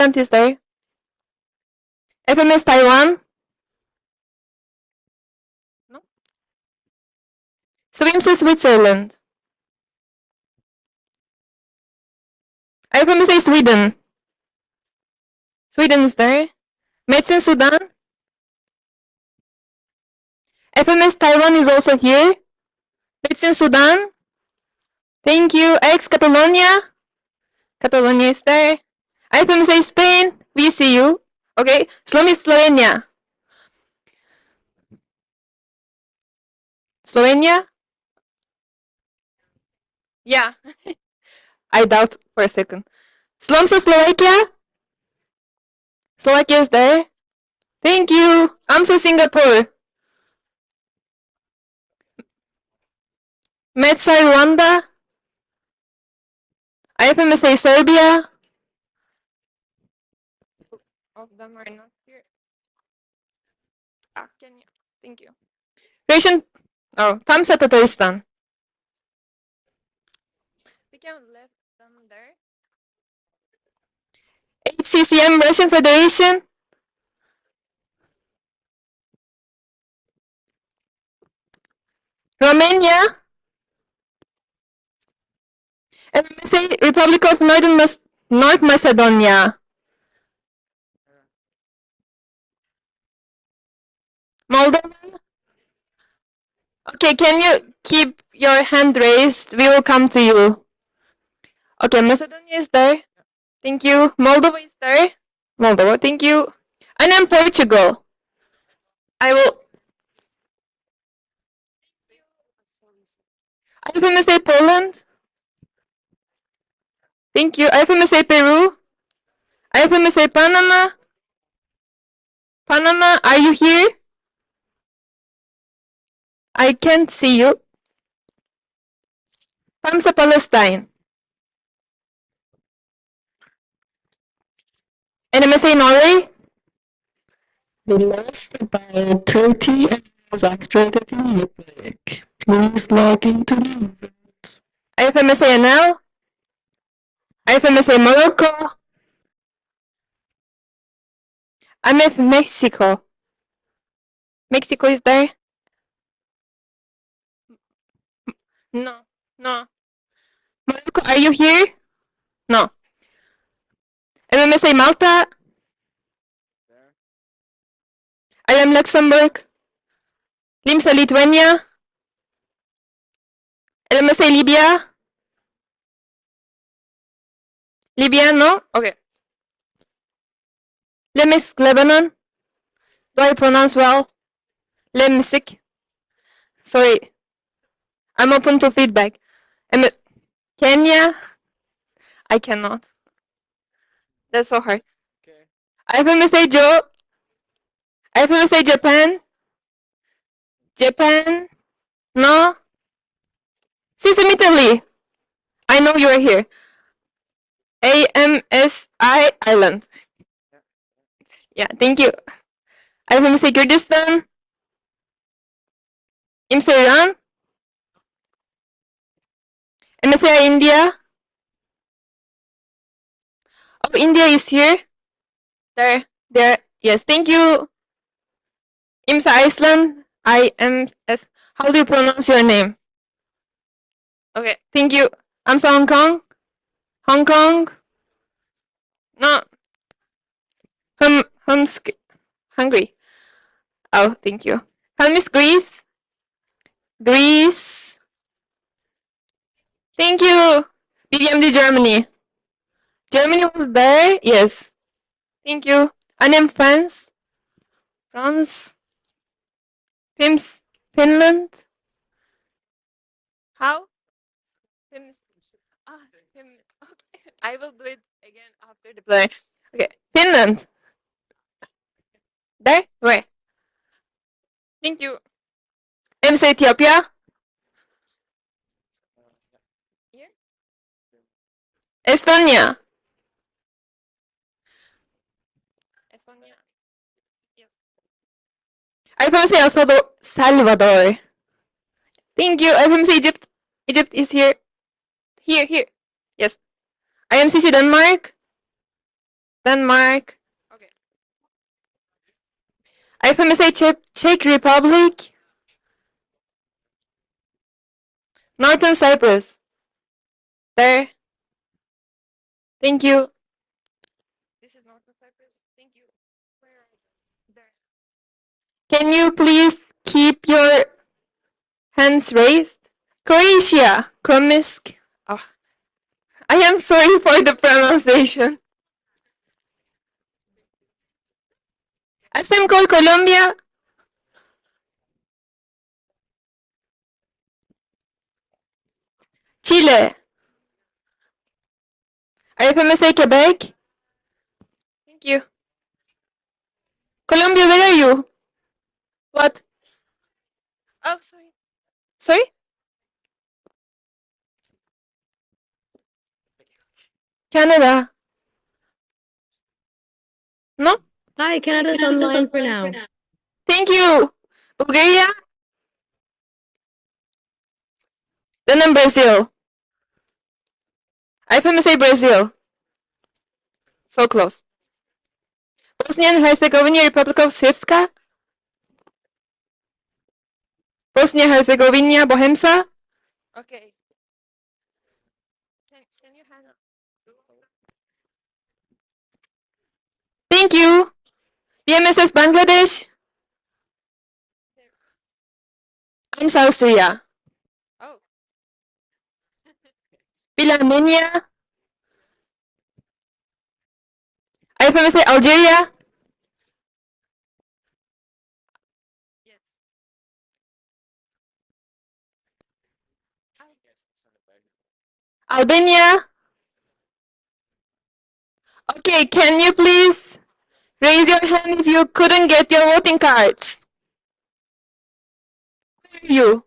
Finland is there. FMS Taiwan. No. IFMSA Switzerland. IFMSA Sweden. Sweden is there. Medicine Sudan. FMS Taiwan is also here. Medicine Sudan. Thank you. Ex Catalonia. Catalonia is there. IFMSA Spain. We see you. Okay. Slomi Slovenia. Slovenia? Yeah. I doubt for a second. Slomsa Slovakia? Slovakia is there. Thank you. AMSA Singapore. METSA Rwanda. IFMSA Serbia. All of them are not here. Kenya. Thank you. Russian. Oh, TAMSA Tatarstan. We can left them there. HCCM Russian Federation. Romania. FMSA Republic of North Macedonia. Moldova. Okay, can you keep your hand raised? We will come to you. Okay, Macedonia is there. Thank you. Moldova is there. Moldova, thank you. And then Portugal. I will. IFMSA Poland. Thank you. IFMSA Peru. IFMSA Panama. Panama, are you here? I can't see you. PAMSA Palestine. NMSA Norway. We lost about 30 hours after the video break. Please log into the event. IFMSA NL. IFMSA Morocco. IMF Mexico. Mexico is there? No, no. Morocco, are you here? No. MMSA Malta. IM Luxembourg. LIMSA Lithuania. LMSA Libya. Libya, no? Okay. Lemis Lebanon. Do I pronounce well? Lemsik. Sorry. I'm open to feedback. Kenya. I cannot. That's so hard. Okay. IFMSA Joe. IFMSA Japan. Japan. No. Sisam Italy. I know you are here. AMSI Island. Yeah, thank you. IFMSA Kyrgyzstan. IMSA Iran. MSA India. Oh, India is here. There. Yes, thank you. IMSA Iceland. IMS. How do you pronounce your name? Okay, thank you. AMSA Hong Kong. Hong Kong. No. Hungry. Oh, thank you. Miss Greece. Greece. Thank you. BBMD Germany. Germany was there? Yes. Thank you. And then France. France. Finland. How? Okay. I will do it again after the play. Okay. Finland. There? Where? Thank you. MSA Ethiopia. Here? Estonia. Estonia. Yes. IFMSA El Salvador. Thank you. IFMSA Egypt. Egypt is here. Here. Yes. IMCC Denmark. Denmark. Okay. IFMSA Czech Republic. Northern Cyprus. There. Thank you. This is Northern Cyprus. Thank you. Where are you? There. Can you please keep your hands raised? Croatia. Kromisk. Oh, I am sorry for the pronunciation. Asemco, Colombia. Chile. IFMSA Quebec. Thank you. Colombia, where are you? What? Oh, sorry. Sorry? Canada. No? Hi, Canada's online for now. Thank you. Bulgaria. Then Brazil. IFMSA Brazil. So close. Bosnia and Herzegovina, Republic of Srpska. Bosnia and Herzegovina, Bohemsa. Okay. Can you hang up? Thank you. BMSS Bangladesh. And South Korea. Oh. Armenia. IFMSA Algeria. Yes. Albania. Okay, can you please raise your hand if you couldn't get your voting cards? Who are you?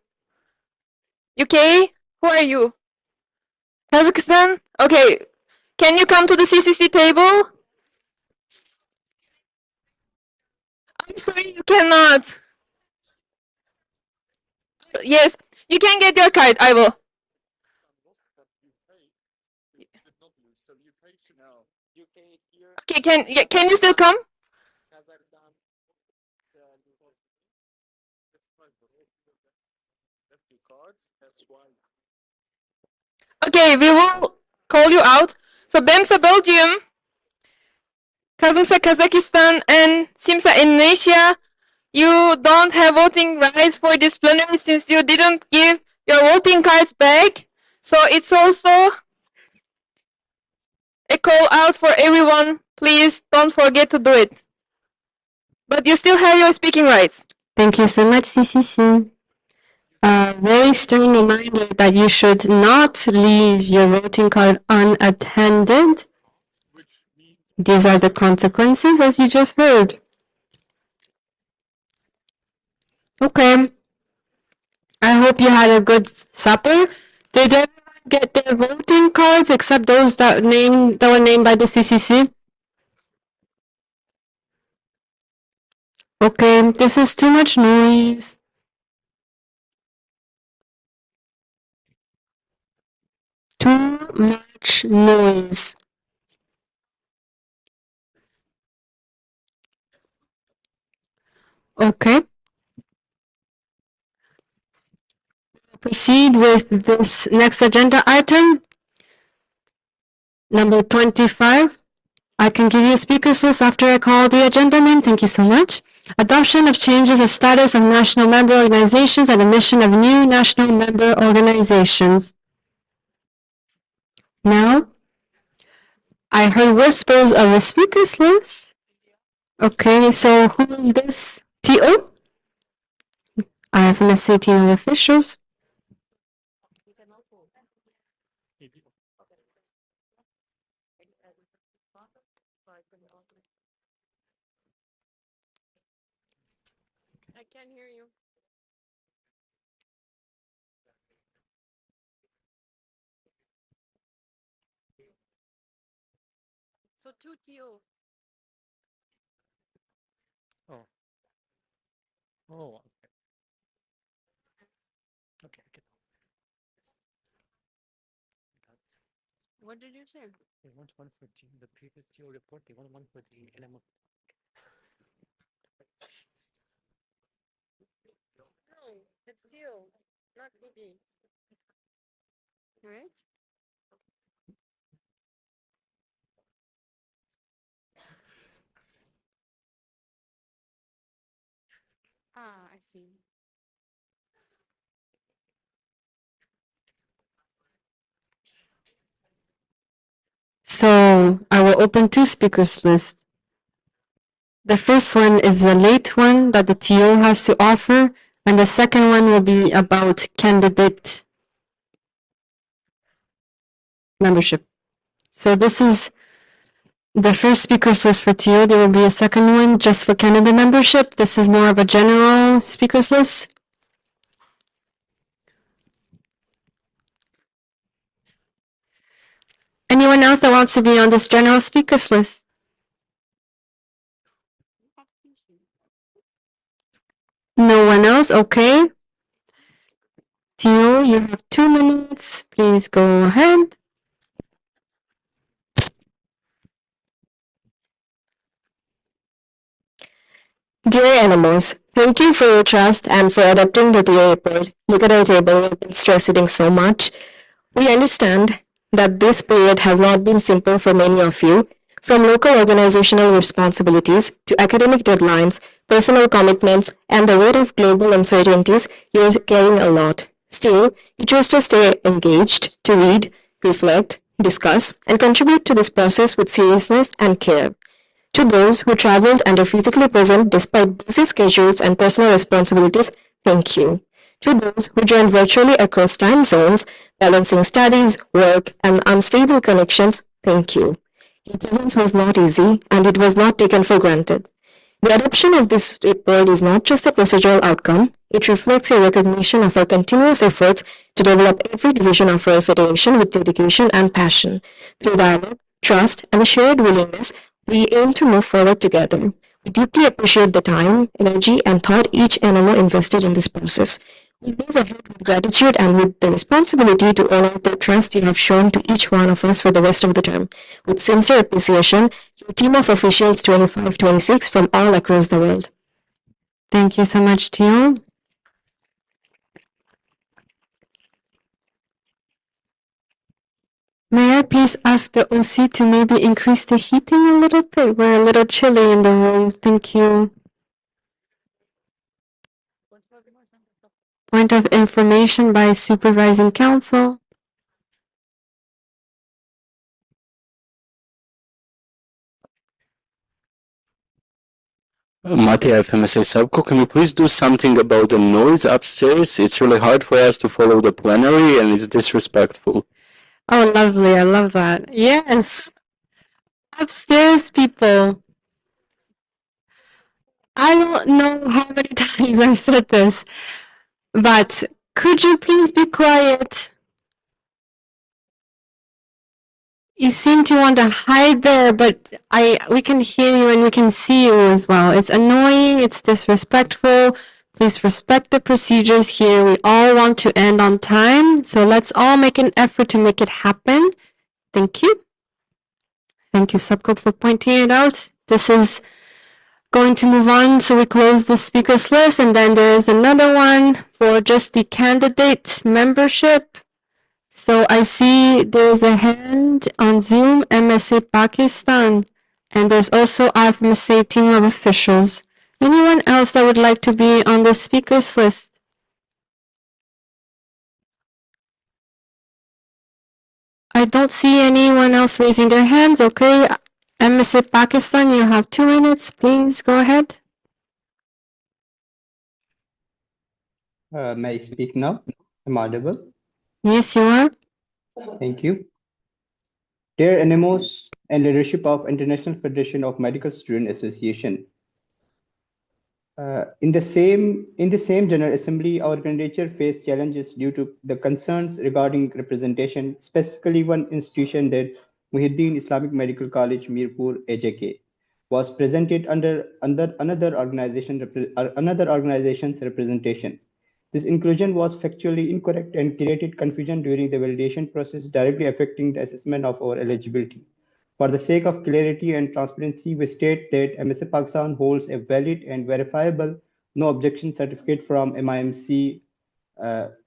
UK? Who are you? Kazakhstan? Okay. Can you come to the CCC table? I'm sorry, you cannot. Yes, you can get your card. I will. Okay, can you still come? Okay, we will call you out. So BEMSA Belgium, Kazımsa Kazakhstan, and Simsa Indonesia, you don't have voting rights for this plenary since you didn't give your voting cards back. So it's also a call out for everyone. Please don't forget to do it. But you still have your speaking rights. Thank you so much, CCC. A very stern reminder that you should not leave your voting card unattended. These are the consequences, as you just heard. Okay. I hope you had a good supper. Did everyone get their voting cards except those that were named by the CCC? Okay, this is too much noise. Too much noise. Okay. Proceed with this next agenda item. Number 25. I can give you a speakers list after I call the agenda name. Thank you so much. Adoption of changes of status of national member organizations and admission of new national member organizations. Now, I heard whispers of a speakers list. Okay, so who is this? TO? IFMSA team of officials. I can't hear you. So 2TO. Oh. Oh, okay. Okay, okay. What did you say? They want one for the previous GO report. They want one for the NMO. No, it's Teal, not BB. Right? Ah, I see. So I will open two speakers list. The first one is the late one that the TO has to offer, and the second one will be about candidate membership. So this is the first speakers list for TO. There will be a second one just for candidate membership. This is more of a general speakers list. Anyone else that wants to be on this general speakers list? No one else? Okay. Tio, you have 2 minutes. Please go ahead. Dear animals, thank you for your trust and for adopting the DA report. Look at our table, we've been stress eating so much. We understand that this period has not been simple for many of you. From local organizational responsibilities to academic deadlines, personal commitments, and the weight of global uncertainties, you're carrying a lot. Still, you choose to stay engaged, to read, reflect, discuss, and contribute to this process with seriousness and care. To those who traveled and are physically present despite busy schedules and personal responsibilities, thank you. To those who joined virtually across time zones, balancing studies, work, and unstable connections, thank you. Your presence was not easy, and it was not taken for granted. The adoption of this report is not just a procedural outcome, it reflects a recognition of our continuous efforts to develop every division of our federation with dedication and passion. Through dialogue, trust, and a shared willingness, we aim to move forward together. We deeply appreciate the time, energy, and thought each NMO invested in this process. We move ahead with gratitude and with the responsibility to honor the trust you have shown to each one of us for the rest of the term. With sincere appreciation, your team of officials 25-26 from all across the world. Thank you so much, Tio. May I please ask the OC to maybe increase the heating a little bit? We're a little chilly in the room. Thank you. Point of information by Supervising Council. Mati, IFMSA Subco, can you please do something about the noise upstairs? It's really hard for us to follow the plenary and it's disrespectful. Oh, lovely. I love that. Yes. Upstairs, people. I don't know how many times I've said this, but could you please be quiet? You seem to want to hide there, but we can hear you and we can see you as well. It's annoying, it's disrespectful. Please respect the procedures here. We all want to end on time, so let's all make an effort to make it happen. Thank you. Thank you, Subco, for pointing it out. This is going to move on, so we close the speakers list, and then there is another one for just the candidate membership. So I see there's a hand on Zoom, MSA Pakistan, and there's also IFMSA team of officials. Anyone else that would like to be on the speakers list? I don't see anyone else raising their hands. Okay, MSA Pakistan, you have 2 minutes. Please go ahead. May I speak now? Am I audible? Yes, you are. Thank you. Dear NMOs and leadership of International Federation of Medical Student Association, in the same General Assembly, our candidature faced challenges due to the concerns regarding representation, specifically one institution, that Muhyiddin Islamic Medical College, Mirpur, AJK, was presented under another organization's representation. This inclusion was factually incorrect and created confusion during the validation process, directly affecting the assessment of our eligibility. For the sake of clarity and transparency, we state that MSA Pakistan holds a valid and verifiable no objection certificate from MIMC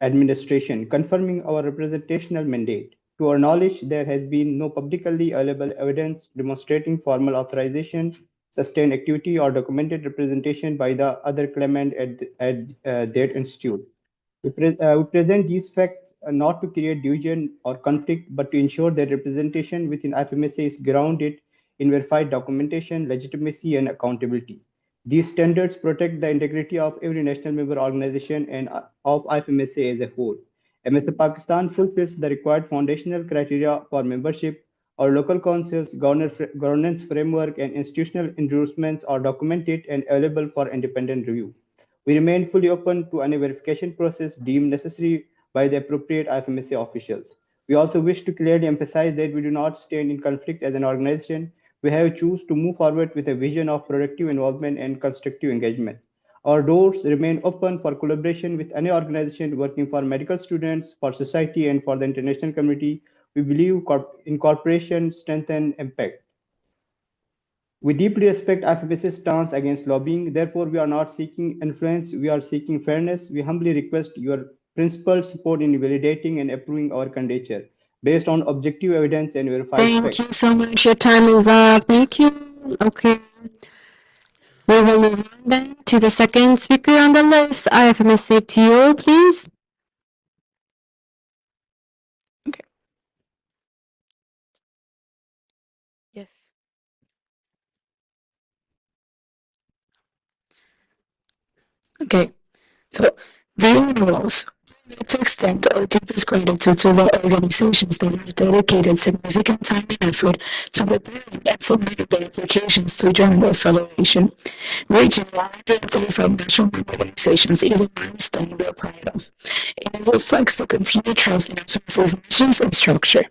administration, confirming our representational mandate. To our knowledge, there has been no publicly available evidence demonstrating formal authorization, sustained activity, or documented representation by the other claimant at that institute. We present these facts not to create division or conflict, but to ensure that representation within IFMSA is grounded in verified documentation, legitimacy, and accountability. These standards protect the integrity of every national member organization and of IFMSA as a whole. MSA Pakistan fulfills the required foundational criteria for membership. Our local councils, governance framework, and institutional endorsements are documented and available for independent review. We remain fully open to any verification process deemed necessary by the appropriate IFMSA officials. We also wish to clearly emphasize that we do not stand in conflict as an organization. We have chosen to move forward with a vision of productive involvement and constructive engagement. Our doors remain open for collaboration with any organization working for medical students, for society, and for the international community. We believe in cooperation, strength, and impact. We deeply respect IFMSA's stance against lobbying. Therefore, we are not seeking influence, we are seeking fairness. We humbly request your principled support in validating and approving our candidature based on objective evidence and verified Thank facts. you so much. Your time is up. Thank you. Okay. We will move on then to the second speaker on the list, IFMSA TO, please. Yes. Okay, so dear rules, to extend our deepest gratitude to the organizations that have dedicated significant time and effort to preparing and submitting their applications to join the federation. Reaching 135 national member organizations is a milestone we are proud of, and it reflects the continued trust in FMC's missions and structure.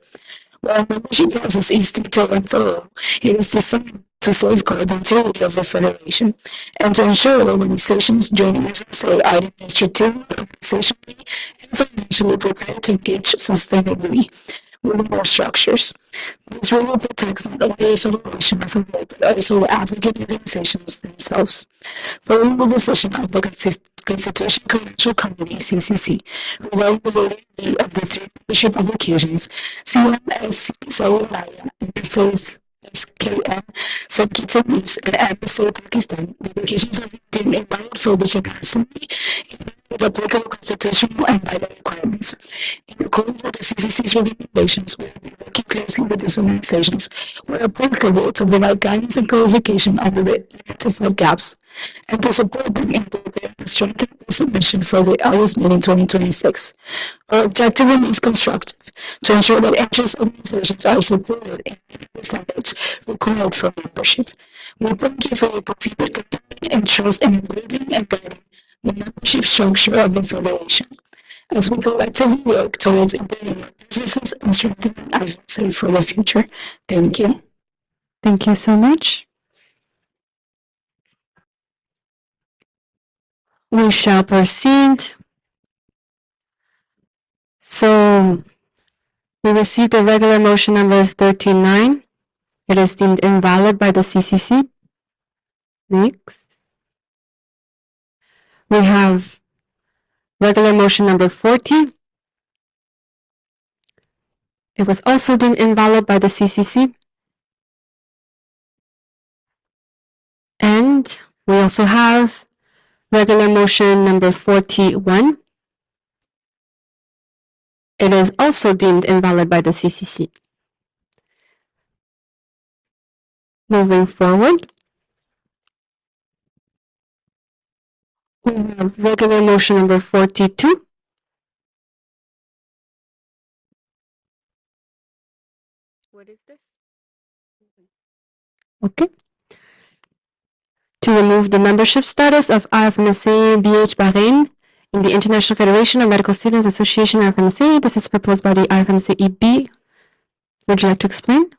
While the membership process is detailed and thorough, it is designed to safeguard the integrity of the Federation and to ensure that organizations joining FMCA are administratively, organizationally, and financially prepared to engage sustainably within their structures. This really protects not only the Federation as a whole, but also advocate organizations themselves. Following the decision of the Constitution Conventional Committee, CCC, regarding the validity of the three membership applications, CMSC Saudi and SKM, St. Kitts and Nevis, and MSA Pakistan, the applications have been deemed invalid for the General Assembly with applicable constitutional and bylaw requirements. In accordance with the CCC's recommendations, we have been working closely with these organizations where applicable to provide guidance and clarification under the identified gaps and to support them in preparing and strengthening the submission for the August meeting 2026. Our objective remains constructive to ensure that interest organizations are supported in meeting the standards required for membership. We thank you for your continued commitment and trust in improving and guiding the membership structure of the Federation as we collectively work towards improving our processes and strengthening IFMSA for the future. Thank you. Thank you so much. We shall proceed. So, we received a regular motion number 13-9. It is deemed invalid by the CCC. Next. We have regular motion number 40. It was also deemed invalid by the CCC. And we also have regular motion number 41. It is also deemed invalid by the CCC. Moving forward, we have regular motion number 42. What is this? Okay. To remove the membership status of IFMSA BH Bahrain in the International Federation of Medical Students Association IFMSA. This is proposed by the IFMSA EB. Would you like to explain?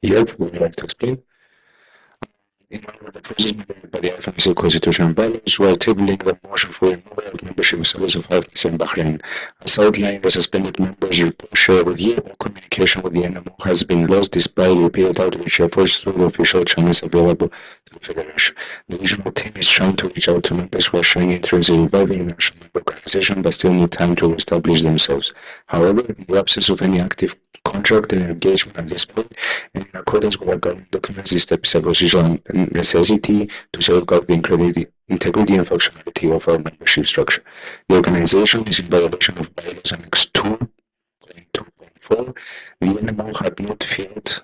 Yep, would you like to explain? In line with the process mandated by the IFMSA Constitution and bylaws, we are tabling the motion for removal of membership status of IFMSA in Bahrain. As outlined, the suspended members report share with you all communication with the NMO has been lost despite repeated outreach efforts through the official channels available to the Federation. The regional team is trying to reach out to members who are showing interest in reviving the national member organization but still need time to establish themselves. However, in the absence of any active contract and engagement at this point, and in accordance with our government documents, this step is a procedural necessity to safeguard the integrity and functionality of our membership structure. The organization is in violation of bylaws Annex 2.2.4. The NMO had not fulfilled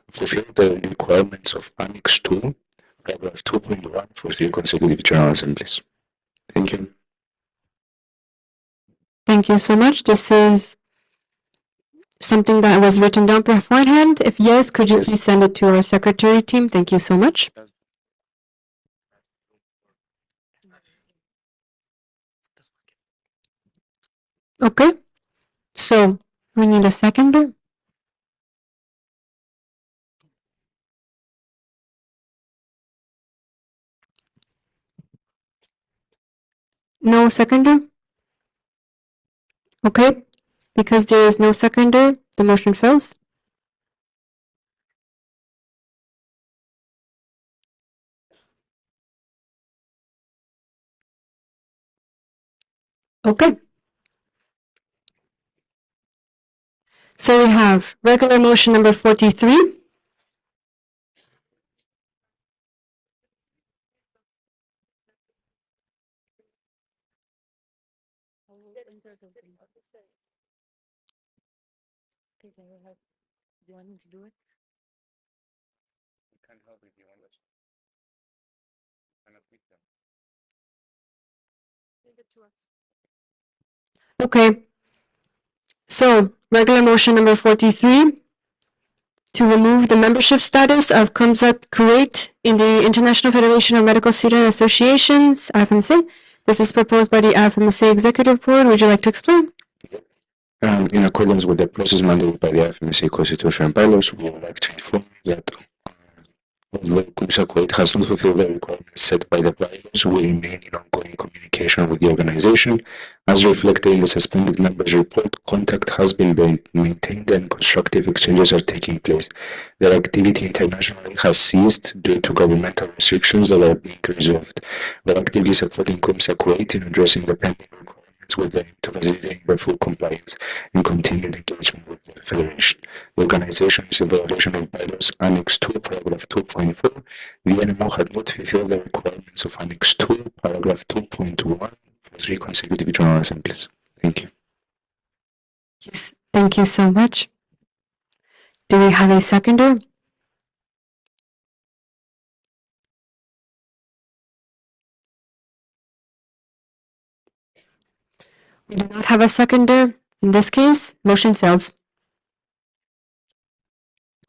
the requirements of Annex 2, paragraph 2.1 for 3 consecutive General Assemblies. Thank you. Thank you so much. This is something that was written down beforehand. If yes, could you Yes. please send it to our secretary team? Thank you so much. Okay. So we need a seconder. No seconder? Okay. Because there is no seconder, the motion fails. Okay. So we have regular motion number 43. Okay. So regular motion number 43 to remove the membership status of Kamzat Kuwait in the International Federation of Medical Student Associations, IFMSA. This is proposed by the IFMSA Executive Board. Would you like to explain? In accordance with the process mandated by the IFMSA Constitution and bylaws, we would like to inform you that although Kumsa Kuwait has not fulfilled the requirements set by the bylaws, we remain in ongoing communication with the organization. As reflected in the suspended members' report, contact has been maintained and constructive exchanges are taking place. Their activity internationally has ceased due to governmental restrictions that are being resolved. We are actively supporting Kumsa Kuwait in addressing the pending requirements with the aim to facilitate their full compliance and continued engagement with the Federation. The organization is in violation of bylaws Annex 2, paragraph 2.4. The NMO had not fulfilled the requirements of Annex 2, paragraph 2.1 for 3 consecutive General Assemblies. Thank you. Yes. Thank you so much. Do we have a seconder? We do not have a seconder. In this case, motion fails.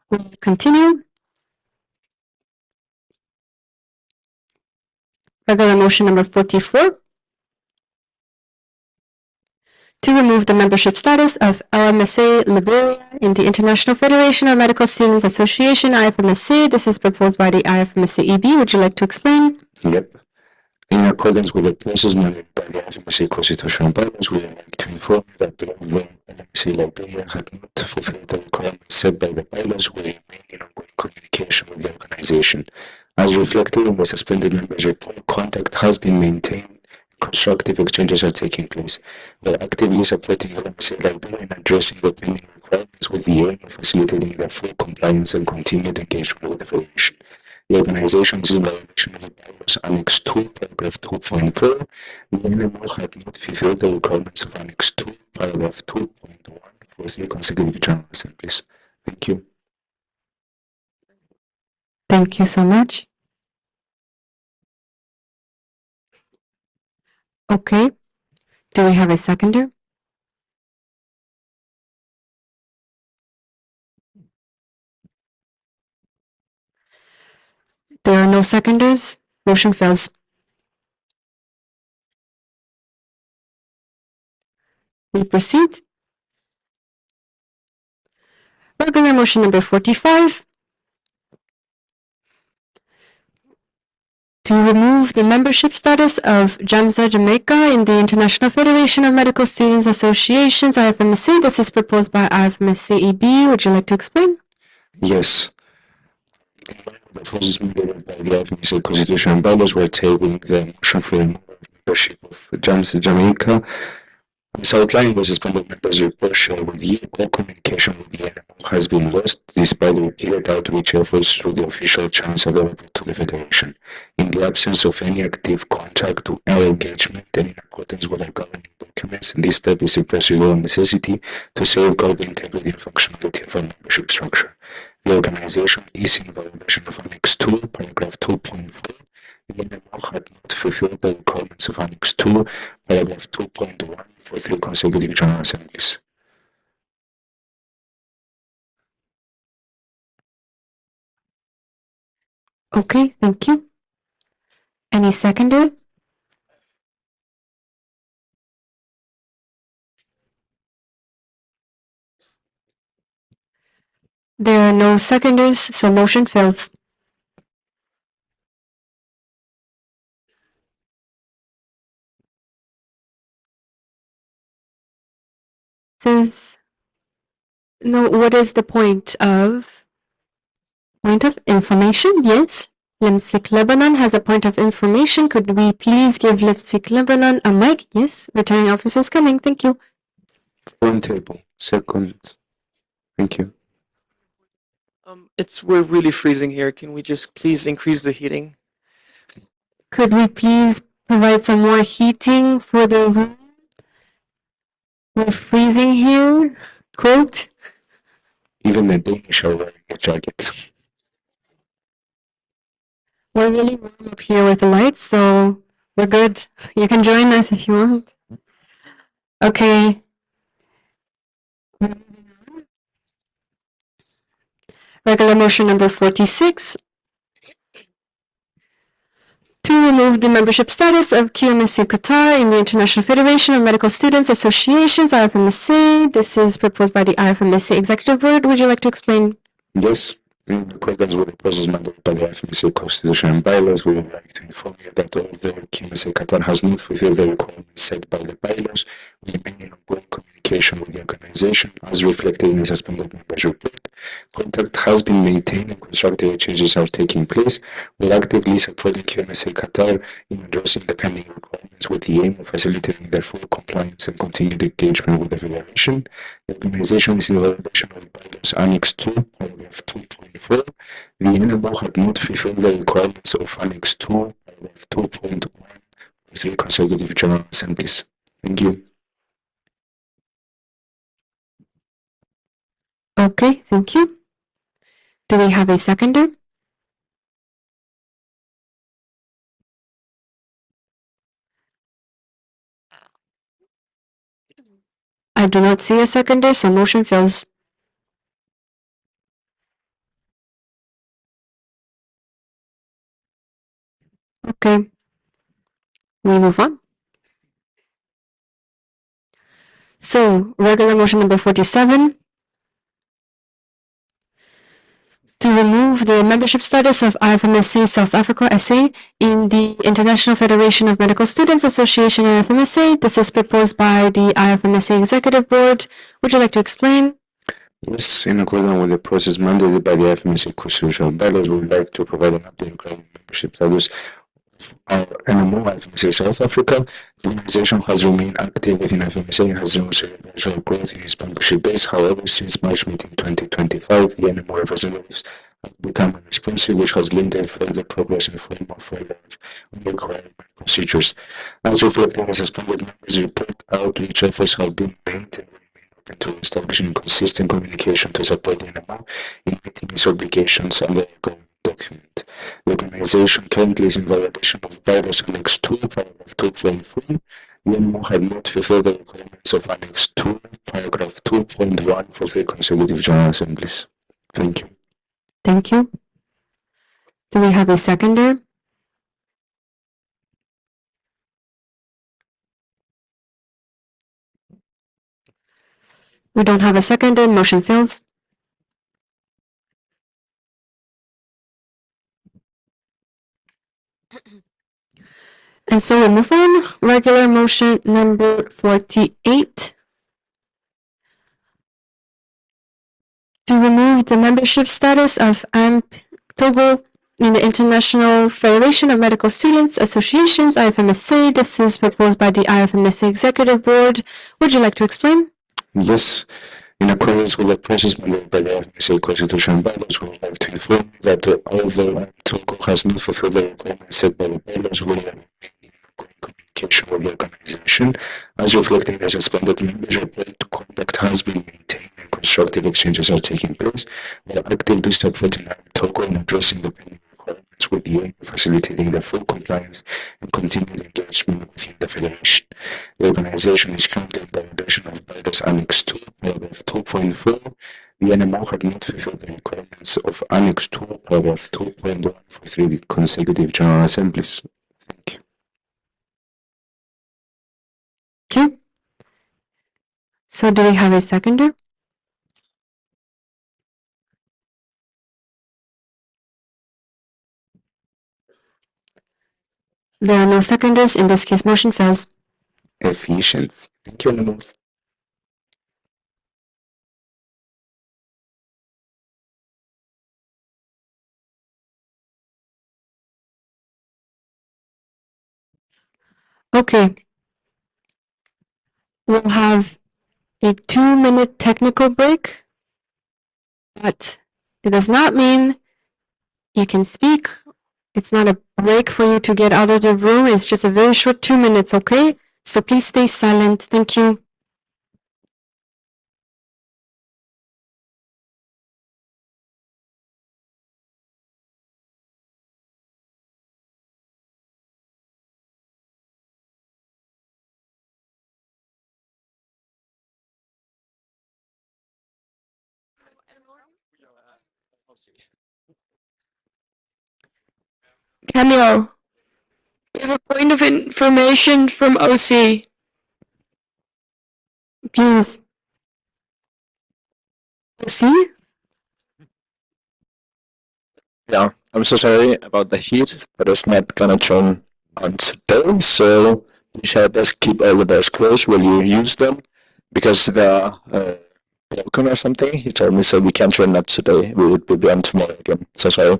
We'll continue. Regular motion number 44 to remove the membership status of LMSA Liberia in the International Federation of Medical Students Association, IFMSA. This is proposed by the IFMSA EB. Would you like to explain? Yep. In accordance with the process mandated by the IFMSA Constitution and bylaws, we would like to inform you that although LMSA Liberia had not fulfilled the requirements set by the bylaws, we remain in ongoing communication with the organization. As reflected in the suspended members' report, contact has been maintained. Constructive exchanges are taking place. We are actively supporting LMSA Liberia in addressing the pending requirements with the aim of facilitating their full compliance and continued engagement with the Federation. The organization is in violation of bylaws Annex 2, paragraph 2.4. The NMO had not fulfilled the requirements of Annex 2, paragraph 2.1 for 3 consecutive General Assemblies. Thank you. Thank you so much. Okay. Do we have a seconder? There are no seconders. Motion fails. We proceed. Regular motion number 45 to remove the membership status of JAMSA Jamaica in the International Federation of Medical Students Associations, IFMSA. This is proposed by IFMSA EB. Would you like to explain? Yes. The forces mandated by the IFMSA Constitution and bylaws were tabling the motion for removal of membership of JAMSA Jamaica. As outlined, the suspended members' report shared with you, all communication with the NMO has been lost despite the repeated outreach efforts through the official channels available to the Federation. In the absence of any active contact or engagement and in accordance with our governing documents, this step is a procedural necessity to safeguard the integrity and functionality of our membership structure. The organization is in violation of Annex 2, paragraph 2.4. The NMO had not fulfilled the requirements of Annex 2, paragraph 2.1 for 3 consecutive General Assemblies. Okay, thank you. Any seconder? There are no seconders, so motion fails. Says, no, what is the point of information? Yes. Limsic Lebanon has a point of information. Could we please give Limsic Lebanon a mic? Yes. Returning officers coming. Thank you. One table. Second. Thank you. We're really freezing here. Can we just please increase the heating? Could we please provide some more heating for the room? We're freezing here. Quote. Even the Danish are wearing a jacket. We're really warm up here with the lights, so we're good. You can join us if you want. Okay. Regular motion number 46. To remove the membership status of QMSA Qatar in the International Federation of Medical Students Associations, IFMSA. This is proposed by the IFMSA Executive Board. Would you like to explain? Yes. In accordance with the process mandated by the IFMSA Constitution and bylaws, we would like to inform you that although QMSA Qatar has not fulfilled the requirements set by the bylaws, we remain in ongoing communication with the organization, as reflected in the suspended members' report. Contact has been maintained and constructive changes are taking place. We actively supporting QMSA Qatar in addressing the pending requirements with the aim of facilitating their full compliance and continued engagement with the Federation. The organization is in violation of bylaws Annex 2, paragraph 2.4. The NMO had not fulfilled the requirements of Annex 2, paragraph 2.1 for 3 consecutive General Assemblies. Thank you. Okay, thank you. Do we have a seconder? I do not see a seconder, so motion fails. Okay. We move on. So, regular motion number 47. To remove the membership status of IFMSA South Africa SA in the International Federation of Medical Students Association IFMSA. This is proposed by the IFMSA Executive Board. Would you like to explain? Yes, in accordance with the process mandated by the IFMSA Constitutional bylaws, we would like to provide an update regarding membership status of our NMO, IFMSA South Africa. The organization has remained active within IFMSA and has demonstrated gradual growth in its membership base. However, since March meeting 2025, the NMO representatives have become unresponsive, which has limited further progress in the form of follow-up on the required procedures. As reflected in the suspended members' report, outreach efforts have been made and to establishing consistent communication to support the NMO in meeting its obligations under the government document. The organization currently is in violation of bylaws Annex 2, paragraph 2.4. The NMO had not fulfilled the requirements of Annex 2, paragraph 2.1 for 3 consecutive General Assemblies. Thank you. Thank you. Do we have a seconder? We don't have a seconder. Motion fails. And so we move on. Regular motion number 48. To remove the membership status of AMP Togo in the International Federation of Medical Students Associations, IFMSA. This is proposed by the IFMSA Executive Board. Would you like to explain? Yes, in accordance with the process mandated by the IFMSA Constitution and bylaws, we would like to inform you that although Togo has not fulfilled the requirements set by the bylaws, we are in communication with the organization, as reflected in the suspended members report. Conduct has been maintained and constructive exchanges are taking place. We are actively supporting Togo in addressing the pending requirements with the aim of facilitating the full compliance and continued engagement within the Federation. The organization is currently in violation of bylaws Annex 2, paragraph 2.4. The NMO had not fulfilled the requirements of Annex 2, paragraph 2.1 for 3 consecutive General Assemblies. Thank you. Thank you. So do we have a seconder? There are no seconders. In this case, motion fails. Efficiency. Thank you, animals. Okay. We'll have a 2-minute technical break, but it does not mean you can speak. It's not a break for you to get out of the room. It's just a very short 2 minutes, okay? So please stay silent. Thank you. Camille, we have a point of information from OC. Please. See? Yeah, I'm so sorry about the heat, but it's not gonna turn on today, so please help us keep all the doors closed while you use them, because the broken or something, he told me, so we can't turn up today. We would be on tomorrow again. So sorry.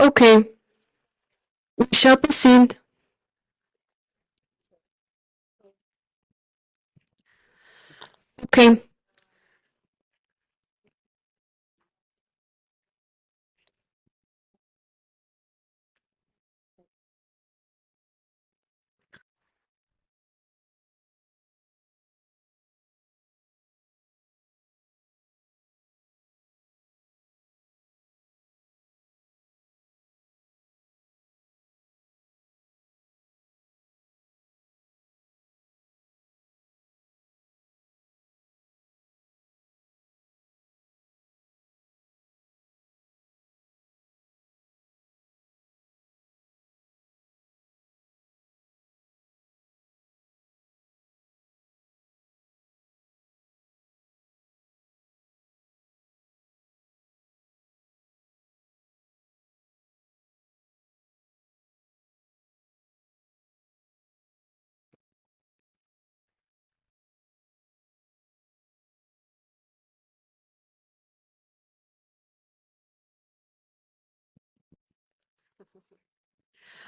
Okay. We shall proceed. Okay.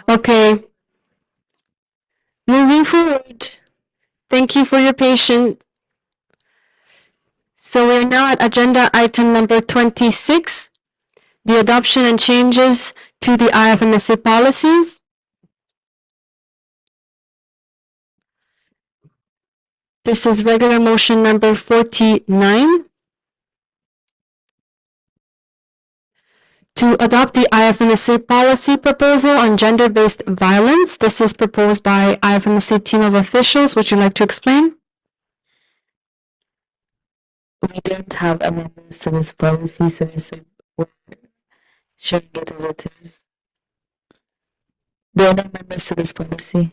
Okay. Moving forward. Thank you for your patience. So we are now at agenda item number 26, the adoption and changes to the IFMSA policies. This is regular motion number 49. To adopt the IFMSA policy proposal on gender-based violence. This is proposed by IFMSA team of officials. Would you like to explain? We don't have amendments to this policy, so we're showing it as it is. There are no amendments to this policy.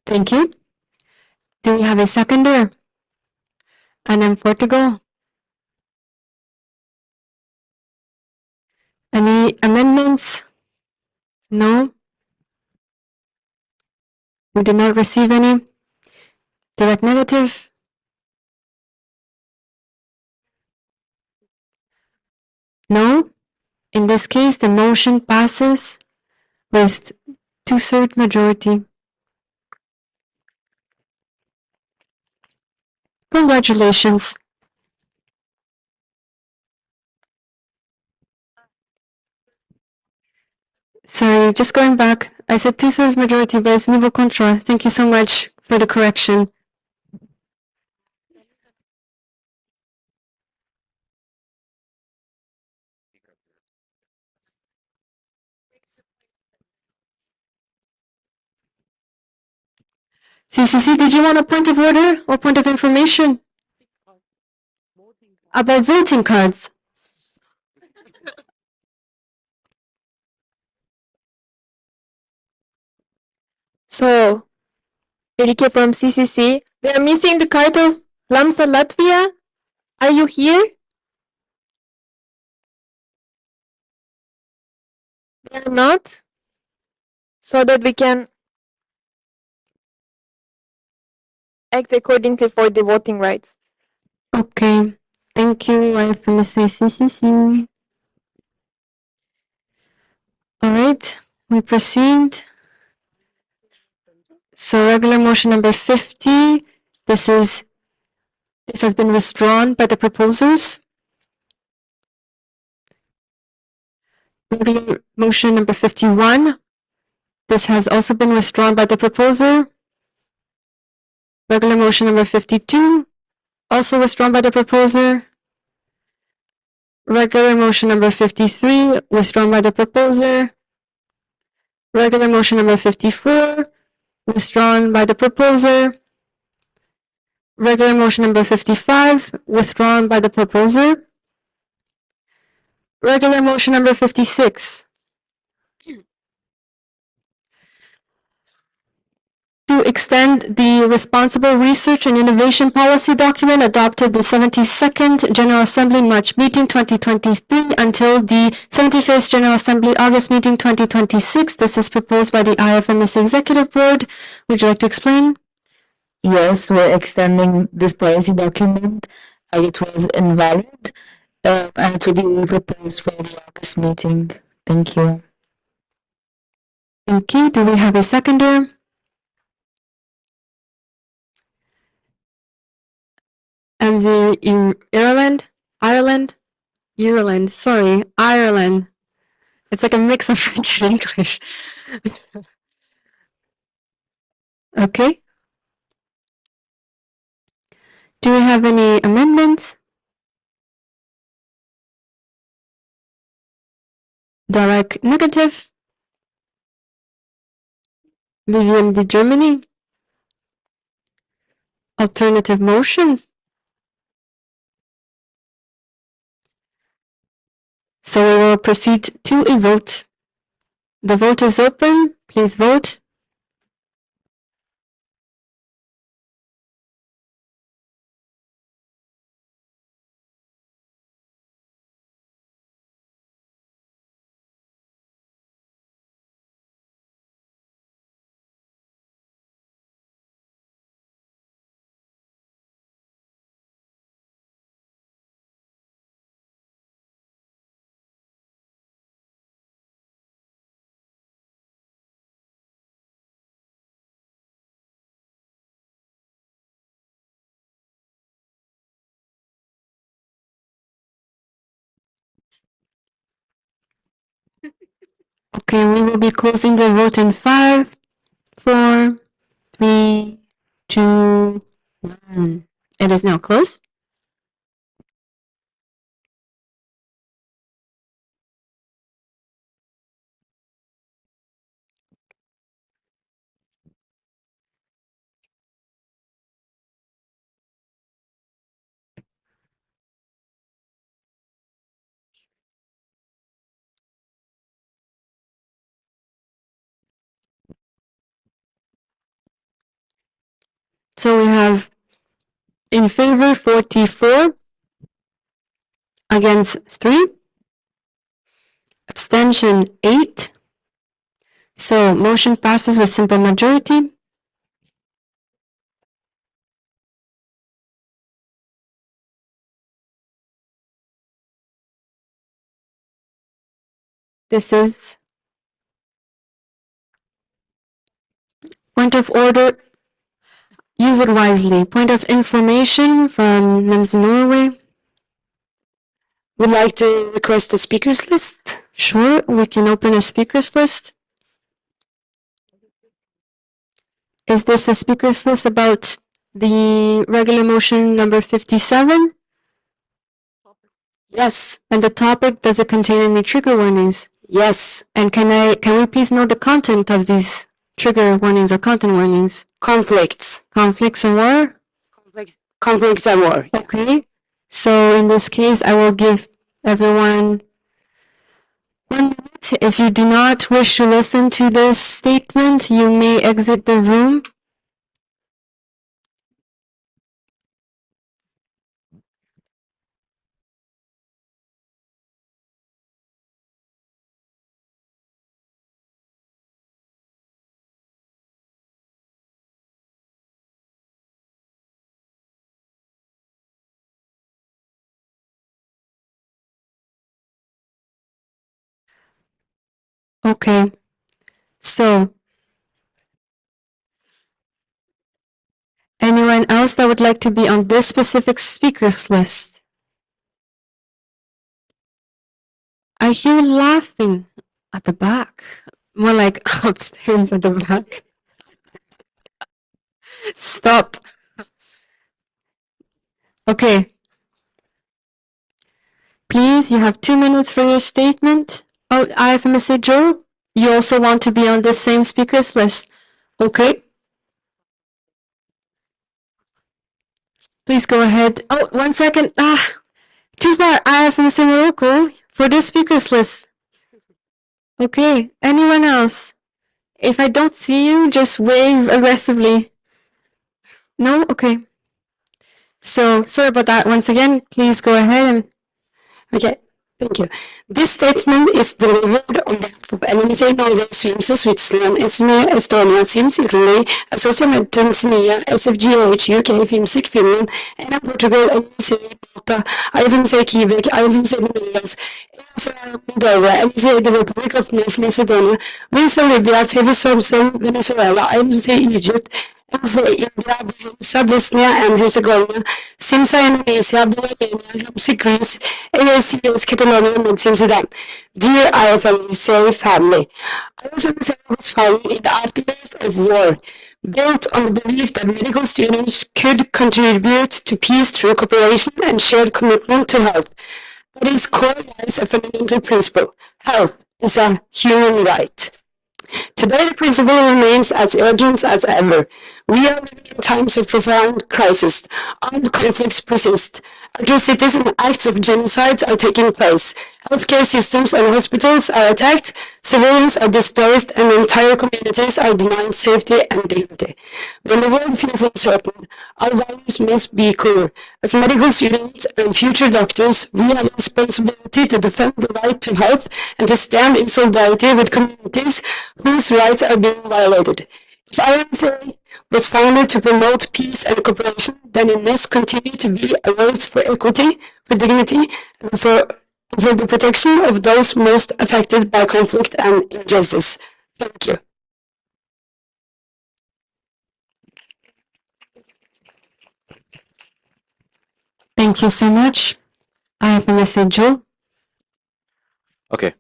Thank you. Do we have a seconder? And in Portugal? Any amendments? No? We did not receive any. Direct negative? No? In this case, the motion passes with 2/3 majority. Congratulations. Sorry, just going back. I said 2/3 majority, but it's niveau contra. Thank you so much for the correction. CCC, did you want a point of order or point of information? About voting cards. So, Erike from CCC, we are missing the card of Lamsa Latvia. Are you here? We are not. So that we can act accordingly for the voting rights. Okay. Thank you, IFMSA CCC. All right, we proceed. So regular motion number 50. This has been withdrawn by the proposers. Regular motion number 51. This has also been withdrawn by the proposer. Regular motion number 52. Also withdrawn by the proposer. Regular motion number 53. Withdrawn by the proposer. Regular motion number 54. Withdrawn by the proposer. Regular motion number 55, withdrawn by the proposer. Regular motion number 56. To extend the Responsible Research and Innovation Policy document adopted the 72nd General Assembly March meeting 2023 until the 75th General Assembly August meeting 2026. This is proposed by the IFMSA Executive Board. Would you like to explain? Yes, we're extending this policy document as it was invalid, and it will be proposed for the August meeting. Thank you. Thank you. Do we have a seconder? And the Ireland, sorry, Ireland. It's like a mix of French and English. Okay. Do we have any amendments? Direct negative? Vivian de Germany? Alternative motions? So we will proceed to a vote. The vote is open. Please vote. will be closing the vote in 5, 4, 3, 2, 1. It is now closed. So we have in favor 44, against 3, abstention 8. So motion passes with simple majority. This is point of order. Use it wisely. Point of information from NIMS Norway. Would like to request a speakers list. Sure, we can open a speakers list. Is this a speakers list about the regular motion number 57? Yes. And the topic, does it contain any trigger warnings? Yes. And can we please know the content of these trigger warnings or content warnings? Conflicts. Conflicts and war? Conflicts and war. Okay. So in this case, I will give everyone 1 minute. If you do not wish to listen to this statement, you may exit the room. Okay. So, anyone else that would like to be on this specific speakers list? I hear laughing at the back. More like upstairs at the back. Stop. Okay. Please, you have 2 minutes for your statement. Oh, IFMSA Joe, you also want to be on this same speakers list. Okay. Please go ahead. Oh, 1 second. Too far. IFMSA Morocco for this speakers list. Okay. Anyone else? If I don't see you, just wave aggressively. No? Okay. So, sorry about that. Once again, please go ahead and... Okay, thank you. This statement is delivered on behalf of IFMSA Norway, Swimsa, Switzerland, Esme, Estonia, Sims, Italy, Associated Tanzania, SFGH, UK, FIMSIC, Finland, and Portugal, IFMSA Malta, IFMSA Quebec, IFMSA Netherlands, IFMSA Moldova, IFMSA the Republic of North Macedonia, IFMSA Libya, Fevison, Venezuela, IFMSA Egypt, IFMSA India, IFMSA Bosnia and Herzegovina, SIMSA Indonesia, Bulgaria, IFMSA Greece, AICS Catalonia, and Sudan. Dear IFMSA family, IFMSA was founded in the aftermath of war, built on the belief that medical students could contribute to peace through cooperation and shared commitment to health. At its core lies a fundamental principle: health is a human right. Today, the principle remains as urgent as ever. We are living in times of profound crisis. Armed conflicts persist. Atrocities and acts of genocide are taking place. Healthcare systems and hospitals are attacked. Civilians are displaced, and entire communities are denied safety and dignity. When the world feels uncertain, our values must be clear. As medical students and future doctors, we have a responsibility to defend the right to health and to stand in solidarity with communities whose rights are being violated. If IFMSA was founded to promote peace and cooperation, then it must continue to be a voice for equity, for dignity, and for the protection of those most affected by conflict and injustice. Thank you. Thank you so much. IFMSA Joe. Okay.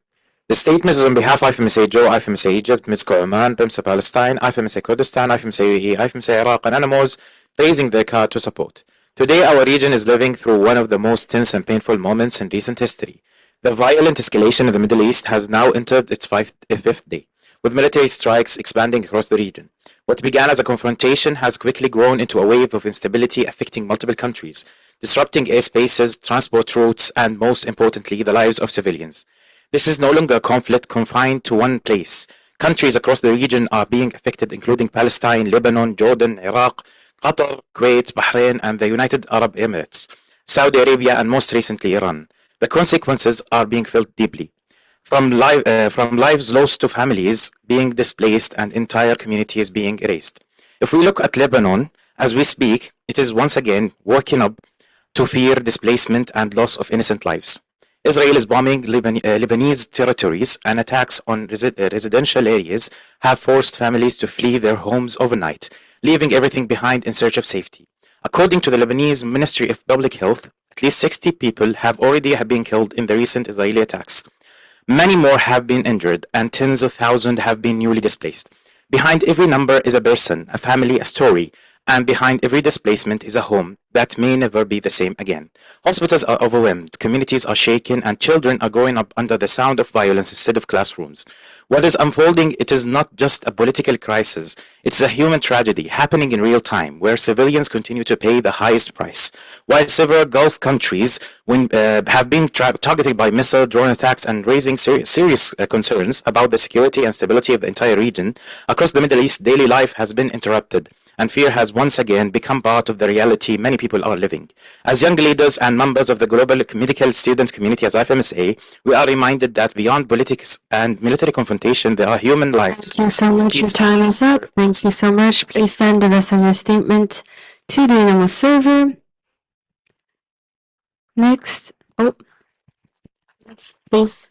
The statement is on behalf of IFMSA Joe, IFMSA Egypt, MISCO Oman, PIMSA Palestine, IFMSA Kurdistan, IFMSA UAE, IFMSA Iraq, and animals raising their card to support. Today, our region is living through one of the most tense and painful moments in recent history. The violent escalation in the Middle East has now entered its fifth day, with military strikes expanding across the region. What began as a confrontation has quickly grown into a wave of instability affecting multiple countries, disrupting airspaces, transport routes, and most importantly, the lives of civilians. This is no longer a conflict confined to one place. Countries across the region are being affected, including Palestine, Lebanon, Jordan, Iraq, Qatar, Kuwait, Bahrain, and the United Arab Emirates, Saudi Arabia, and most recently Iran. The consequences are being felt deeply. From lives lost to families being displaced and entire communities being erased. If we look at Lebanon, as we speak, it is once again waking up to fear, displacement, and loss of innocent lives. Israel is bombing Lebanese territories, and attacks on residential areas have forced families to flee their homes overnight, leaving everything behind in search of safety. According to the Lebanese Ministry of Public Health, at least 60 people have already been killed in the recent Israeli attacks. Many more have been injured, and tens of thousands have been newly displaced. Behind every number is a person, a family, a story, and behind every displacement is a home that may never be the same again. Hospitals are overwhelmed, communities are shaken, and children are growing up under the sound of violence instead of classrooms. What is unfolding, it is not just a political crisis, it's a human tragedy happening in real time, where civilians continue to pay the highest price. While several Gulf countries have been targeted by missile drone attacks and raising serious concerns about the security and stability of the entire region, across the Middle East, daily life has been interrupted, and fear has once again become part of the reality many people are living. As young leaders and members of the global medical student community as IFMSA, we are reminded that beyond politics and military confrontation, there are human lives. Thank you so much. Your time is up. Thank you so much. Please send the rest of your statement to the animal server. Next. Oh, yes, please.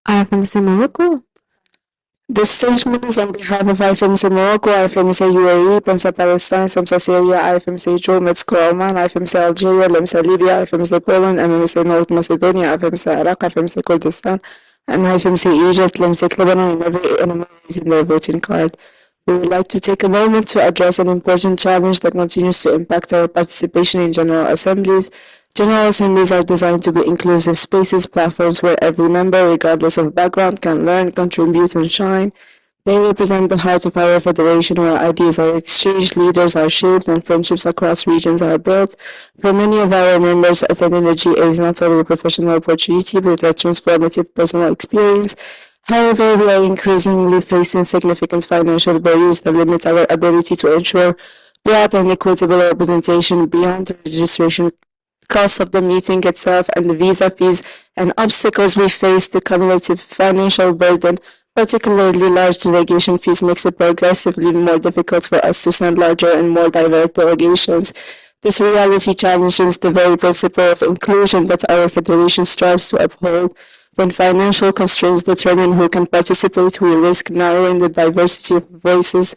IFMSA Morocco. This statement is on behalf of IFMSA Morocco, IFMSA UAE, PIMSA Palestine, PIMSA Syria, IFMSA Jordan, Mexico, Oman, IFMSA Algeria, LIMSA Libya, IFMSA Poland, MMSA North Macedonia, IFMSA Iraq, IFMSA Kurdistan, and IFMSA Egypt, LIMSA Lebanon, and every animal raising their voting card. We would like to take a moment to address an important challenge that continues to impact our participation in General Assemblies. General Assemblies are designed to be inclusive spaces, platforms where every member, regardless of background, can learn, contribute, and shine. They represent the heart of our federation, where ideas are exchanged, leaders are shaped, and friendships across regions are built. For many of our members, attending the GA is not only a professional opportunity, but a transformative personal experience. However, we are increasingly facing significant financial barriers that limit our ability to ensure broad and equitable representation beyond the registration costs of the meeting itself and the visa fees and obstacles we face. The cumulative financial burden, particularly large delegation fees, makes it progressively more difficult for us to send larger and more diverse delegations. This reality challenges the very principle of inclusion that our federation strives to uphold. When financial constraints determine who can participate, we risk narrowing the diversity of voices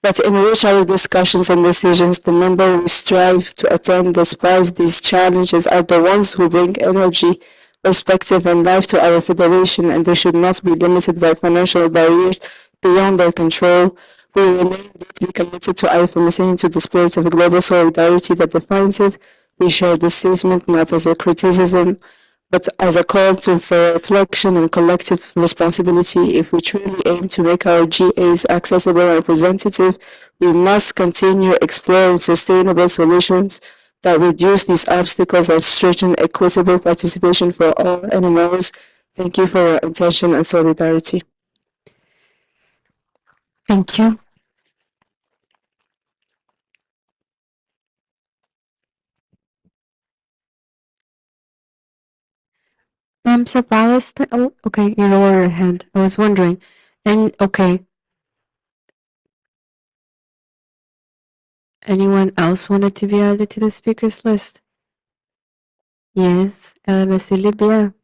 that enrich our discussions and decisions. The members who strive to attend despite these challenges are the ones who bring energy, perspective, and life to our federation, and they should not be limited by financial barriers beyond their control. We remain deeply committed to IFMSA and to the spirit of global solidarity that defines it. We share this statement not as a criticism, but as a call for reflection and collective responsibility. If we truly aim to make our GAs accessible and representative, we must continue exploring sustainable solutions that reduce these obstacles and strengthen equitable participation for all animals. Thank you for your attention and solidarity. Thank you. PIMSA Palestine. Oh, okay. You lower your hand. I was wondering. And okay. Anyone else wanted to be added to the speakers list? Yes, LMSC Libya.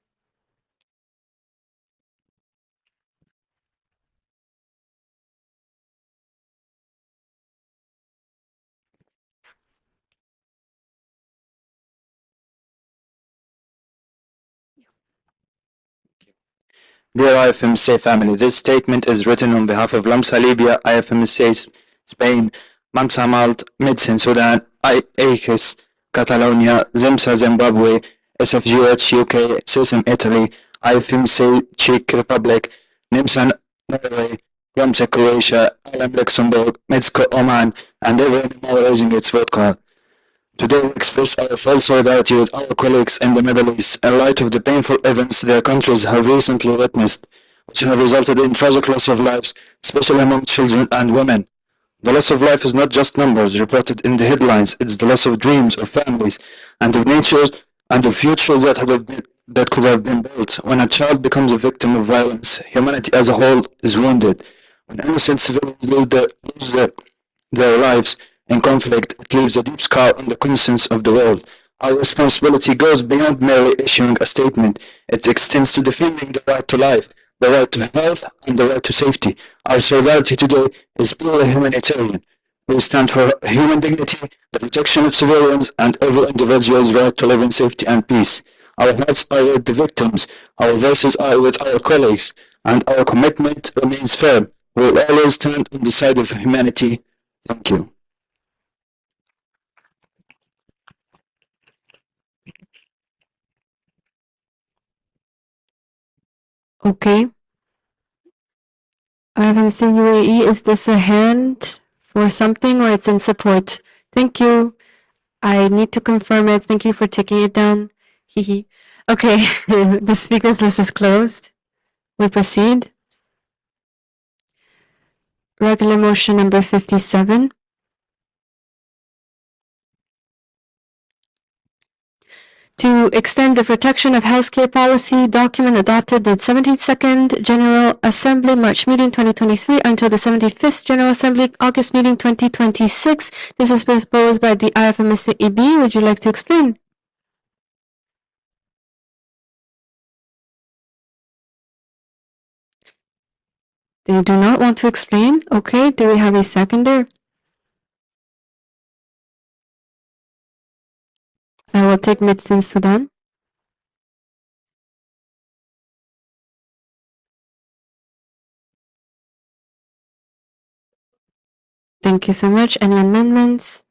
Dear IFMSA family, this statement is written on behalf of LAMSA Libya, IFMSA Spain, MAMSA Malta, Medicine Sudan, ACIS Catalonia, ZIMSA Zimbabwe, SFGH UK, SISM Italy, IFMSA Czech Republic, NIMSA Norway, LAMSA Croatia, ILM Luxembourg, MEDSCO Oman, and everyone now raising its vote card. Today we express our full solidarity with our colleagues in the Middle East in light of the painful events their countries have recently witnessed, which have resulted in tragic loss of lives, especially among children and women. The loss of life is not just numbers reported in the headlines, it's the loss of dreams, of families, and of natures, and of futures that could have been built. When a child becomes a victim of violence, humanity as a whole is wounded. When innocent civilians lose their lives in conflict, it leaves a deep scar on the conscience of the world. Our responsibility goes beyond merely issuing a statement. It extends to defending the right to life, the right to health, and the right to safety. Our solidarity today is purely humanitarian. We stand for human dignity, the protection of civilians, and every individual's right to live in safety and peace. Our hearts are with the victims, our voices are with our colleagues, and our commitment remains firm. We will always stand on the side of humanity. Thank you. Okay. IFMC UAE, is this a hand for something or it's in support? Thank you. I need to confirm it. Thank you for taking it down. Okay, the speakers list is closed. We proceed. Regular motion number 57. To extend the protection of healthcare policy document adopted the 72nd General Assembly March meeting 2023 until the 75th General Assembly August meeting 2026. This is proposed by the IFMSA EB. Would you like to explain? They do not want to explain? Okay, do we have a seconder? I will take Medicine Sudan. Thank you so much. Any amendments?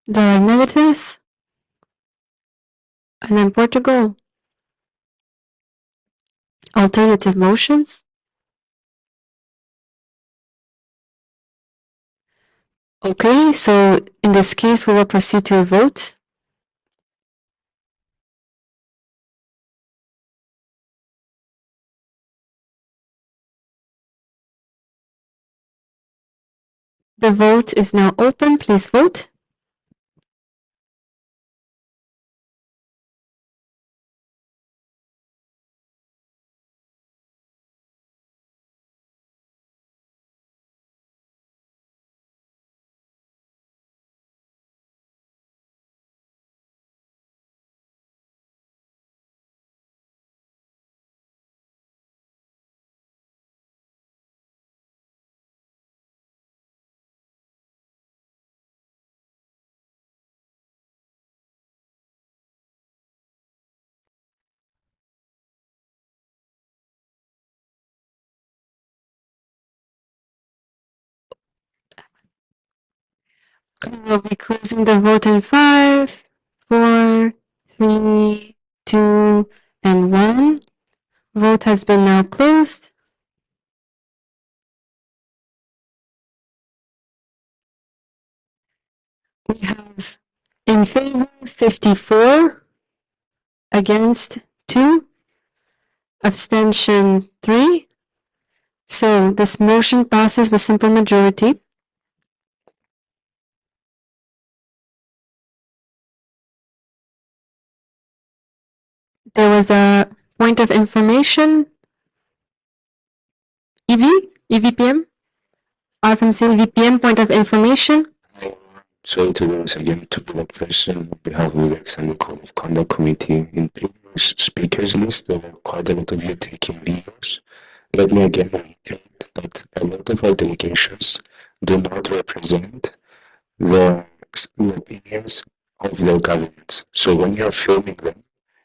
There are negatives. And then Portugal. Alternative motions. Okay, so in this case, we will proceed to a vote. The vote is now open. Please vote. We will be closing the vote in 5, 4, 3, 2, and 1. Vote has been now closed. We have in favor 54, against 2, abstention 3. So this motion passes with simple majority. There was a point of information. EVPM? IFMC EVPM point of information. Sorry to do this again to be that person on behalf of the Extended Code of Conduct Committee. In previous speakers list, there were quite a lot of you taking videos. Let me again reiterate that a lot of our delegations do not represent the opinions of their governments. So when you're filming them,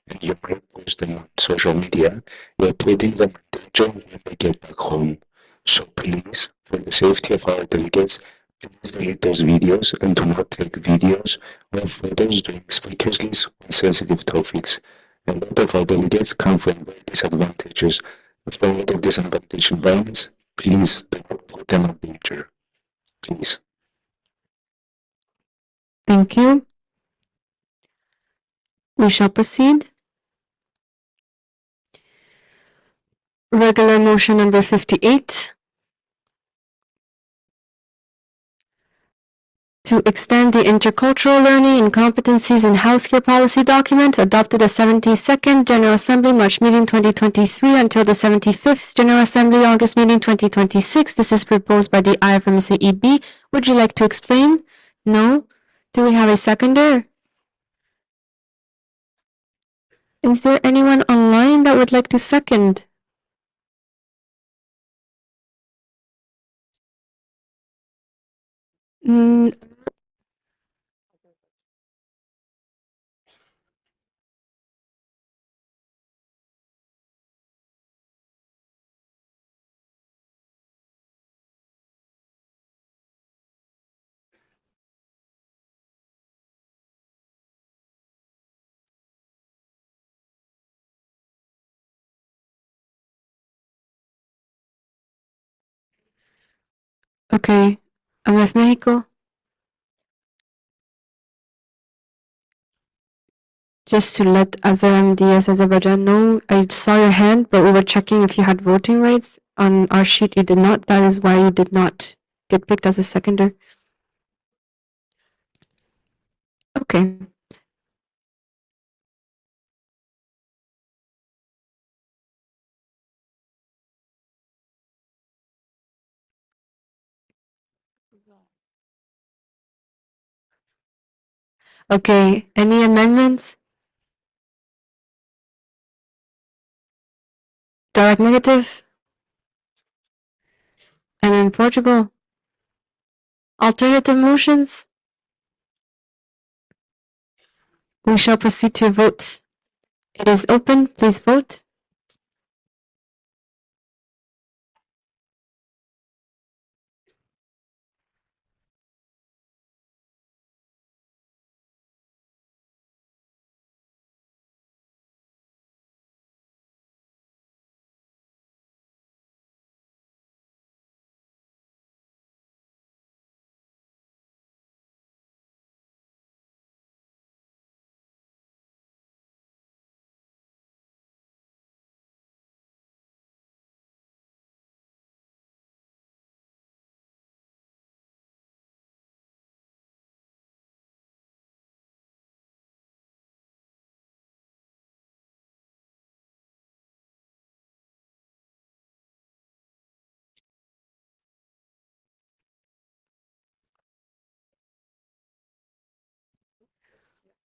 and you might post them on social media, you're putting them in danger when they get back home. So please, for the safety of our delegates, please delete those videos and do not take videos or photos during speakers' lists on sensitive topics. A lot of our delegates come from very disadvantages. If they're out of disadvantaged environments, please do not put them in danger. Please. Thank you. We shall proceed. Regular motion number 58. To extend the intercultural learning and competencies in healthcare policy document adopted the 72nd General Assembly March meeting 2023 until the 75th General Assembly August meeting 2026. This is proposed by the IFMSA EB. Would you like to explain? No? Do we have a seconder? Is there anyone online that would like to second? Okay. MF Mexico. Just to let Azar Diaz Azerbaijan know, I saw your hand, but we were checking if you had voting rights. On our sheet, you did not. That is why you did not get picked as a seconder. Okay. Okay. Any amendments? Direct negative? And in Portugal? Alternative motions? We shall proceed to vote. It is open. Please vote.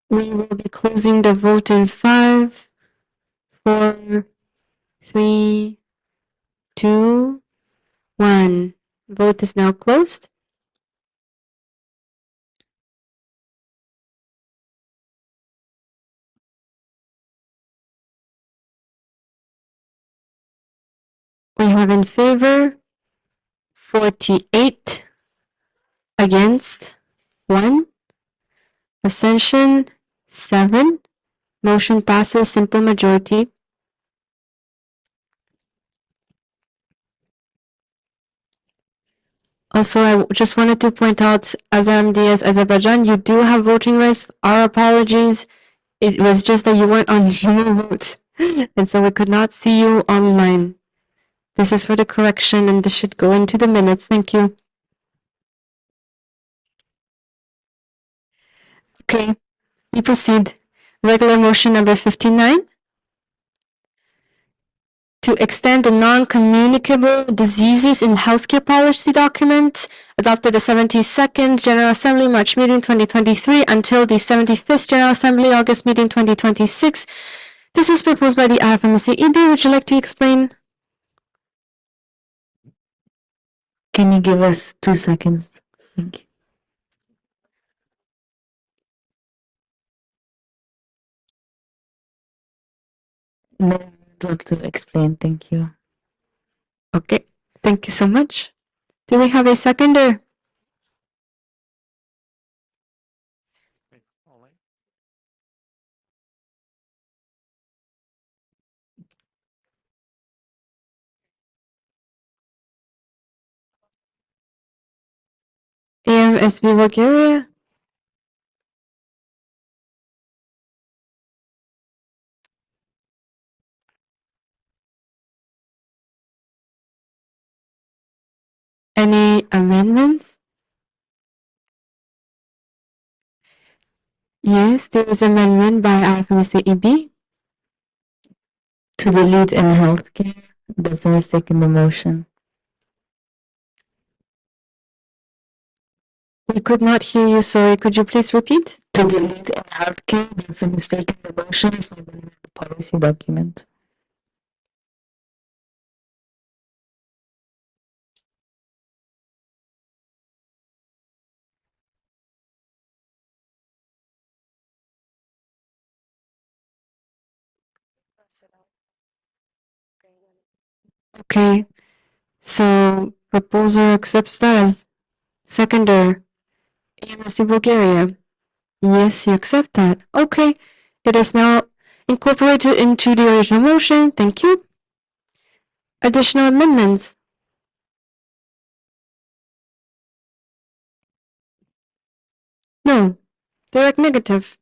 We will be closing the vote in 5, 4, 3, 2, 1. Vote is now closed. We have in favor 48, against 1, abstention 7. Motion passes simple majority. Also, I just wanted to point out, Azam Diaz Azerbaijan, you do have voting rights. Our apologies. It was just that you weren't on the vote, and so we could not see you online. This is for the correction, and this should go into the minutes. Thank you. Okay, we proceed. Regular motion number 59. To extend the non-communicable diseases in healthcare policy document adopted the 72nd General Assembly March meeting 2023 until the 75th General Assembly August meeting 2026. This is proposed by the IFMSA EB. Would you like to explain? Can you give us 2 seconds? Thank you. No, I would like to explain. Thank you. Okay, thank you so much. Do we have a seconder? AMSB Bulgaria? Any amendments? Yes, there is amendment by IFMSA EB. To delete in healthcare. That's a mistake in the motion. We could not hear you, sorry. Could you please repeat? To delete in healthcare. That's a mistake in the motion. It's not in the policy document. Okay, so proposer accepts that as seconder. AMSC Bulgaria. Yes, you accept that. Okay, it is now incorporated into the original motion. Thank you. Additional amendments. No, direct negative.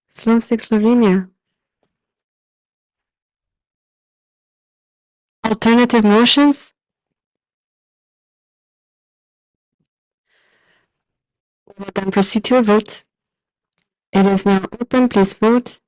Slow 6 Slovenia. Alternative motions. We will then proceed to a vote. It is now open. Please vote.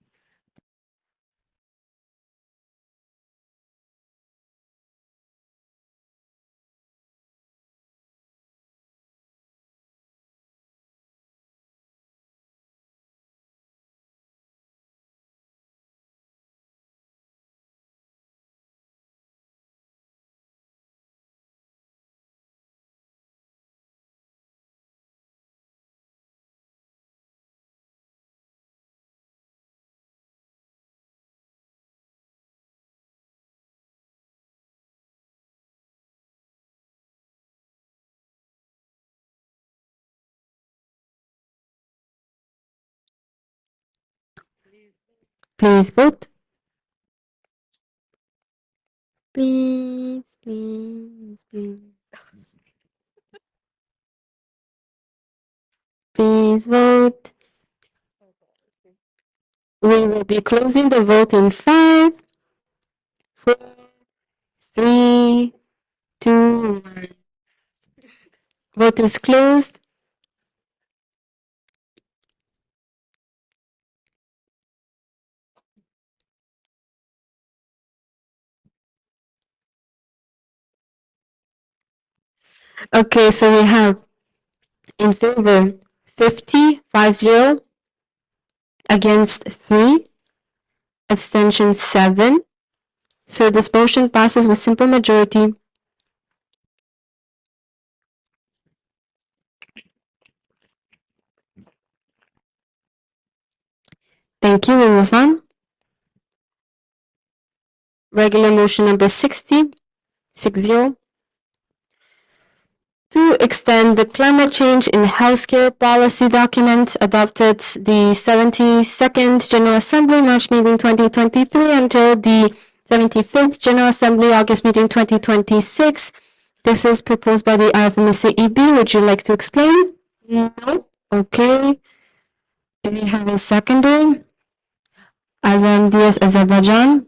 Please vote. Please, please, please. Please vote. We will be closing the vote in 5, 4, 3, 2, 1. Vote is closed. Okay, so we have in favor 50, 5-0, against 3, abstention 7. So this motion passes with simple majority. Thank you. We move on. Regular motion number 60, 6-0. To extend the climate change in healthcare policy document adopted the 72nd General Assembly March meeting 2023 until the 75th General Assembly August meeting 2026. This is proposed by the IFMSA EB. Would you like to explain? No. Okay. Do we have a seconder? Azam Diaz, Azerbaijan.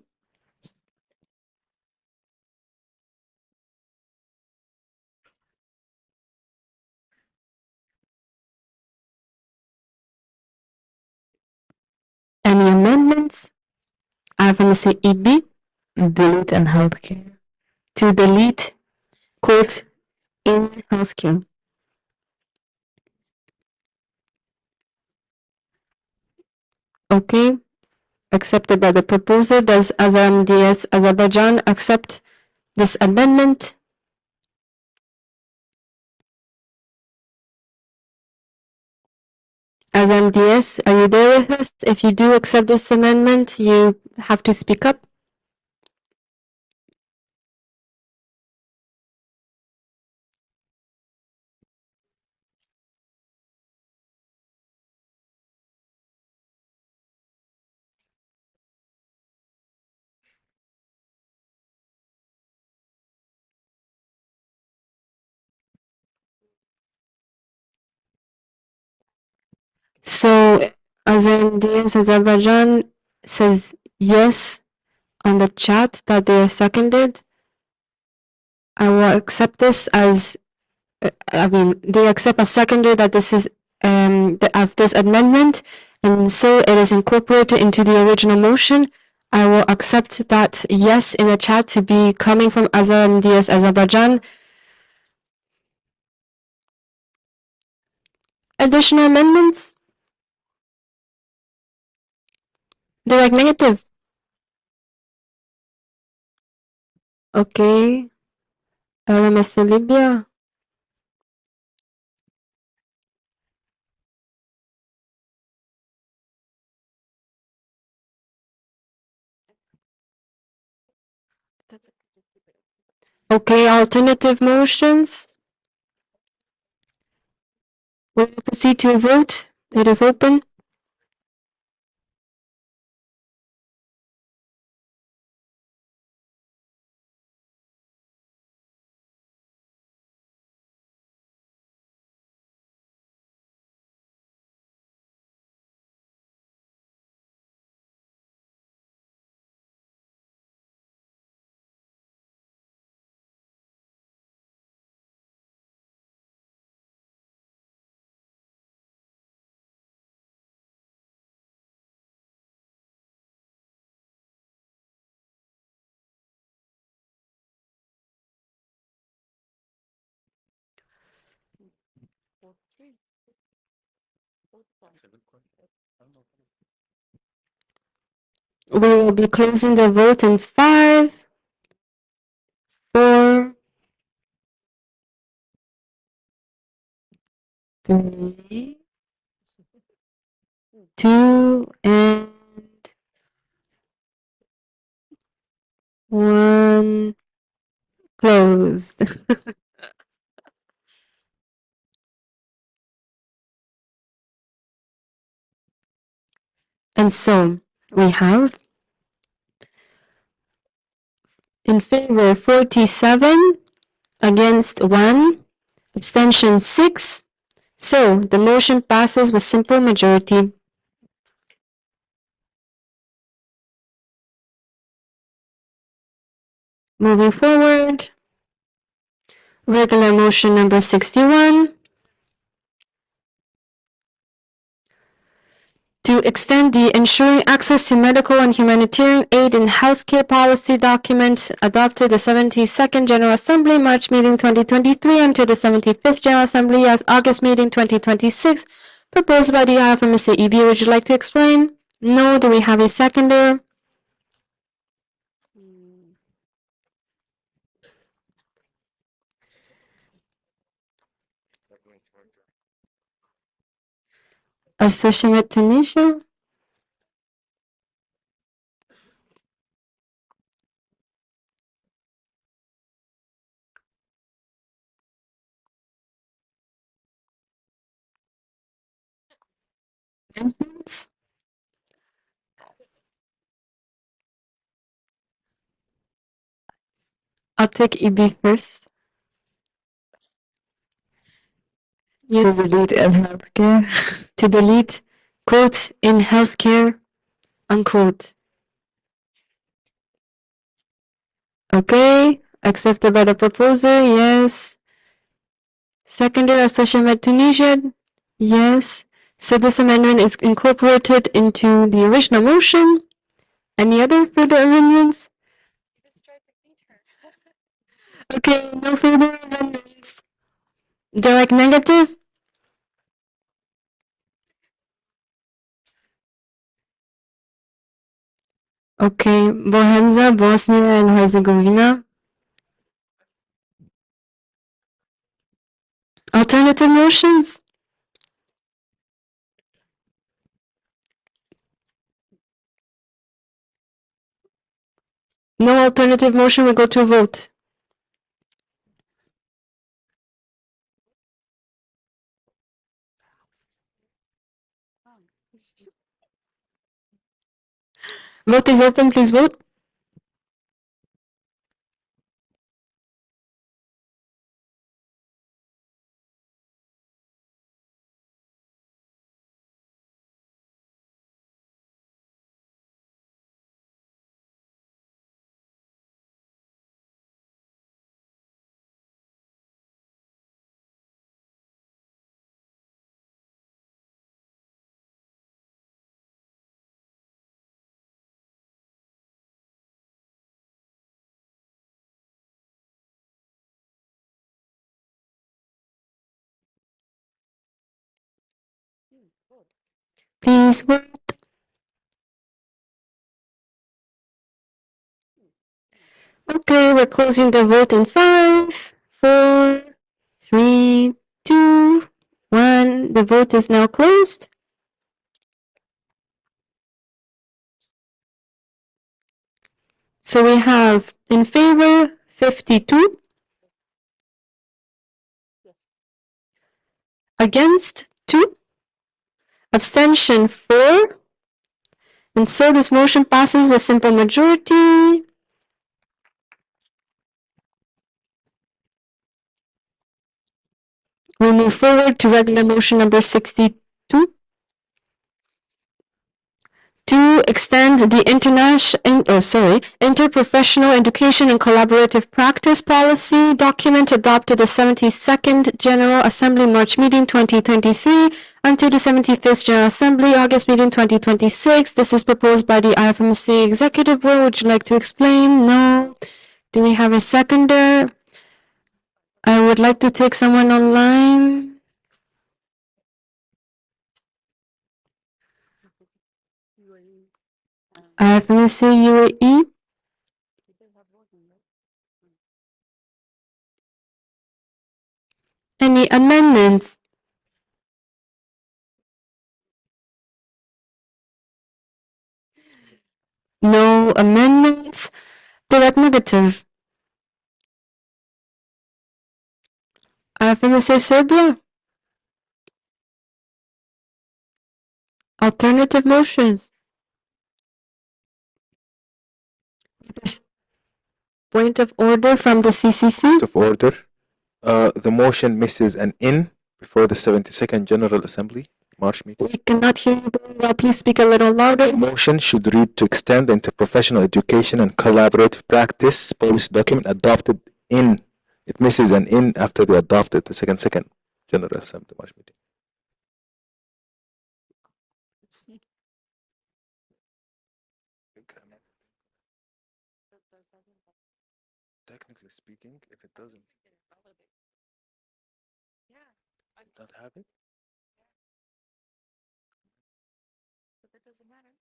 Any amendments? IFMSA EB. Delete in healthcare. To delete quote in healthcare. Okay. Accepted by the proposer. Does Azam Diaz, Azerbaijan accept this amendment? Azam DS, are you there with us? If you do accept this amendment, you have to speak up. So Azam DS Azerbaijan says yes on the chat that they are seconded. I will accept this as, they accept as secondary that this is of this amendment, and so it is incorporated into the original motion. I will accept that yes in the chat to be coming from Azam DS Azerbaijan. Additional amendments? Direct negative. Okay. LMS Libya. Okay, alternative motions. We will proceed to a vote. It is open. We will be closing the vote in 5, 4, 3, 2, and 1. Closed. And so we have in favor 47, against 1, abstention 6. So the motion passes with simple majority. Moving forward, regular motion number 61. To extend the Ensuring Access to Medical and Humanitarian Aid in Healthcare Policy document adopted the 72nd General Assembly, March meeting 2023, until the 75th General Assembly as August meeting 2026, proposed by the IFMSA EB. Would you like to explain? No. Do we have a seconder? Association with Tunisia? I'll take EB first. Yes. To delete in healthcare. To delete, quote, in healthcare, unquote. Okay, accepted by the proposer, yes. Secondary accession by Tunisia, yes. So this amendment is incorporated into the original motion. Any other further amendments? Okay, no further amendments. Direct negative? Okay, Bohemza, Bosnia and Herzegovina. Alternative motions? No alternative motion, we go to a vote. Vote is open, please vote. Please vote. Okay, we're closing the vote in 5, 4, 3, 2, 1. The vote is now closed. So we have in favor 52, against 2, abstention 4, and so this motion passes with simple majority. We move forward to regular motion number 62 to extend the interprofessional education and collaborative practice policy document adopted the 72nd General Assembly March meeting 2023 until the 75th General Assembly August meeting 2026. This is proposed by the IFMSA Executive Board. Would you like to explain? No. Do we have a seconder? I would like to take someone online. IFMSA UAE. Any amendments? No amendments. Direct negative. IFMSA Serbia. Alternative motions. Point of order from the CCC. Of order. The motion misses an in before the 72nd General Assembly March meeting. We cannot hear you very well. Please speak a little louder. The motion should read to extend the interprofessional education and collaborative practice policy document adopted in. It misses an in after they adopted the second General Assembly March meeting. Technically speaking, if it doesn't not have it, But that doesn't matter.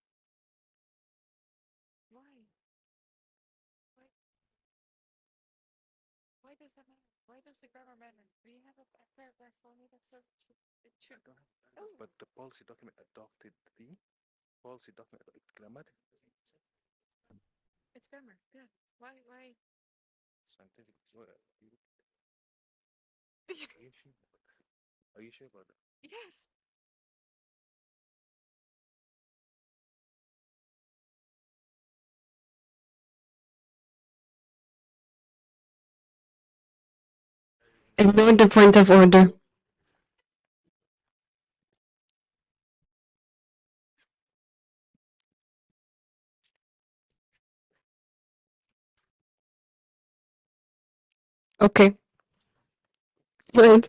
Why? Why does that matter? Why does the grammar matter? We have a paragraph only that says it should. but the policy document adopted the policy document grammatic. It's grammar. Yeah. Why? Scientific. Are you sure about that? Yes. Ignore the point of order. Okay. Wait.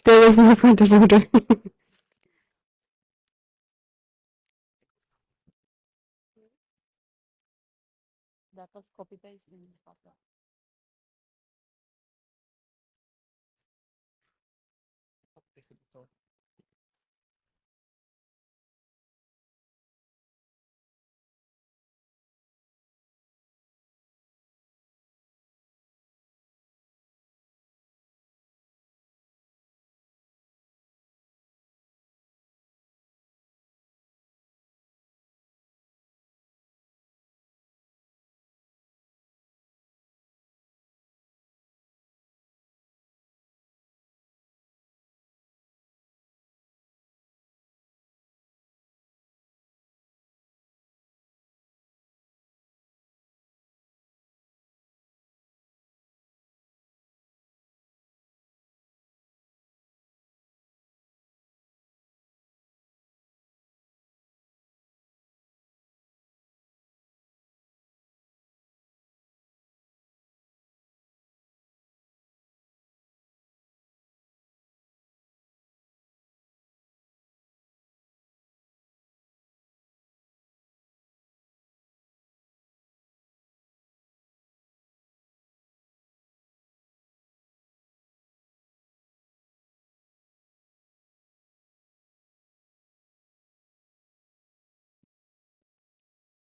There was no point of order. That was copy paste.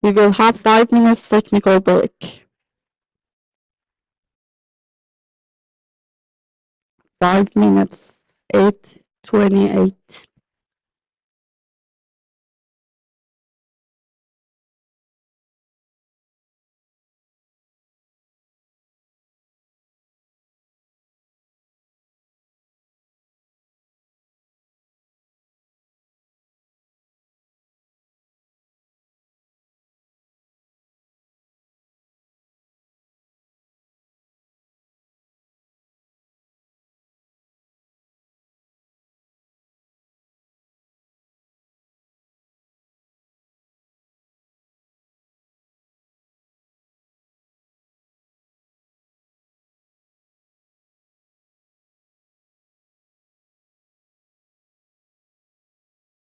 We will have 5 minutes technical break. 5 minutes, 8:28.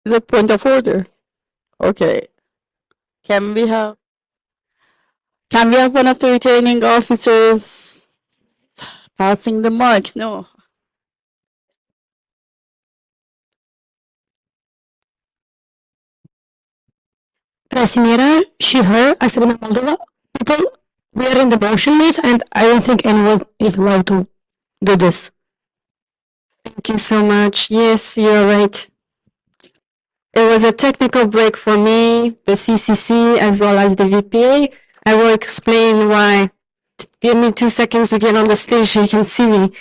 The point of order. Okay. Can we have one of the returning officers passing the mic? No. Rasimira, she, her, Asrina Moldova, people, we are in the motion list and I don't think anyone is allowed to do this. Thank you so much. Yes, you're right. It was a technical break for me, the CCC, as well as the VPA. I will explain why. Give me 2 seconds to get on the stage so you can see me.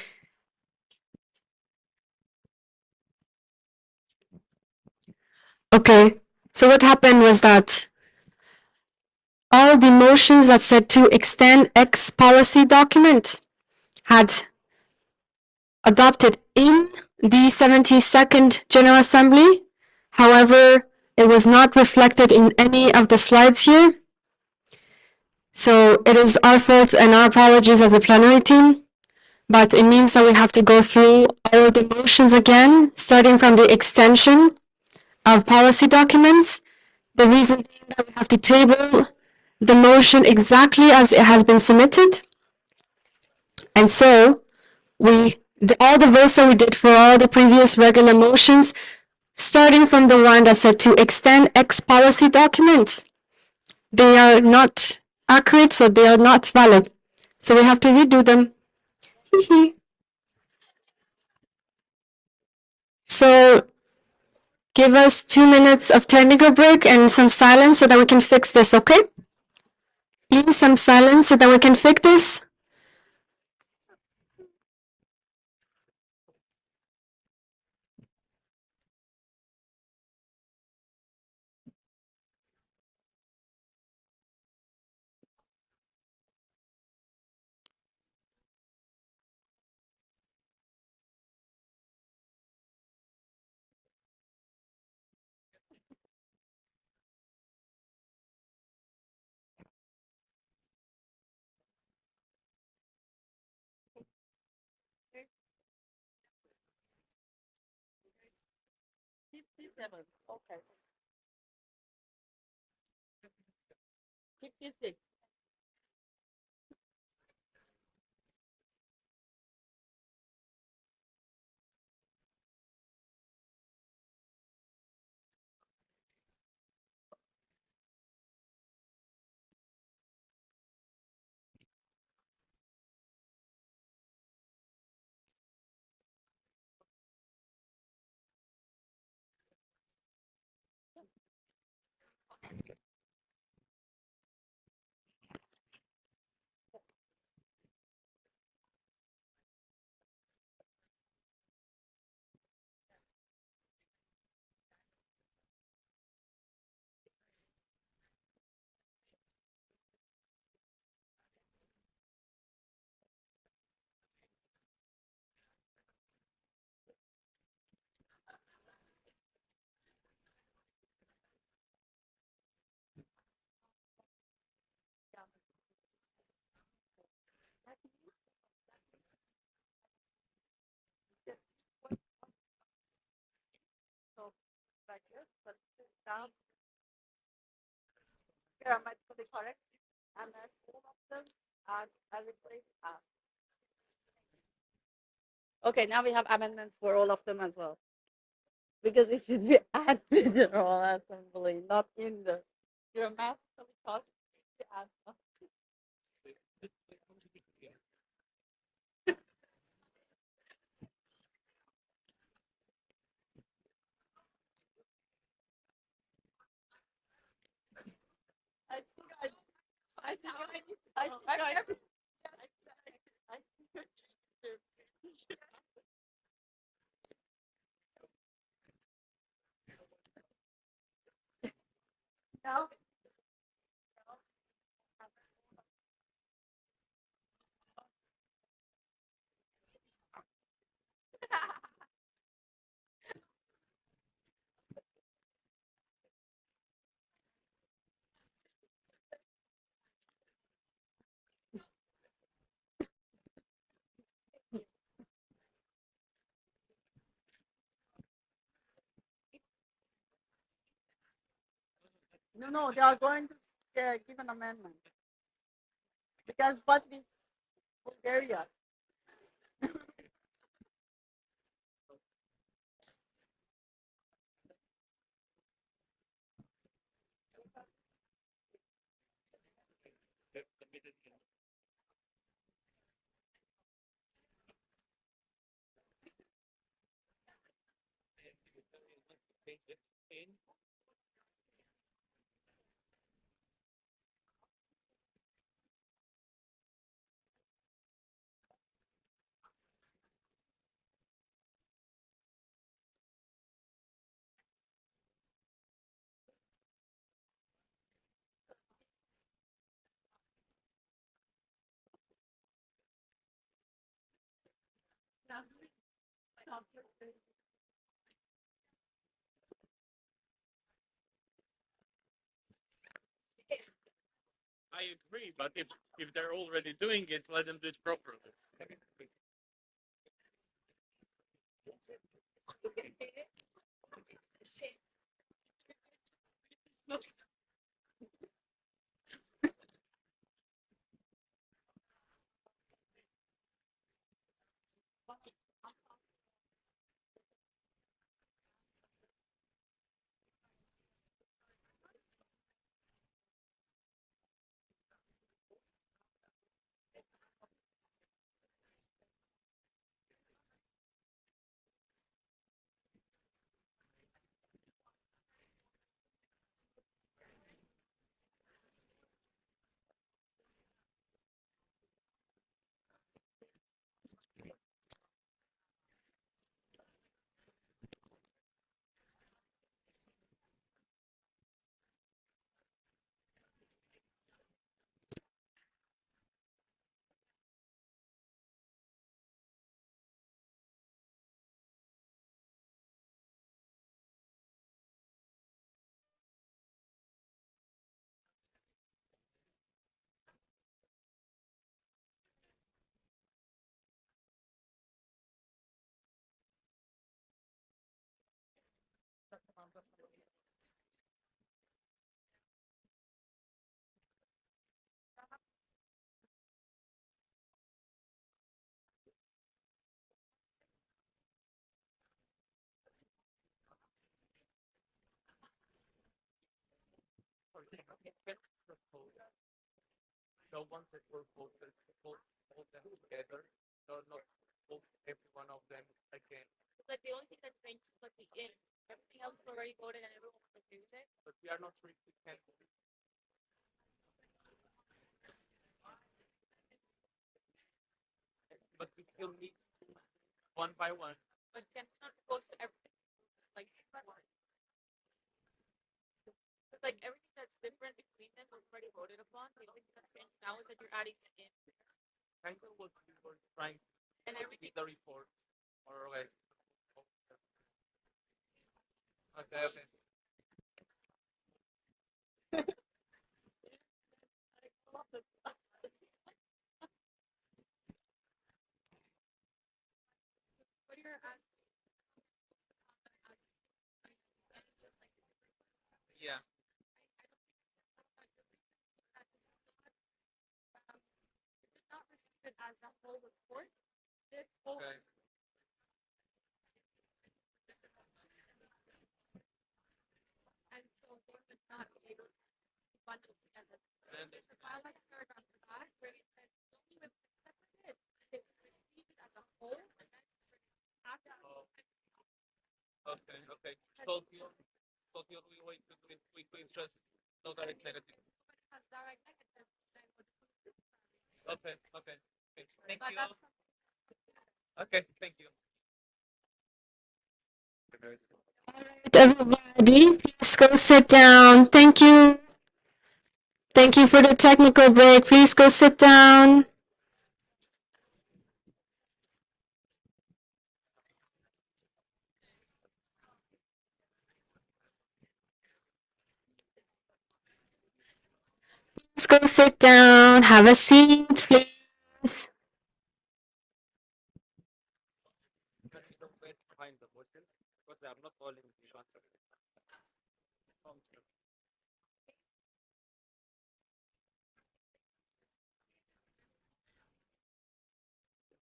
Okay, so what happened was that all the motions that said to extend X policy document had adopted in the 72nd General Assembly. However, it was not reflected in any of the slides here. So it is our fault and our apologies as a plenary team, but it means that we have to go through all of the motions again, starting from the extension of policy documents. The reason being that we have to table the motion exactly as it has been submitted. And so all the votes that we did for all the previous regular motions, starting from the one that said to extend X policy document, they are not accurate, so they are not valid. So we have to redo them. So give us 2 minutes of technical break and some silence so that we can fix this, okay? Please, some silence so that we can fix this. Okay. 56. So, like this, but down. Here, am I fully correct? And then all of them, and I replace as. Okay, now we have amendments for all of them as well. Because it should be at the General Assembly, not in the Your mouth talk. I think I think I think I think now no, they are going to give an amendment because what we Bulgaria. I agree, but if they're already doing it, let them do it properly. So once that were voted, hold them together, so not vote every one of them again. Like the only thing that changed was the in. Everything else was already voted and everyone was okay with it. But we are not sure if we can. But we still need to one by one. But can we not go to everything like it's like everything that's different between them was already voted upon. The only thing that's changed now is that you're adding it in. Kind of what we were trying to and everything the report more or less. Okay, okay. What you're asking? Yeah. Not receive it as a whole report. This whole okay. And so they would not be able highlighted paragraph at the back where it says don't even separate it. They receive it as a whole and then after. Okay, okay. So the only way to do it quickly is just no direct negative. Has direct negative, then what is Okay, okay. Thank but you. that's Okay, thank you. Everybody, please go sit down. Thank you. Thank you for the technical break. Please go sit down. Please go sit down. Have a seat, please. Behind the motion, but I'm not calling the answer.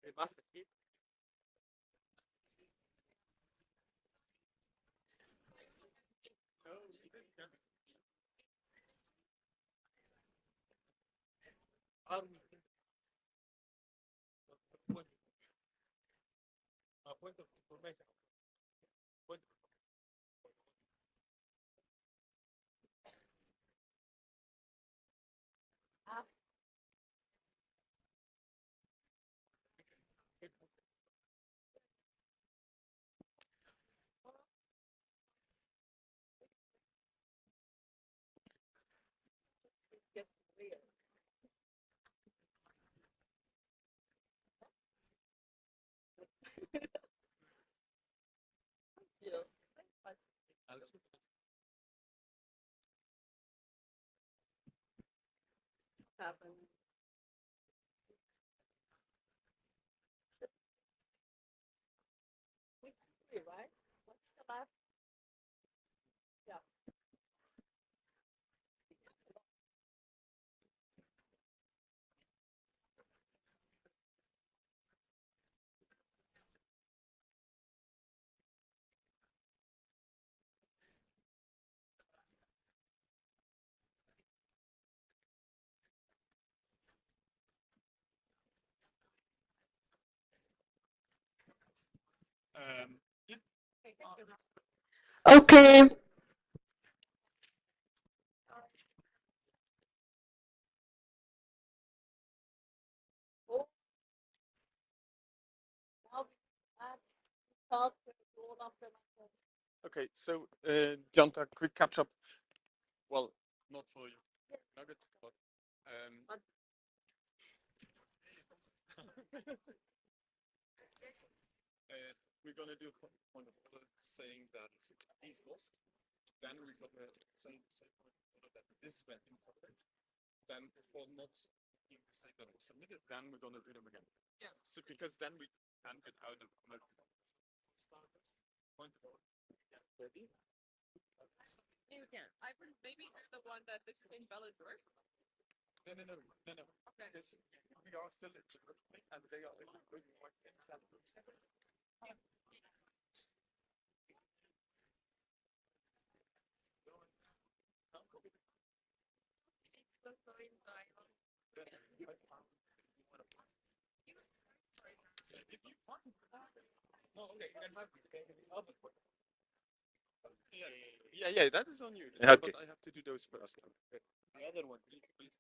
They must keep. Point of information. Point. happen. Right? What's the last? Yeah. Yeah. Okay, thank you. Okay. Okay, so Janta, quick catch up. Well, not for you. Nuggets, but we're gonna do point of order saying that these lost. Then we're gonna say point of order that this went incorrect. Then for not being the same that was submitted, then we're gonna do them again. Yeah. So because then we can get out of point of order. Yeah. Ready? You can. I would maybe do the one that this is invalid work. No. Okay. Yes, we are still in the and they are in the good point. No, okay, you can have the other one. Yeah, that is on you. Okay. But I have to do those first. The other one, please.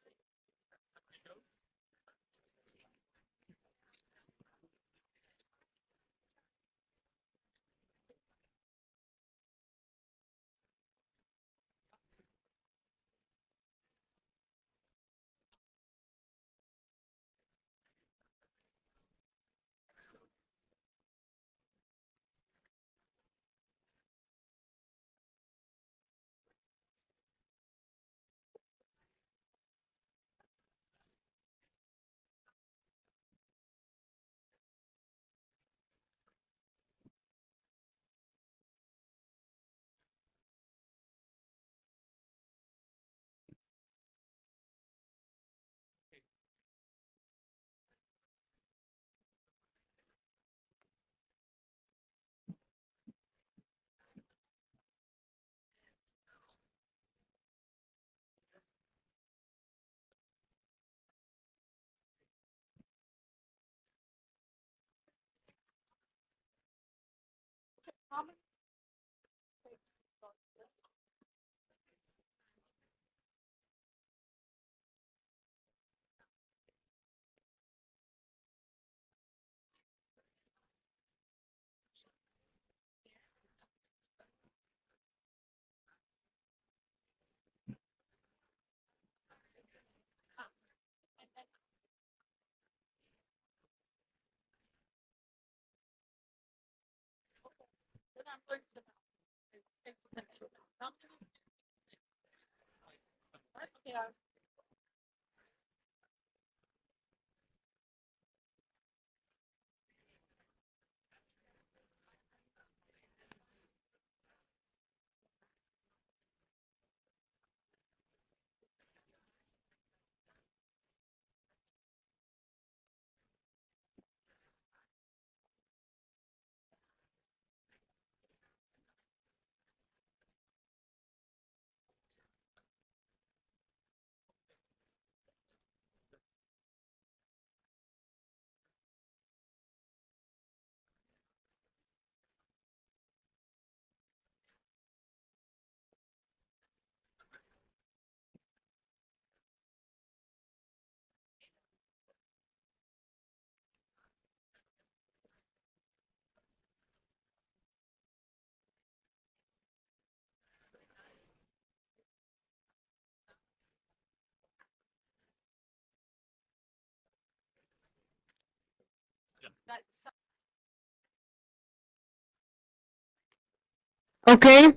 Okay,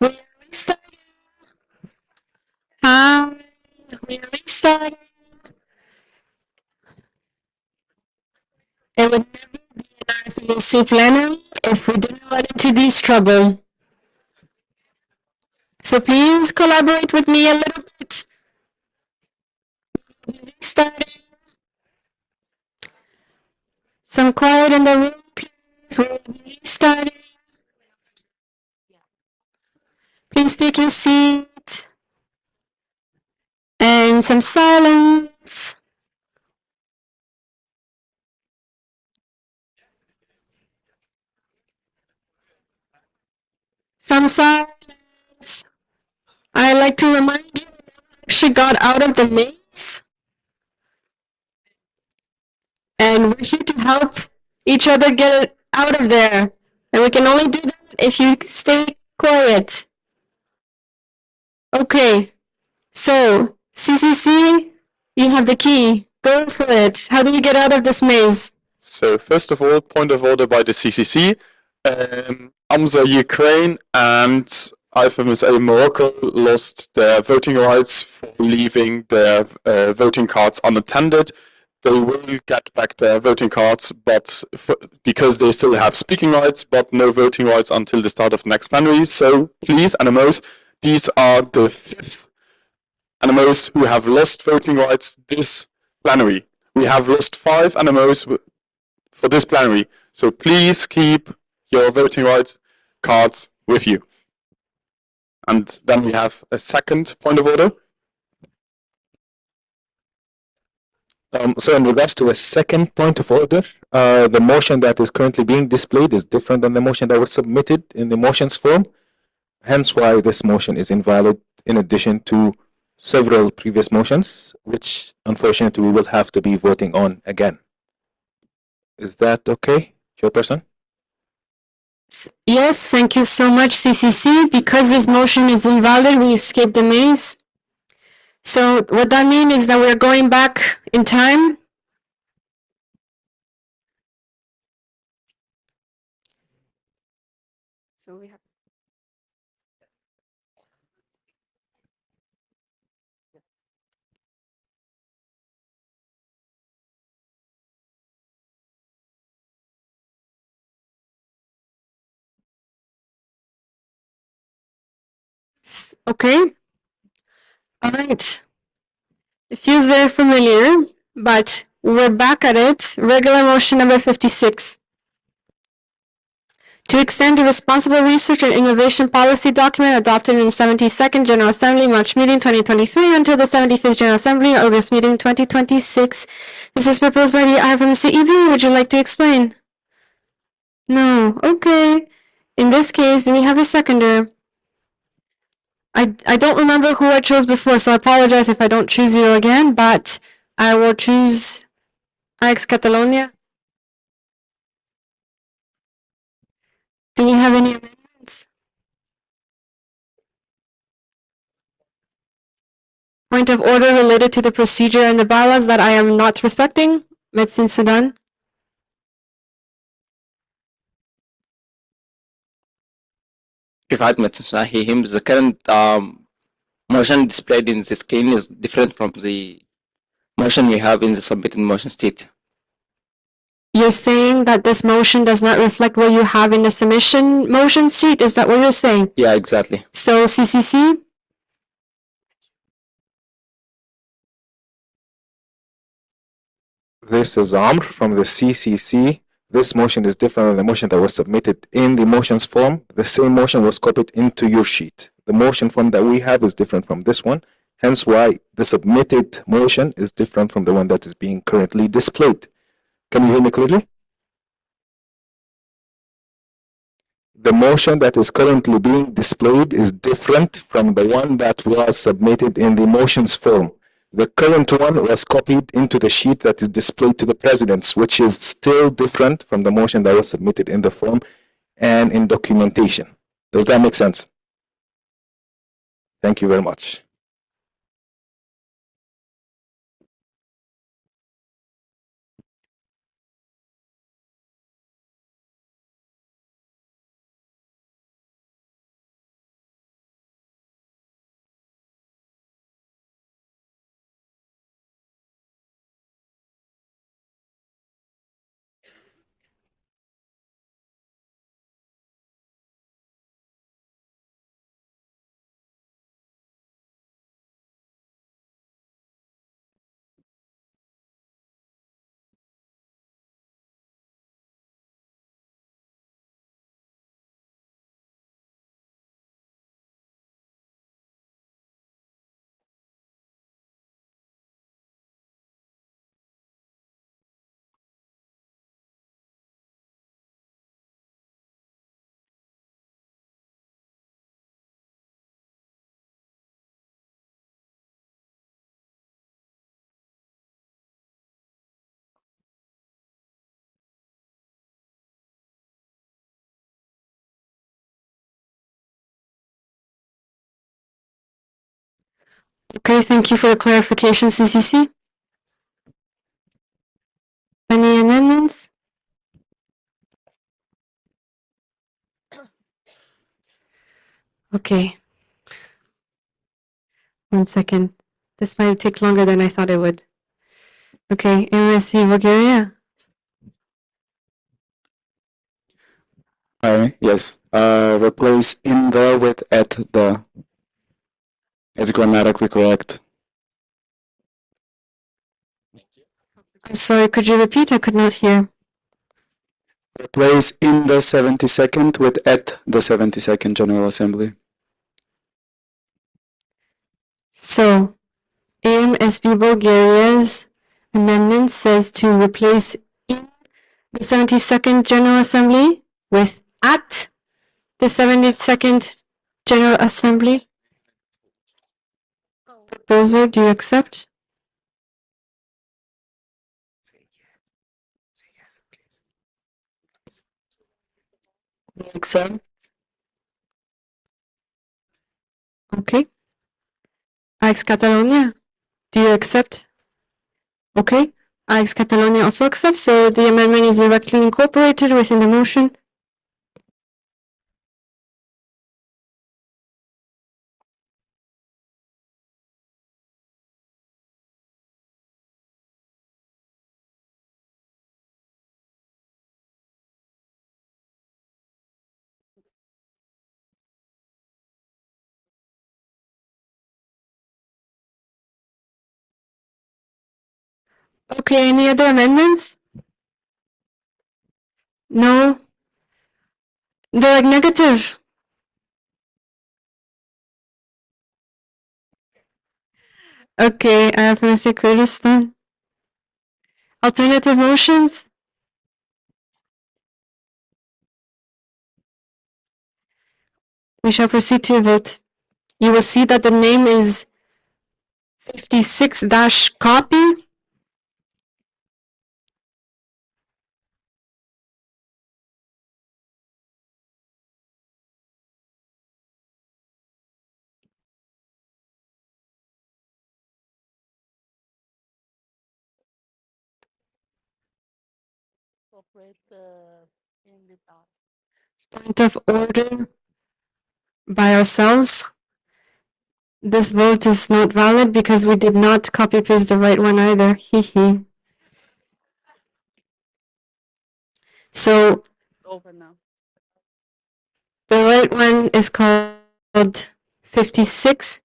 we are restarting. Hi, we are restarting. It would never be an IFMSA plenary if we didn't run into this trouble. So please collaborate with me a little bit. Restarting. Some quiet in the room, please. We'll be restarting. Please take your seat. And some silence. Some silence. I'd like to remind you that she got out of the maze. And we're here to help each other get it out of there. And we can only do that if you stay quiet. Okay, so CCC, you have the key. Go for it. How do you get out of this maze? So first of all, point of order by the CCC. IFMSA Ukraine and IFMSA Morocco lost their voting rights for leaving their voting cards unattended. They will get back their voting cards, but because they still have speaking rights, but no voting rights until the start of the next plenary. So please, NMOs, these are the fifth NMOs who have lost voting rights this plenary. We have lost 5 NMOs for this plenary. So please keep your voting rights cards with you. And then we have a second point of order. So in regards to a second point of order, the motion that is currently being displayed is different than the motion that was submitted in the motions form. Hence why this motion is invalid in addition to several previous motions, which unfortunately we will have to be voting on again. Is that okay, Chairperson? Yes, thank you so much, CCC. Because this motion is invalid, we escaped the maze. So what that means is that we're going back in time. So we have. Okay. All right. It feels very familiar, but we're back at it. Regular motion number 56. To extend the Responsible Research and Innovation Policy document adopted in the 72nd General Assembly, March meeting 2023 until the 75th General Assembly, August meeting 2026. This is proposed by the IFMSA EB. Would you like to explain? No. Okay. In this case, we have a seconder. I don't remember who I chose before, so I apologize if I don't choose you again, but I will choose Alex Catalonia. Do you have any amendments? Point of order related to the procedure and the bylaws that I am not respecting? Medicine Sudan. Provide him the current motion displayed in the screen is different from the motion we have in the submitted motion sheet. You're saying that this motion does not reflect what you have in the submission motion sheet? Is that what you're saying? Yeah, exactly. So CCC? This is Amr from the CCC. This motion is different than the motion that was submitted in the motions form. The same motion was copied into your sheet. The motion form that we have is different from this one, hence why the submitted motion is different from the one that is being currently displayed. Can you hear me clearly? The motion that is currently being displayed is different from the one that was submitted in the motions form. The current one was copied into the sheet that is displayed to the presidents, which is still different from the motion that was submitted in the form and in documentation. Does that make sense? Thank you very much. Okay, thank you for the clarification, CCC. Any amendments? Okay. 1 second. This might take longer than I thought it would. Okay, MSC Bulgaria. Yes. Replace in the with at the. It's grammatically correct. I'm sorry, could you repeat? I could not hear. Replace in the 72nd with at the 72nd General Assembly. So, AMSB Bulgaria's amendment says to replace in the 72nd General Assembly with at the 72nd General Assembly. Proposer, do you accept? Accept. Okay. Alex Catalonia, do you accept? Okay. Alex Catalonia also accepts, so the amendment is directly incorporated within the motion. Okay, any other amendments? No? They're like negative. Okay, IFMSA Kurdistan. Alternative motions? We shall proceed to a vote. You will see that the name is 56-copy. Point of order by ourselves. This vote is not valid because we did not copy paste the right one either. Hee hee. So Over now. the right one is called 56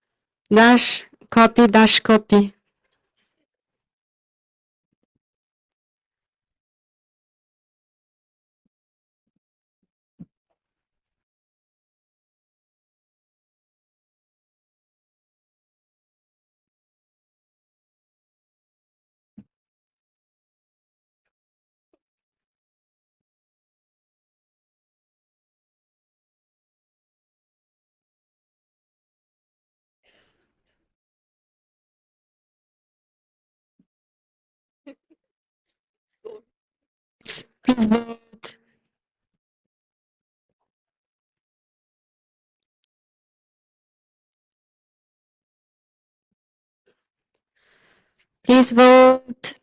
dash copy dash copy. Please vote. Please vote.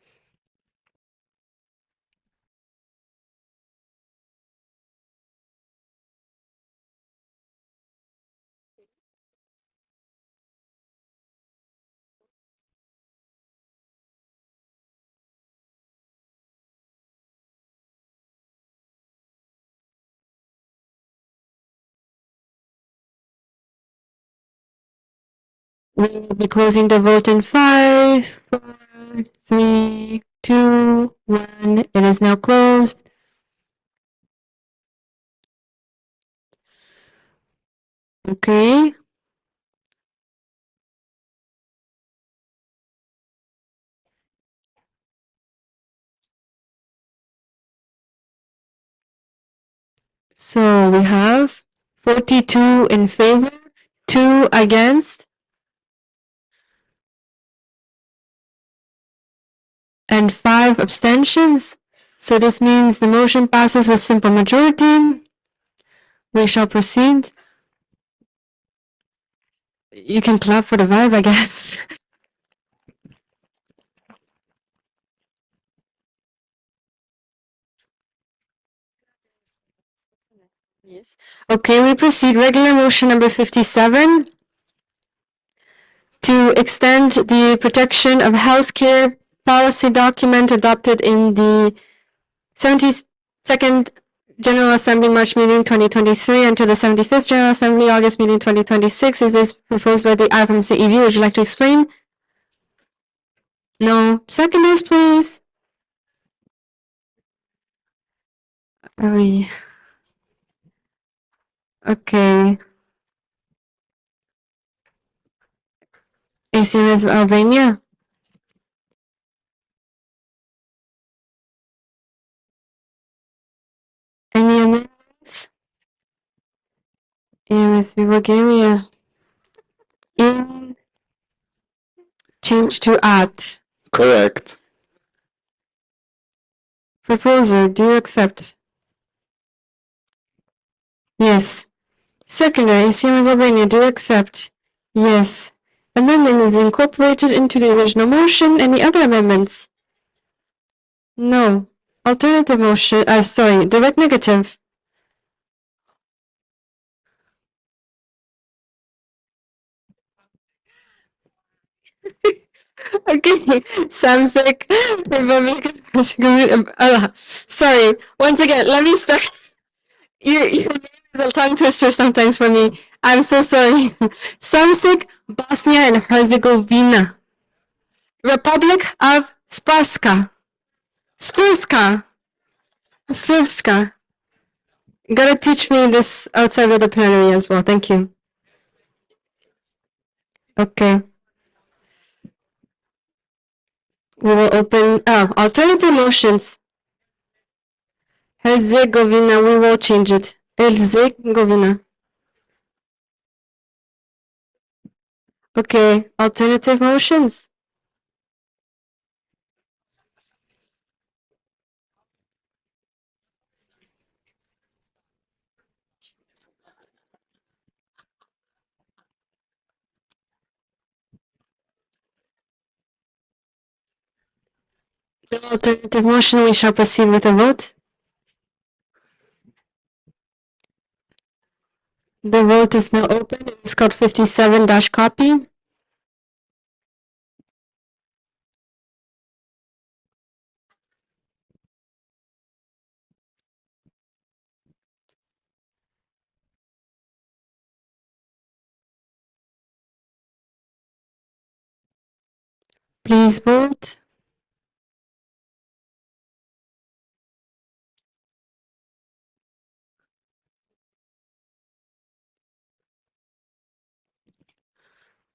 We will be closing the vote in 5, 4, 3, 2, 1. It is now closed. Okay. So we have 42 in favor, 2 against, and 5 abstentions. So this means the motion passes with simple majority. We shall proceed. You can clap for the vibe, I guess. Yes. Okay, we proceed. Regular motion number 57 to extend the protection of healthcare policy document adopted in the 72nd General Assembly March meeting 2023 and to the 75th General Assembly August meeting 2026. Is this proposed by the IFMSA EV? Would you like to explain? No. Seconders, please. Oui. Okay. ACMS Albania. Any amendments? AMSB Bulgaria. In change to at. Correct. Proposer, do you accept? Yes. Seconder, ACMS Albania, do you accept? Yes. Amendment is incorporated into the original motion. Any other amendments? No. Alternative motion, direct negative. Okay, Samsic, Republican, sorry, once again, let me start. Your name is a tongue twister sometimes for me. I'm so sorry. Samsic, Bosnia and Herzegovina. Republic of Spaska. Spurska. Srpska. Gotta teach me this outside of the plenary as well. Thank you. Okay. We will open alternative motions. Herzegovina, we will change it. Herzegovina. Okay, alternative motions. No alternative motion, we shall proceed with a vote. The vote is now open. It's called 57-copy. Please vote.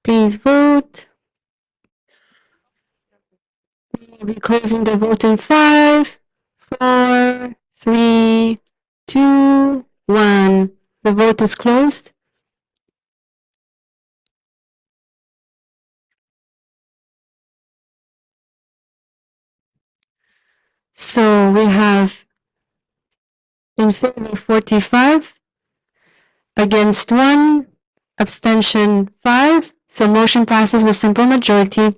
Please vote. We'll be closing the vote in 5, 4, 3, 2, 1. The vote is closed. So we have in favor 45, against 1, abstention 5. So motion passes with simple majority.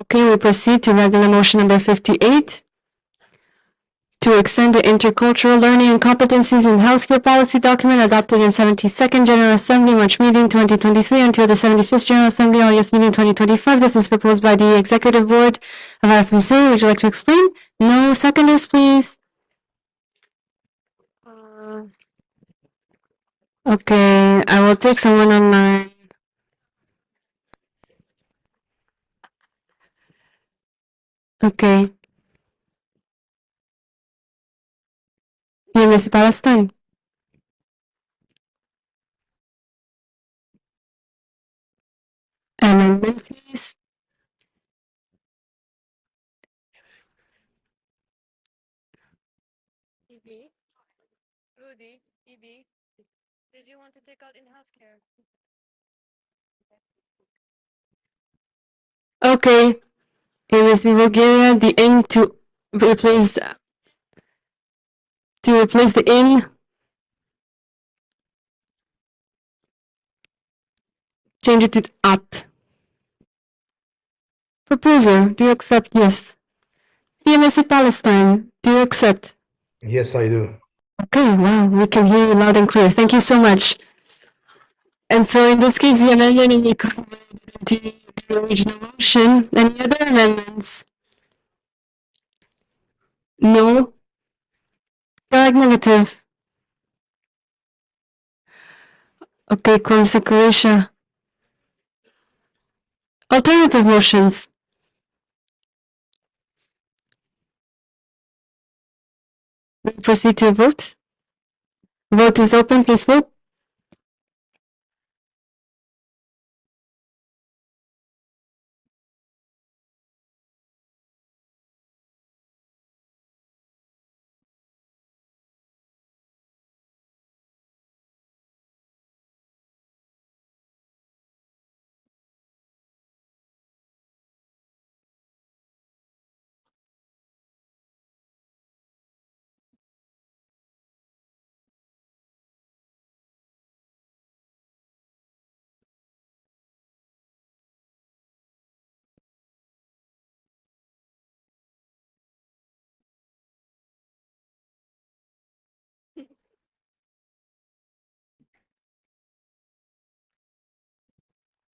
Okay, we proceed to regular motion number 58. To extend the intercultural learning and competencies in healthcare policy document adopted in 72nd General Assembly, March meeting 2023 until the 75th General Assembly, August meeting 2025. This is proposed by the Executive Board of IFMSA. Would you like to explain? No seconders, please. Okay, I will take someone online. Okay. IFMSA Palestine. Amendment, please. EB, Rudy, EB, did you want to take out in-house care? Okay. It was in Bulgaria, the in to replace the in. Change it to at. Proposer, do you accept? Yes. IFMSA Palestine, do you accept? Yes, I do. Okay, wow, we can hear you loud and clear. Thank you so much. And so in this case, the amendment is incorporated into the original motion. Any other amendments? No. Flag negative. Okay, Commissioner Croatia. Alternative motions. We proceed to a vote. Vote is open, please vote.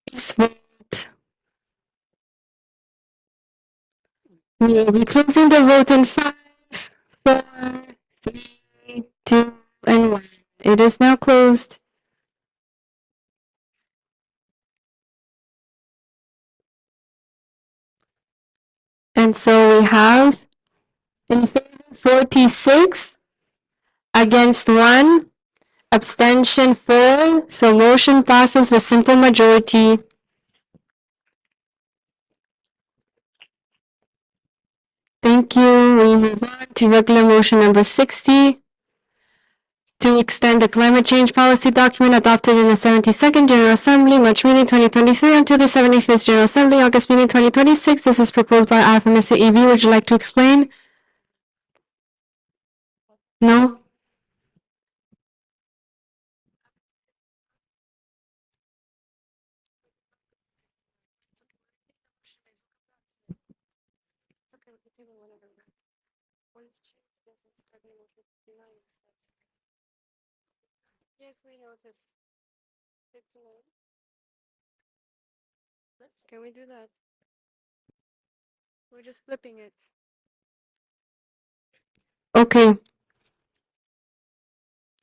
Please vote. We will be closing the vote in 5, 4, 3, 2, and 1. It is now closed. And so we have in favor 46, against 1, abstention 4. So motion passes with simple majority. Thank you. We move on to regular motion number 60 to extend the climate change policy document adopted in the 72nd General Assembly, March meeting 2023, until the 75th General Assembly, August meeting 2026. This is proposed by IFMSA EB. Would you like to explain? No? Yes, we noticed. Can we do that? We're just flipping it. Okay.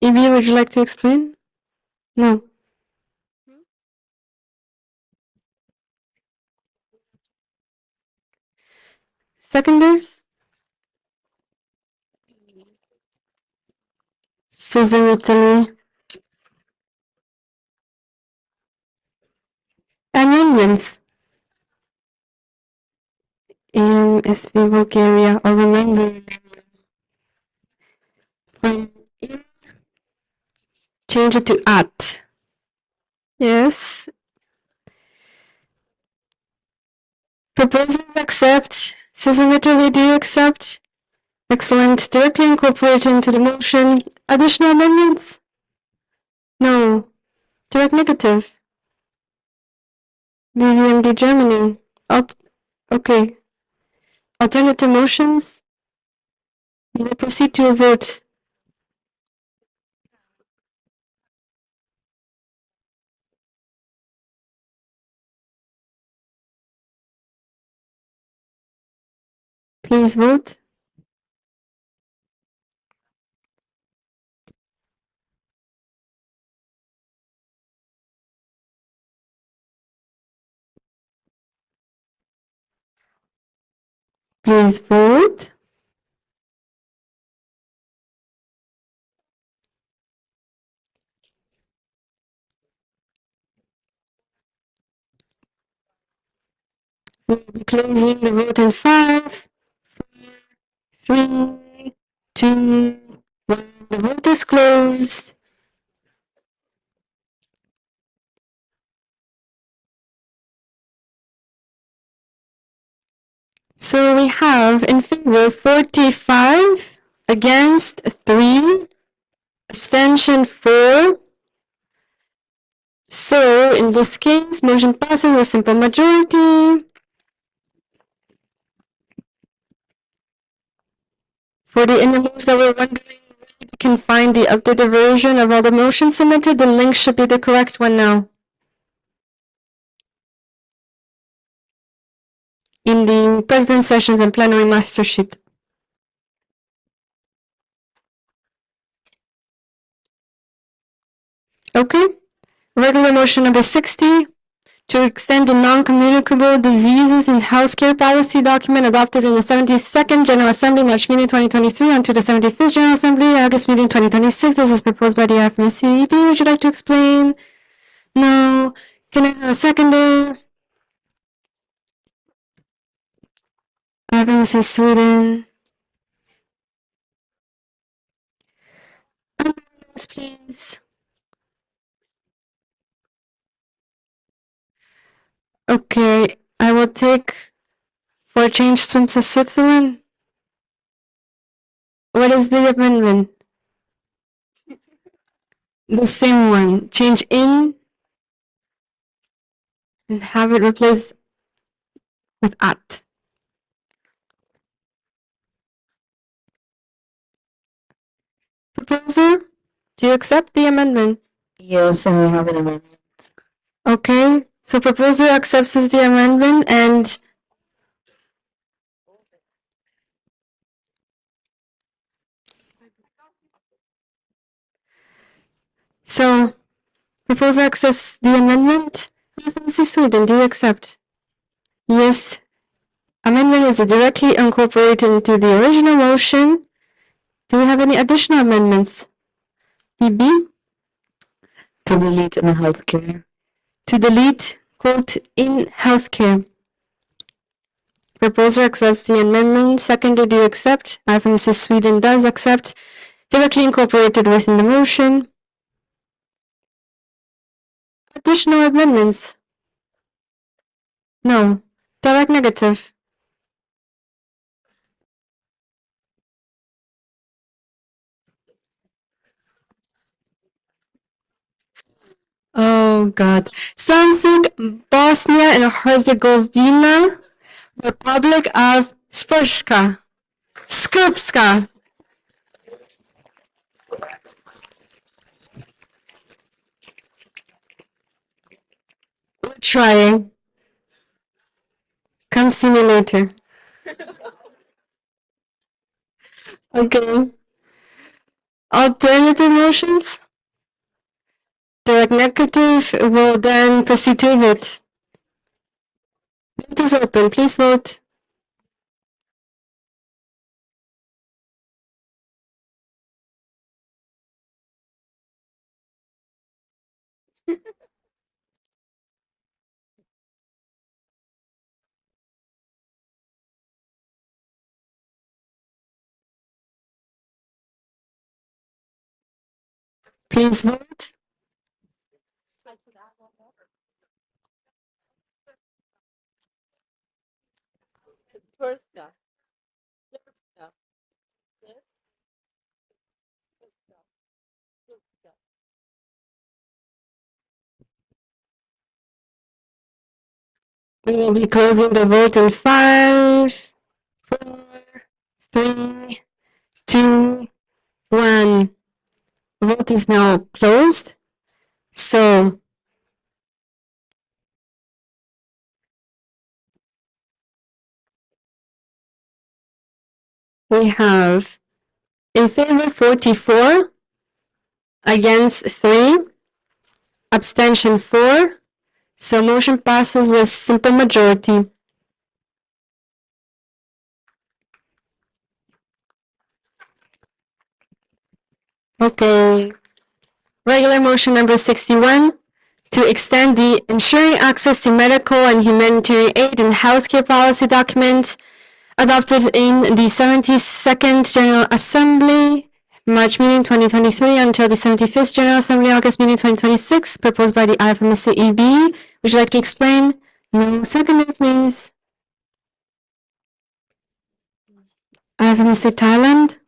EB, would you like to explain? No. Seconders? Susan Italy. Amendments. SV Bulgaria, or remember. Change it to at. Yes. Proposals accept. Susan Italy, do you accept? Excellent. Directly incorporate into the motion. Additional amendments? No. Direct negative. BVMD Germany. Okay. Alternative motions? You may proceed to a vote. Please vote. Please vote. We'll be closing the vote in 5, 3, 2, 1. The vote is closed. So we have in favor 45, against 3, abstention 4. So in this case, motion passes with simple majority. For the animals that were wondering where you can find the updated version of all the motions submitted, the link should be the correct one now. In the President Sessions and Plenary Master Sheet. Okay. Regular motion number 60 to extend the non-communicable diseases in healthcare policy document adopted in the 72nd General Assembly, March meeting 2023, until the 75th General Assembly, August meeting 2026. This is proposed by the IFMSA. Would you like to explain? No. Can I have a seconder? IFMSA Sweden. Amendments, please. Okay, I will take for a change swim to Switzerland. What is the amendment? The same one. Change in and have it replaced with at. Proposer, do you accept the amendment? Yes, and we have an amendment. Okay, so proposer accepts the amendment and so proposer accepts the amendment. IFMSA Sweden, do you accept? Yes. Amendment is directly incorporated into the original motion. Do we have any additional amendments? EB? To delete in healthcare. To delete, quote, in healthcare. Proposer accepts the amendment. Seconder, do you accept? IFMC Sweden does accept. Directly incorporated within the motion. Additional amendments? No. Direct negative? Oh God. Samsung, Bosnia and Herzegovina, Republic of Sprska. Skrupska. We're trying. Come see me later. Okay. Alternative motions? Direct negative will then proceed to a vote. Vote is open. Please vote. Please vote. We will be closing the vote in 5, 4, 3, 2, 1. Vote is now closed. So we have in favor 44, against 3, abstention 4. So motion passes with simple majority. Okay. Regular motion number 61 to extend the ensuring access to medical and humanitarian aid and healthcare policy document adopted in the 72nd General Assembly, March meeting 2023 until the 75th General Assembly, August meeting 2026, proposed by the IFMSA EB. Would you like to explain? No. Seconder, please. IFMSA Thailand.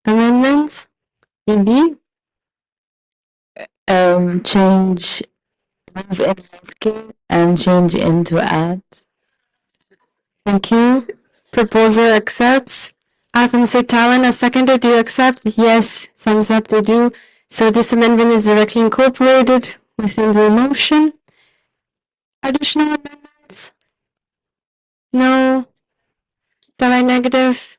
Amendments? EB? Change, move in healthcare and change into add. Thank you. Proposer accepts. IFMSA Thailand, a seconder, do you accept? Yes, thumbs up, they do. So this amendment is directly incorporated within the motion. Additional amendments? No. Direct negative?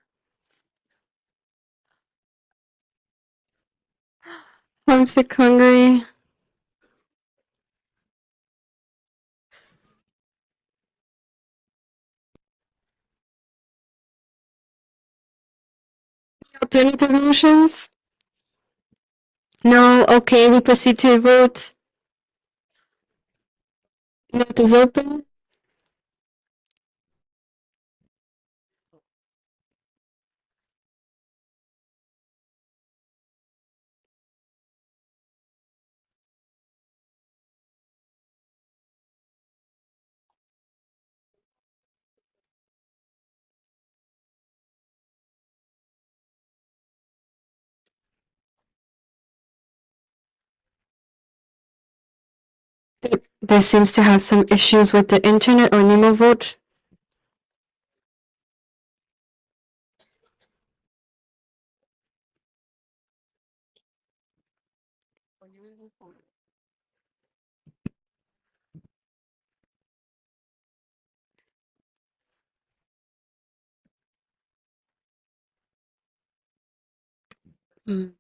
Homesick Hungary? Alternative motions? No. Okay, we proceed to a vote. Vote is open. There seems to have some issues with the internet or Nemo vote. Mm.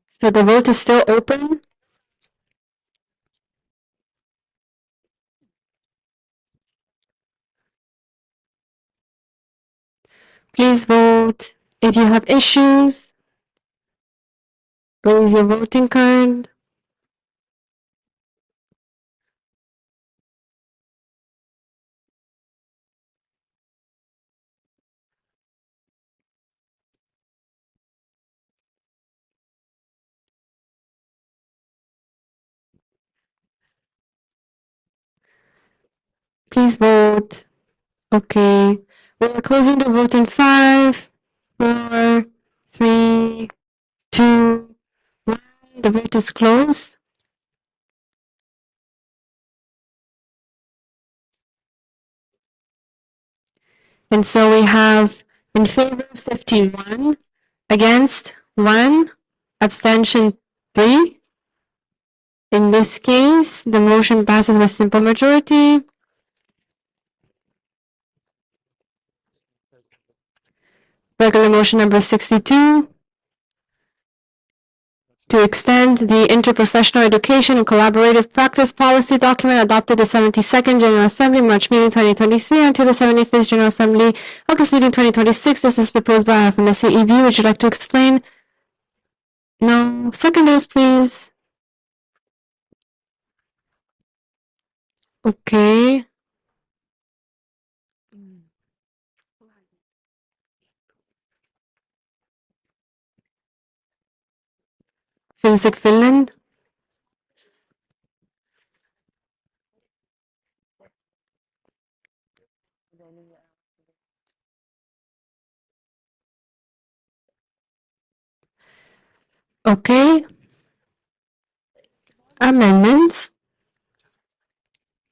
So the vote is still open. Please vote. If you have issues, raise your voting card. Please vote. Okay. We are closing the vote in 5, 4, 3, 2, 1. The vote is closed. And so we have in favor 51, against 1, abstention 3. In this case, the motion passes with simple majority. Regular motion number 62, to extend the interprofessional education and collaborative practice policy document adopted the 72nd General Assembly, March meeting 2023, until the 75th General Assembly, August meeting 2026. This is proposed by IFMSA EB. Would you like to explain? No. Seconders, please. Okay. Music Finland. Okay. Amendments.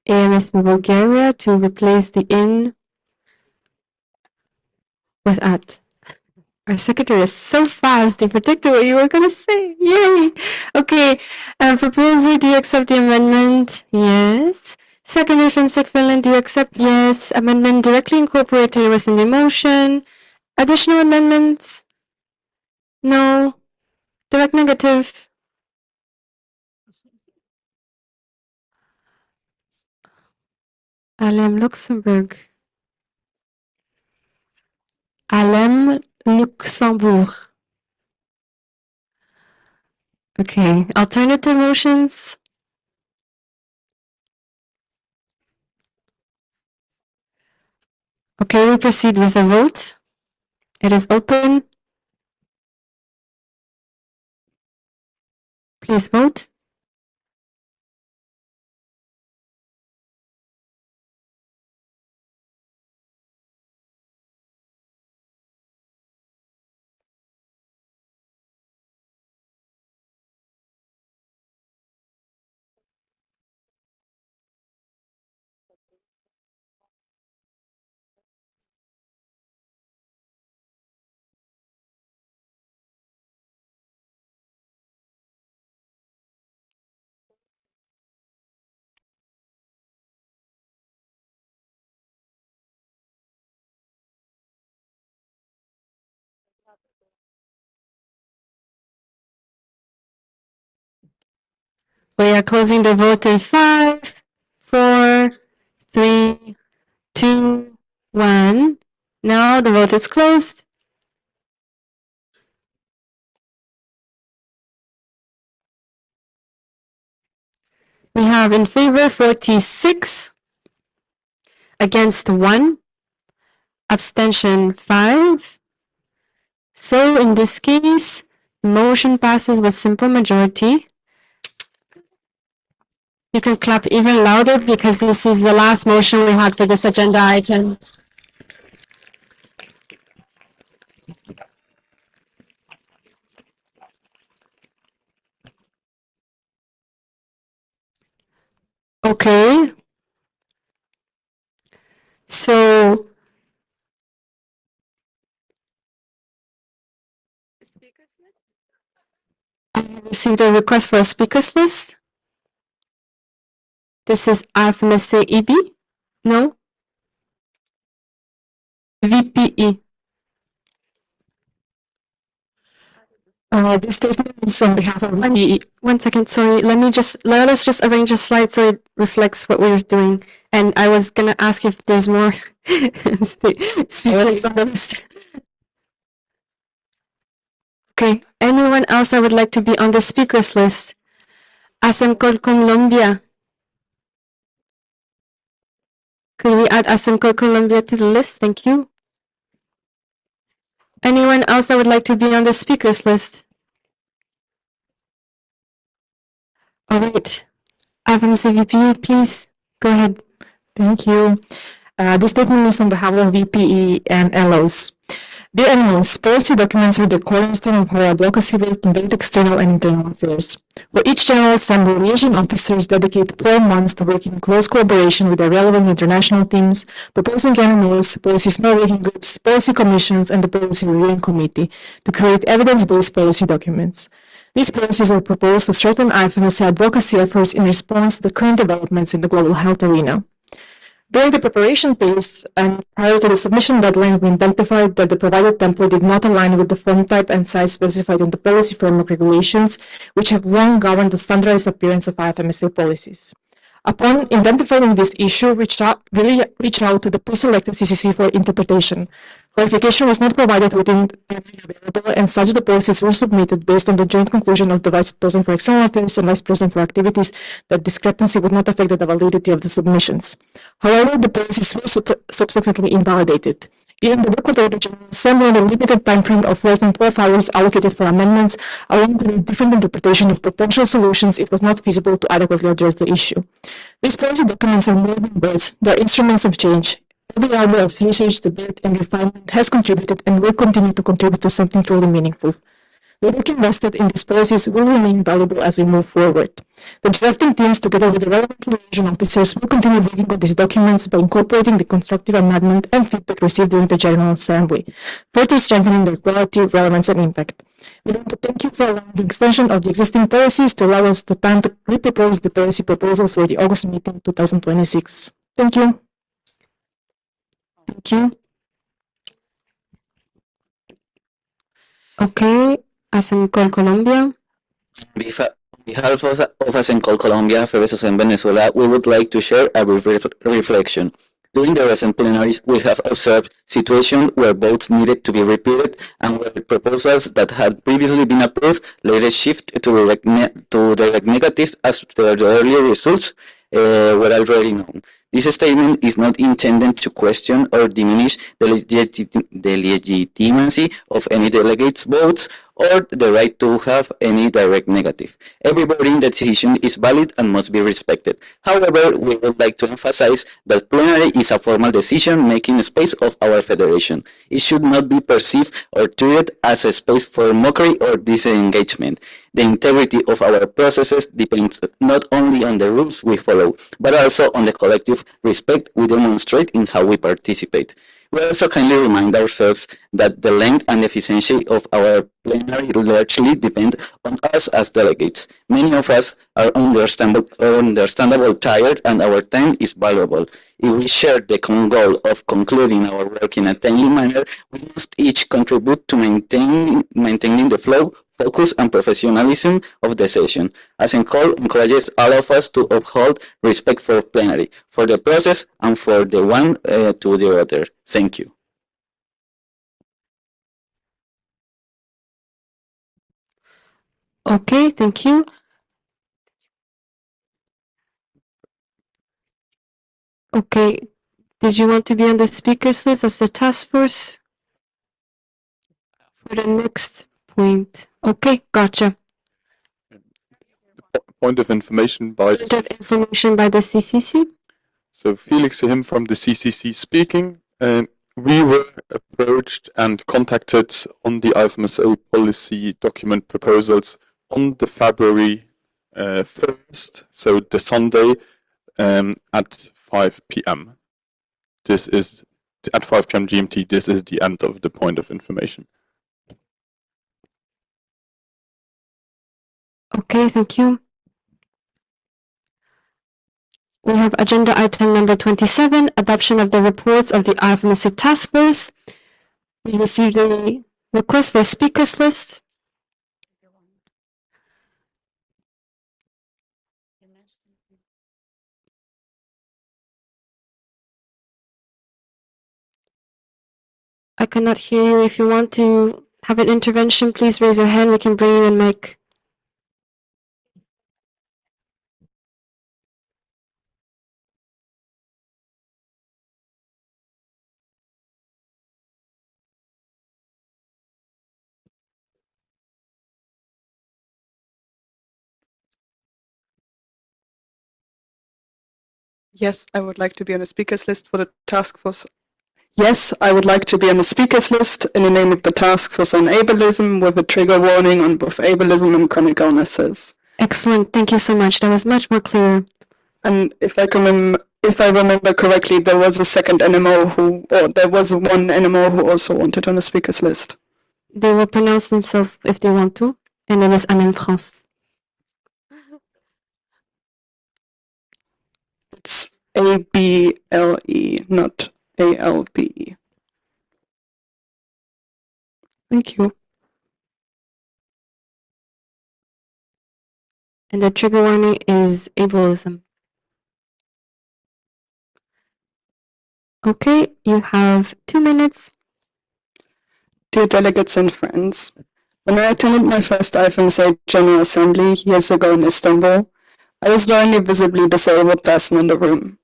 AMS Bulgaria to replace the in with at. Our secretary is so fast. They predicted what you were going to say. Yay. Okay. Proposer, do you accept the amendment? Yes. Seconder from Sick Finland, do you accept? Yes. Amendment directly incorporated within the motion. Additional amendments? No. Direct negative? Alem Luxembourg. Alem Luxembourg. Okay. Alternative motions? Okay, we proceed with the vote. It is open. Please vote. We are closing the vote in 5, 4, 3, 2, 1. Now the vote is closed. We have in favor 46, against 1, abstention 5. So in this case, the motion passes with simple majority. You can clap even louder because this is the last motion we had for this agenda item. Okay. So I received a request for a speakers list. This is IFMSA EB? No? VPE. This statement is on behalf of the... One second, sorry. Let us just arrange a slide so it reflects what we're doing. And I was gonna ask if there's more secrets on the list. Okay, anyone else that would like to be on the speakers list? Asemcol Colombia. Could we add Asemcol Colombia to the list? Thank you. Anyone else that would like to be on the speakers list? All right. IFMSA VPE, please go ahead. Thank you. This statement is on behalf of VPE and LOs. Dear animals, policy documents are the cornerstone of our advocacy work in both external and internal affairs. For each General Assembly, liaison officers dedicate 4 months to working in close collaboration with the relevant international teams, proposing animals, policy small working groups, policy commissions, and the policy reviewing committee to create evidence-based policy documents. These policies are proposed to strengthen IFMSA advocacy efforts in response to the current developments in the global health arena. During the preparation phase and prior to the submission deadline, we identified that the provided template did not align with the form type and size specified in the policy framework regulations, which have long governed the standardized appearance of IFMSA policies. Upon identifying this issue, we reached out to the pre-selected CCC for interpretation. Clarification was not provided within the time available, and such the policies were submitted based on the joint conclusion of the Vice President for External Affairs and Vice President for Activities that discrepancy would not affect the validity of the submissions. However, the policies were subsequently invalidated. Even the workload of the General Assembly and the limited time frame of less than 12 hours allocated for amendments, along with a different interpretation of potential solutions, it was not feasible to adequately address the issue. These policy documents are more than words, they are instruments of change. Every hour of research, debate, and refinement has contributed and will continue to contribute to something truly meaningful. The work invested in these policies will remain valuable as we move forward. The drafting teams, together with the relevant liaison officers, will continue working on these documents by incorporating the constructive amendment and feedback received during the General Assembly, further strengthening their quality, relevance, and impact. We want to thank you for allowing the extension of the existing policies to allow us the time to repropose the policy proposals for the August meeting 2026. Thank you. Thank you. Okay, Asemcol Colombia. On behalf of Asemcol Colombia, Febresos en Venezuela, we would like to share a brief reflection. During the recent plenaries, we have observed situations where votes needed to be repeated and where proposals that had previously been approved later shift to direct negative as the earlier results were already known. This statement is not intended to question or diminish the legitimacy of any delegate's votes or the right to have any direct negative. Every voting decision is valid and must be respected. However, we would like to emphasize that plenary is a formal decision-making space of our federation. It should not be perceived or treated as a space for mockery or disengagement. The integrity of our processes depends not only on the rules we follow, but also on the collective respect we demonstrate in how we participate. We also kindly remind ourselves that the length and efficiency of our plenary largely depend on us as delegates. Many of us are understandable tired, and our time is valuable. If we share the common goal of concluding our work in a timely manner, we must each contribute to maintaining the flow, focus, and professionalism of the session. Asemcol encourages all of us to uphold respect for plenary, for the process, and for the one to the other. Thank you. Okay, thank you. Okay, did you want to be on the speakers list as the task force for the next point? Okay, gotcha. Point of information by Point of information by the CCC. So Felix him from the CCC speaking. We were approached and contacted on the IFMSA policy document proposals on the February 1st, so the Sunday at 5 p.m. This is at 5 p.m. GMT. This is the end of the point of information. Okay, thank you. We have agenda item number 27, adoption of the reports of the IFMSA task force. We received a request for speakers list. I cannot hear you. If you want to have an intervention, please raise your hand. We can bring you in mic. Yes, I would like to be on the speakers list for the task force. Yes, I would like to be on the speakers list in the name of the task force on ableism with a trigger warning on both ableism and chronic illnesses. Excellent. Thank you so much. That was much more clear. And if I remember correctly, there was a second NMO there was one NMO who also wanted on the speakers list. They will pronounce themselves if they want to, and it is Anne France. It's ABLE, not ALBE. Thank you. And the trigger warning is ableism. Okay, you have 2 minutes. Dear delegates and friends, when I attended my first IFMSA General Assembly years ago in Istanbul, I was the only visibly disabled person in the room.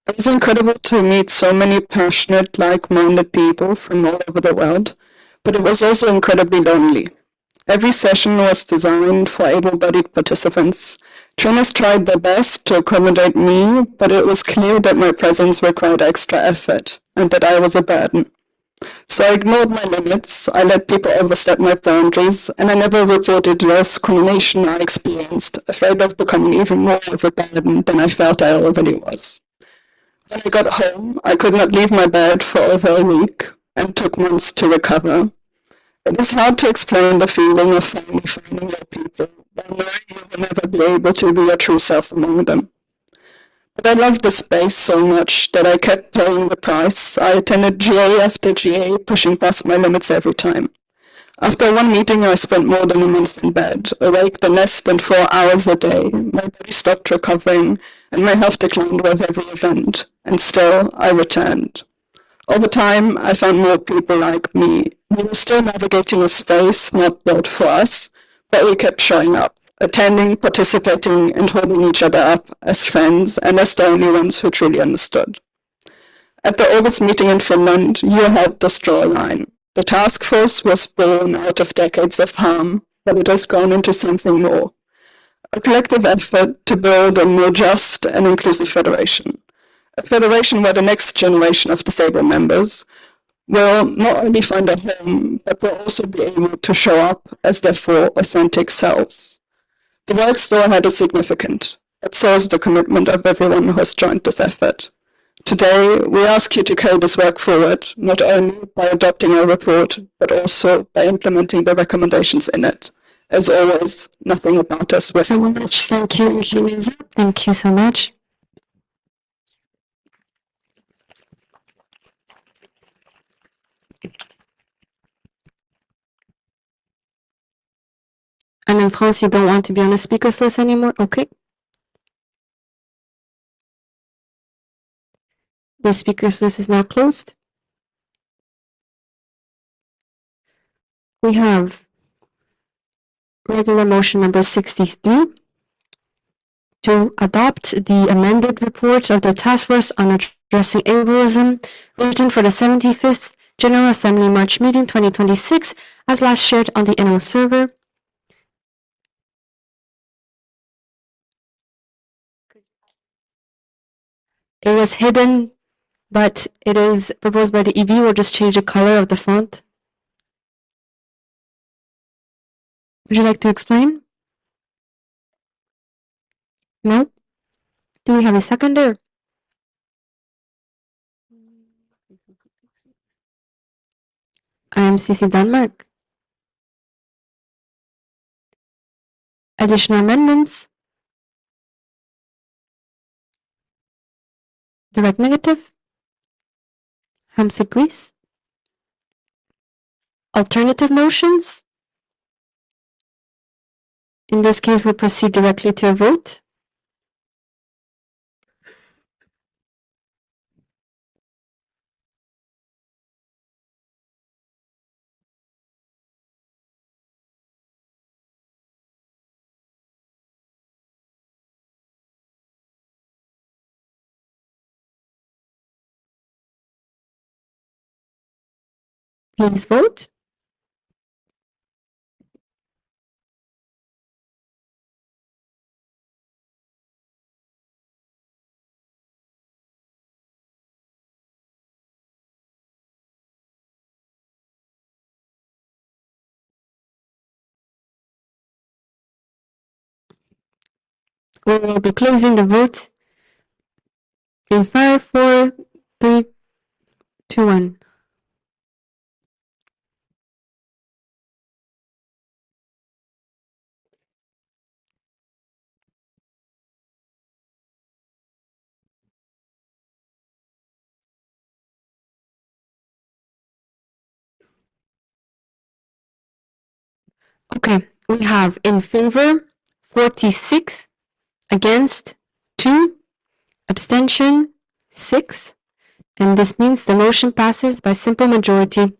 It was incredible to meet so many passionate, like-minded people from all over the world, but it was also incredibly lonely. Every session was designed for able-bodied participants. Trainers tried their best to accommodate me, but it was clear that my presence required extra effort and that I was a burden. So I ignored my limits, I let people overstep my boundaries, and I never reported the discrimination I experienced, afraid of becoming even more of a burden than I felt I already was. When I got home, I could not leave my bed for over a week and took months to recover. It is hard to explain the feeling of finally finding your people, while knowing you will never be able to be your true self among them. But I loved the space so much that I kept paying the price. I attended GA after GA, pushing past my limits every time. After one meeting, I spent more than a month in bed, awake the less than 4 hours a day. My body stopped recovering, and my health declined with every event. And still, I returned. Over time, I found more people like me. We were still navigating a space not built for us, but we kept showing up, attending, participating, and holding each other up as friends and as the only ones who truly understood. At the August meeting in Finland, you helped us draw a line. The task force was born out of decades of harm, but it has grown into something more. A collective effort to build a more just and inclusive federation. A federation where the next generation of disabled members will not only find a home, but will also be able to show up as their full, authentic selves. The word still had a significance, but so is the commitment of everyone who has joined this effort. Today, we ask you to carry this work forward, not only by adopting our report, but also by implementing the recommendations in it. As always, nothing about us was so much. Thank you. Thank you so much. And in France, you don't want to be on the speakers list anymore? Okay. The speakers list is now closed. We have regular motion number 63 to adopt the amended report of the Task Force on Addressing Ableism, written for the 75th General Assembly March meeting 2026, as last shared on the NO server. It was hidden, but it is proposed by the EB. We'll just change the color of the font. Would you like to explain? No? Do we have a seconder? IMCC Denmark. Additional amendments? Direct negative? IFMSA Greece? Alternative motions? In this case, we'll proceed directly to a vote. Please vote. We will be closing the vote in 5, 4, 3, 2, 1. Okay, we have in favor 46, against 2, abstention 6, and this means the motion passes by simple majority.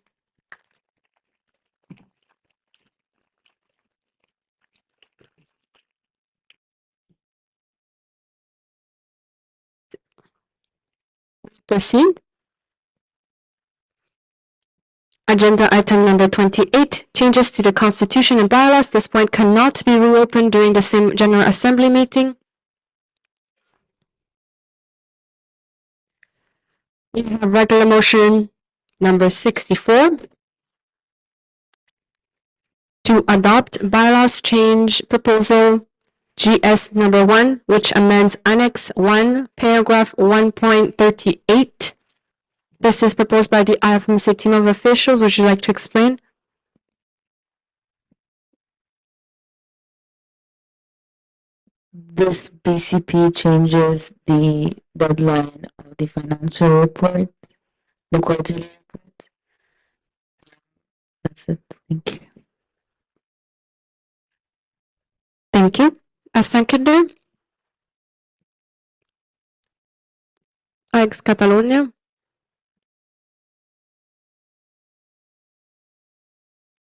Proceed. Agenda item number 28, changes to the Constitution and bylaws. This point cannot be reopened during the same General Assembly meeting. We have regular motion number 64 to adopt bylaws change proposal GS number 1, which amends Annex 1, paragraph 1.38. This is proposed by the IFMSA team of officials. Would you like to explain? This BCP changes the deadline of the financial report, the quarterly report. That's it. Thank you. Thank you. A seconder? Ex Catalonia?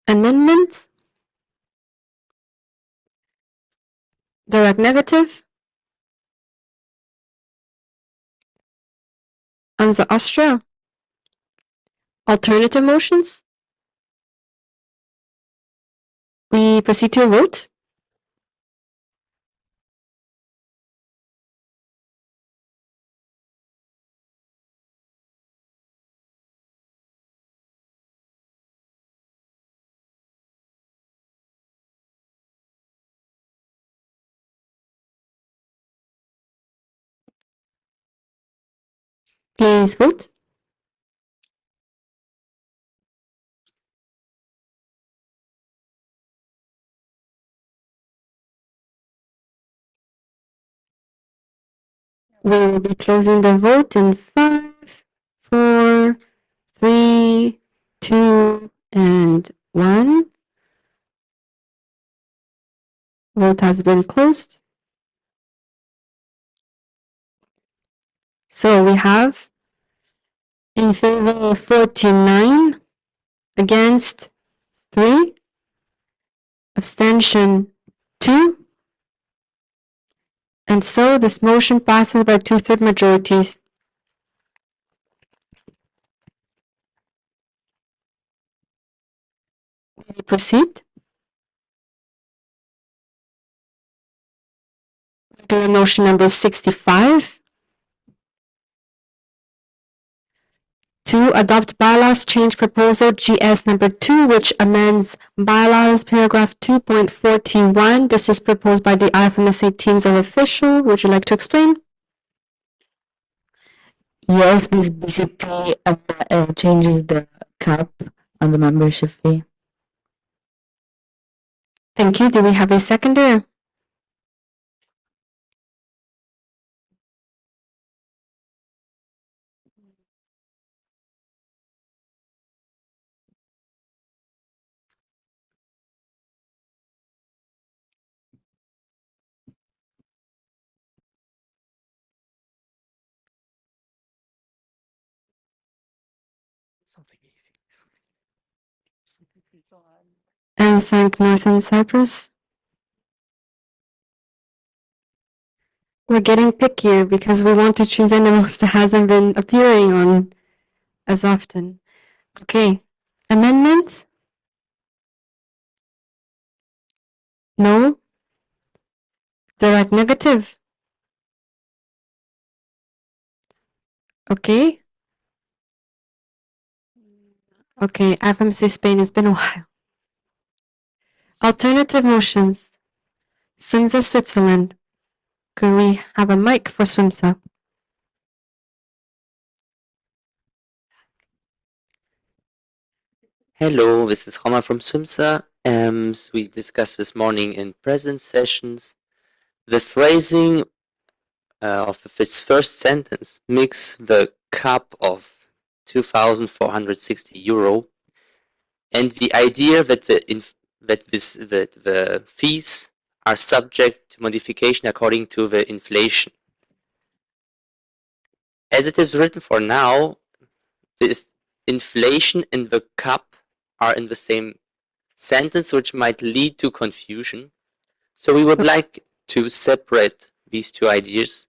Amendment? Direct negative? AMSA Austria? Alternative motions? We proceed to a vote. Please vote. We will be closing the vote in 5, 4, 3, 2, and 1. Vote has been closed. So we have in favor 49, against 3, abstention 2, and so this motion passes by 2/3 majorities. We proceed. Regular motion number 65 to adopt bylaws change proposal GS number 2, which amends bylaws paragraph 2.41. This is proposed by the IFMSA teams of official. Would you like to explain? Yes, this BCP changes the cap on the membership fee. Thank you. Do we have a seconder? M5 Northern Cyprus. We're getting pickier because we want to choose animals that hasn't been appearing on as often. Okay, amendment? No? Direct negative? Okay. Okay, IFMSA Spain, it's been a while. Alternative motions. SWIMSA Switzerland. Could we have a mic for SWIMSA? Hello, this is Roma from SWIMSA. We discussed this morning in present sessions the phrasing of its first sentence makes the cap of 2,460 euro, and the idea that the fees are subject to modification according to the inflation. As it is written for now, this inflation and the cap are in the same sentence, which might lead to confusion. So we would like to separate these two ideas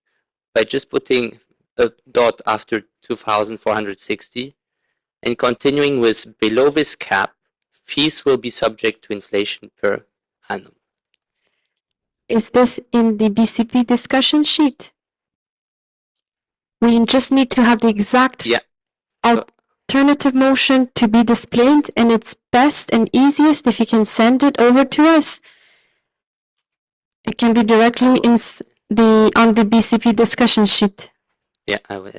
by just putting a dot after 2,460 and continuing with below this cap, fees will be subject to inflation per annum. Is this in the BCP discussion sheet? We just need to have the exact alternative motion to be displayed, and it's best and easiest if you can send it over to us. It can be directly on the BCP discussion sheet. Yeah, I will.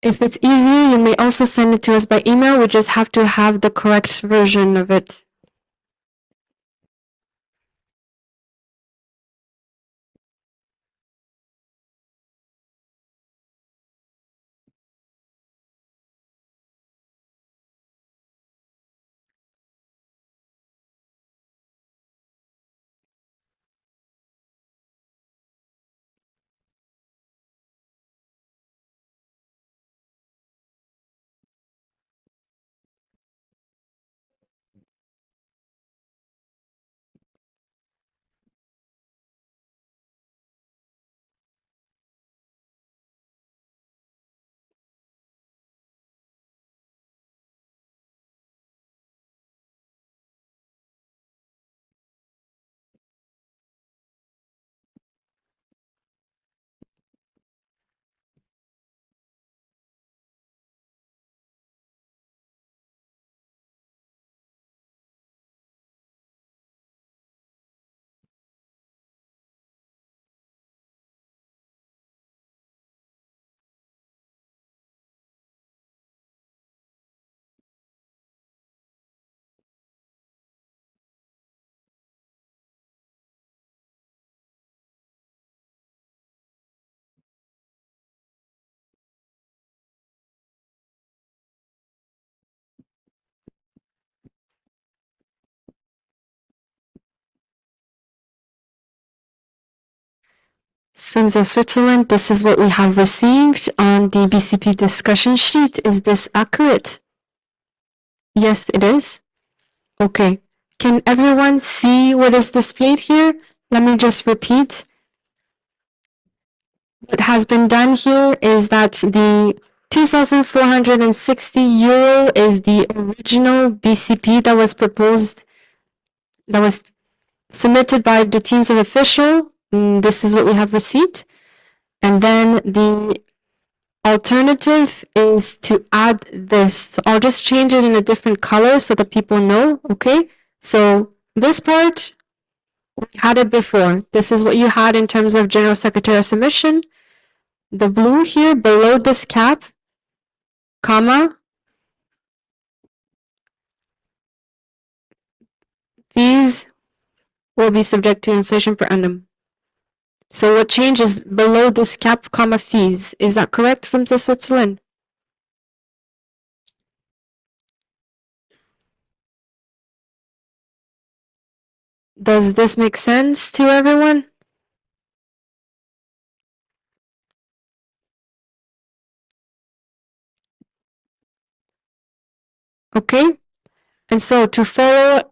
If it's easier, you may also send it to us by email. We just have to have the correct version of it. SWIMSA Switzerland, this is what we have received on the BCP discussion sheet. Is this accurate? Yes, it is. Okay. Can everyone see what is displayed here? Let me just repeat. What has been done here is that the 2,460 euro is the original BCP that was proposed, that was submitted by the teams of official. This is what we have received. And then the alternative is to add this. So I'll just change it in a different color so that people know, okay? So this part, we had it before. This is what you had in terms of General Secretarial submission. The blue here below this cap, comma, fees will be subject to inflation per annum. So what changes below this cap, comma, fees? Is that correct, SWIMSA Switzerland? Does this make sense to everyone? Okay. And so to follow,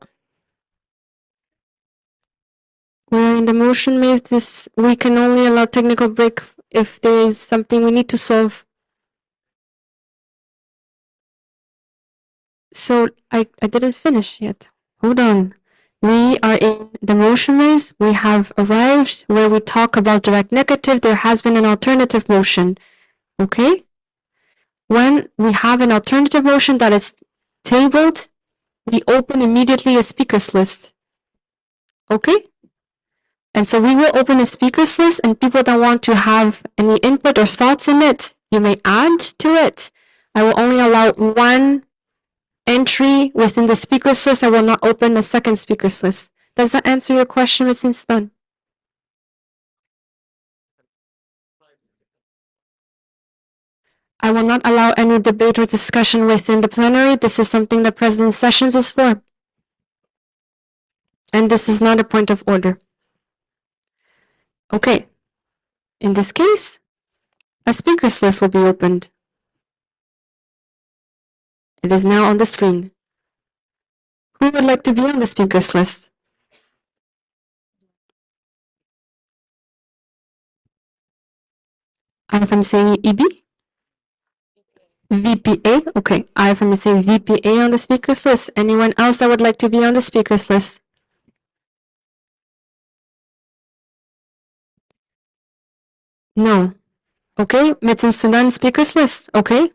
we're in the motion maze. We can only allow technical break if there is something we need to solve. So I didn't finish yet. Hold on. We are in the motion raise. We have arrived where we talk about direct negative. There has been an alternative motion. Okay? When we have an alternative motion that is tabled, we open immediately a speakers list. Okay? And so we will open a speakers list, and people that want to have any input or thoughts in it, you may add to it. I will only allow one entry within the speakers list. I will not open a second speakers list. Does that answer your question, Ms. Instan? I will not allow any debate or discussion within the plenary. This is something that President Sessions is for. And this is not a point of order. Okay. In this case, a speakers list will be opened. It is now on the screen. Who would like to be on the speakers list? IFMSA EB? VPA? Okay, IFMSA VPA on the speakers list. Anyone else that would like to be on the speakers list? No. Okay, Medicine Sudan speakers list. Okay.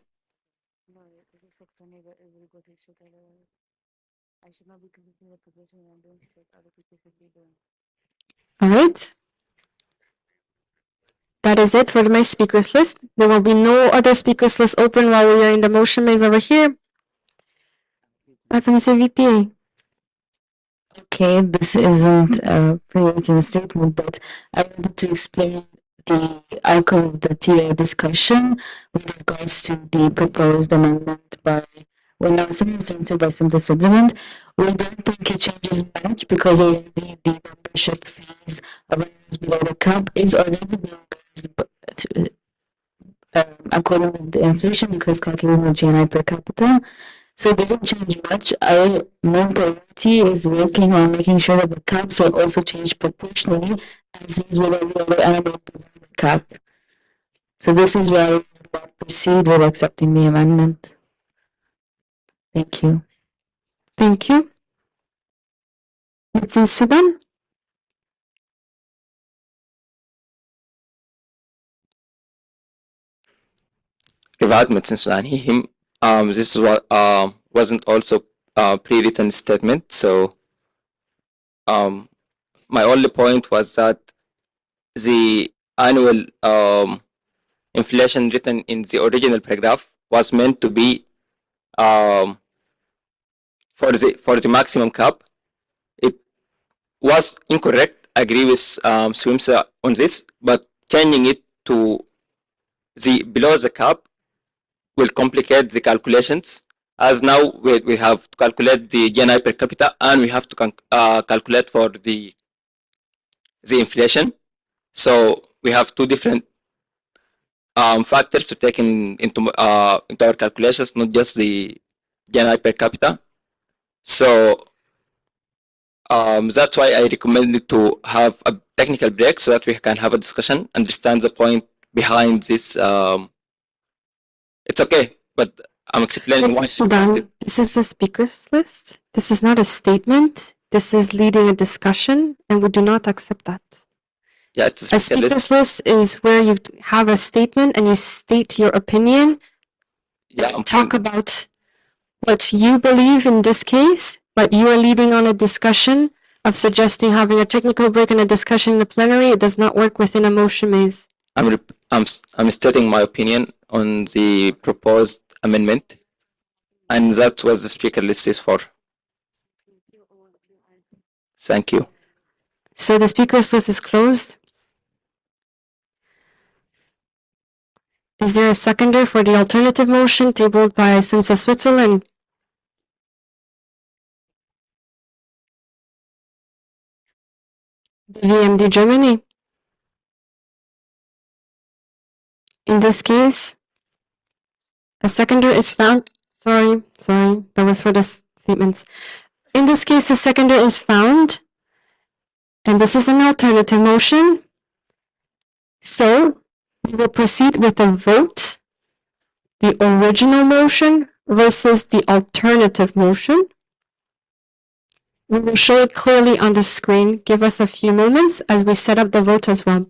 All right. That is it for my speakers list. There will be no other speakers list open while we are in the motion maze over here. IFMSA VPA. Okay, this isn't a pre-written statement, but I wanted to explain the outcome of the TA discussion with regards to the proposed amendment by sponsored by Senator Switzerland. We don't think it changes much because already the membership fees of animals below the cap is already being raised according to the inflation because calculating the GNI per capita. So it doesn't change much. Our main priority is working on making sure that the caps will also change proportionally as is with every other animal below the cap. So this is why we will not proceed with accepting the amendment. Thank you. Thank you. Medicine Sudan. Revived Medicine Sudan. This is what wasn't also a pre-written statement. So my only point was that the annual inflation written in the original paragraph was meant to be for the maximum cap. It was incorrect. I agree with Swimsa on this, but changing it to the below the cap will complicate the calculations, as now we have to calculate the GNI per capita and we have to calculate for the inflation. So we have two different factors to take into our calculations, not just the GNI per capita. So that's why I recommended to have a technical break so that we can have a discussion, understand the point behind this. It's okay, but I'm explaining why. Sudan, this is a speakers list. This is not a statement. This is leading a discussion, and we do not accept that. Yeah, it's a speakers list is where you have a statement and you state your opinion. Yeah, talk about what you believe in this case, but you are leading on a discussion of suggesting having a technical break and a discussion in the plenary. It does not work within a motion maze. I'm stating my opinion on the proposed amendment, and that's what the speaker list is for. Thank you. So the speakers list is closed. Is there a seconder for the alternative motion tabled by Simsa Switzerland? VMD Germany. In this case, a seconder is found. Sorry, that was for the statements. In this case, a seconder is found, and this is an alternative motion. So we will proceed with a vote, the original motion versus the alternative motion. We will show it clearly on the screen. Give us a few moments as we set up the vote as well.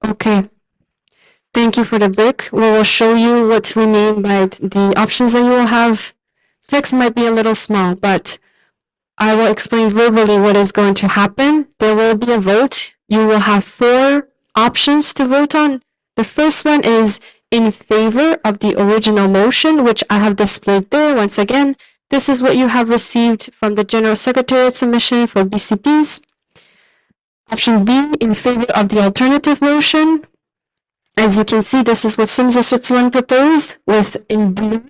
Okay. Thank you for the break. We will show you what we mean by the options that you will have. Text might be a little small, but I will explain verbally what is going to happen. There will be a vote. You will have 4 options to vote on. The first one is in favor of the original motion, which I have displayed there. Once again, this is what you have received from the General Secretariat submission for BCPs. Option B, in favor of the alternative motion. As you can see, this is what SUMSA Switzerland proposed, with in blue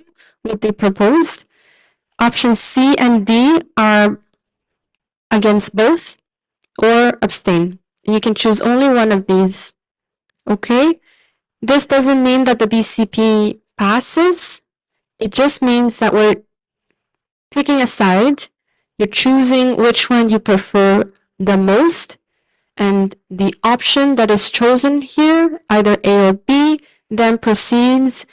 what they proposed. Options C and D are against both or abstain. You can choose only one of these. Okay? This doesn't mean that the BCP passes. It just means that we're picking a side. You're choosing which one you prefer the most. And the option that is chosen here, either A or B, then proceeds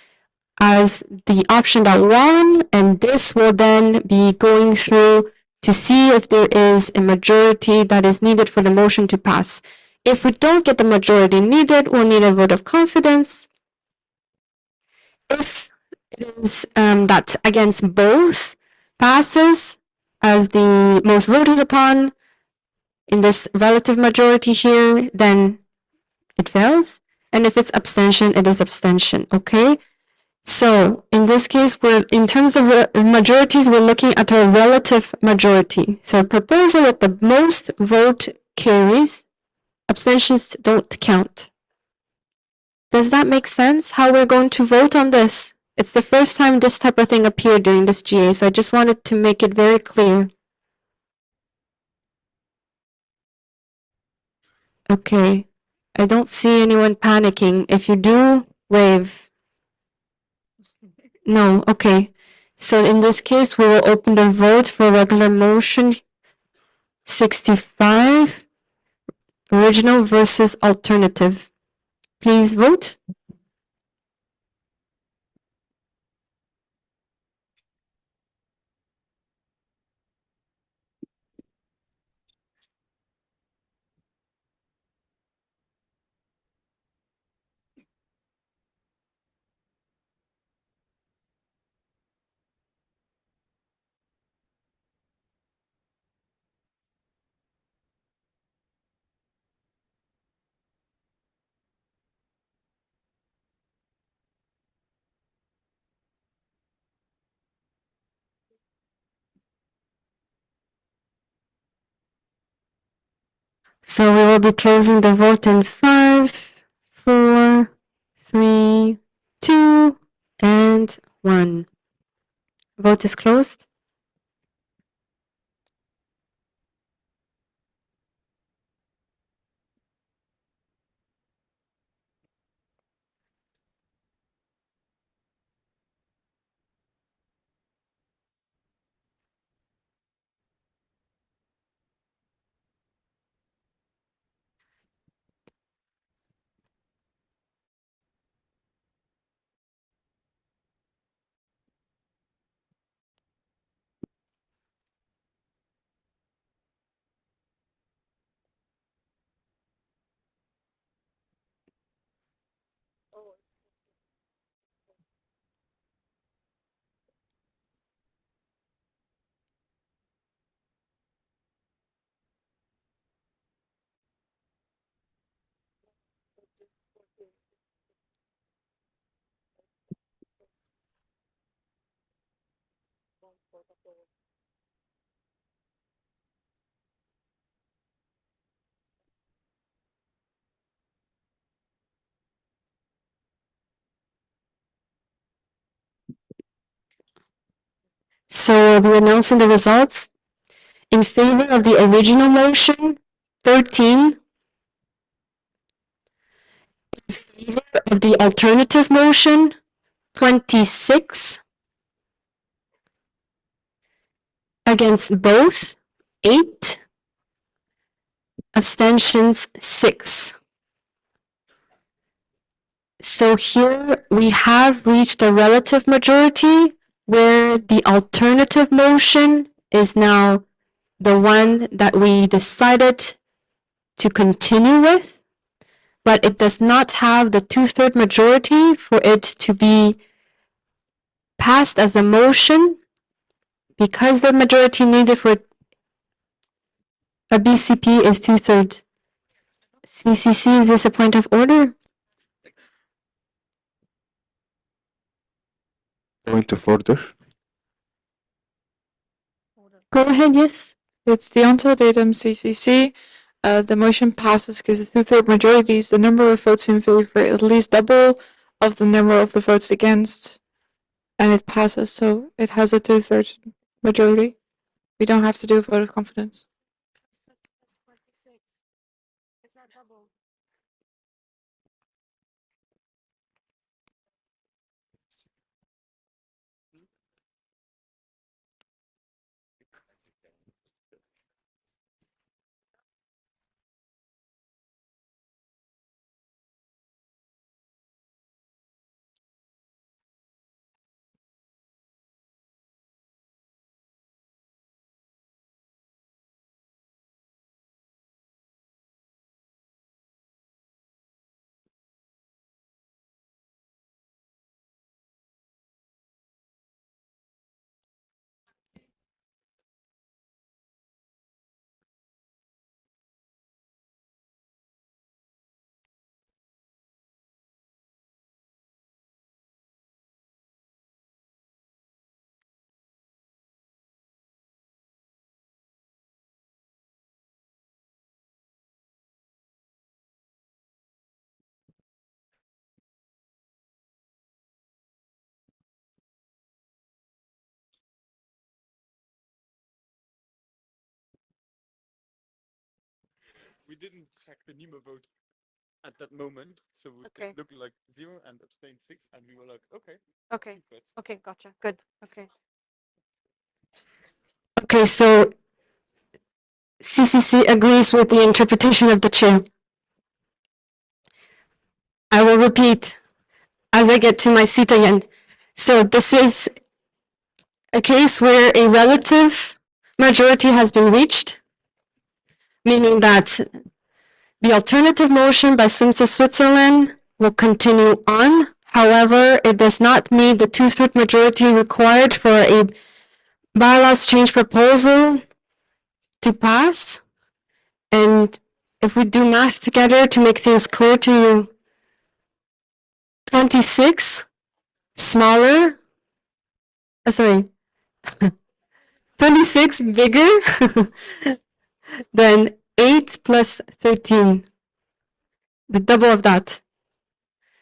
as the option that won, and this will then be going through to see if there is a majority that is needed for the motion to pass. If we don't get the majority needed, we'll need a vote of confidence. If it is that against both passes as the most voted upon in this relative majority here, then it fails. And if it's abstention, it is abstention, okay? So in this case, we're in terms of majorities, we're looking at a relative majority. So a proposal with the most vote carries Abstentions don't count. Does that make sense? How we're going to vote on this? It's the first time this type of thing appeared during this GA, so I just wanted to make it very clear. Okay. I don't see anyone panicking. If you do, wave. No, okay. So in this case, we will open the vote for regular motion 65, original versus alternative. Please vote. So we will be closing the vote in 5, 4, 3, 2, and 1. Vote is closed. So we're announcing the results. In favor of the original motion, 13. In favor of the alternative motion, 26. Against both, 8. Abstentions, 6. So here we have reached a relative majority where the alternative motion is now the one that we decided to continue with, but it does not have the 2/3 majority for it to be passed as a motion because the majority needed for a BCP is 2/3. CCC, is this a point of order? Point of order. Go ahead, yes. It's the untitled item CCC. The motion passes because it's 2/3 majorities. The number of votes in favor at least double of the number of the votes against, and it passes. So it has a 2/3 majority. We don't have to do a vote of confidence. we didn't check the NEMO vote at that moment, so Okay. it looked like 0 and abstain 6, and we were like, okay. Okay. two-thirds. Okay, gotcha. Good. Okay. Okay, so CCC agrees with the interpretation of the chair. I will repeat as I get to my seat again. So this is a case where a relative majority has been reached, meaning that the alternative motion by SUMSA Switzerland will continue on. However, it does not meet the two-thirds majority required for a bylaws change proposal to pass. And if we do math together to make things clear to you, 26 smaller, sorry, 26 bigger than 8 plus 13, the double of that.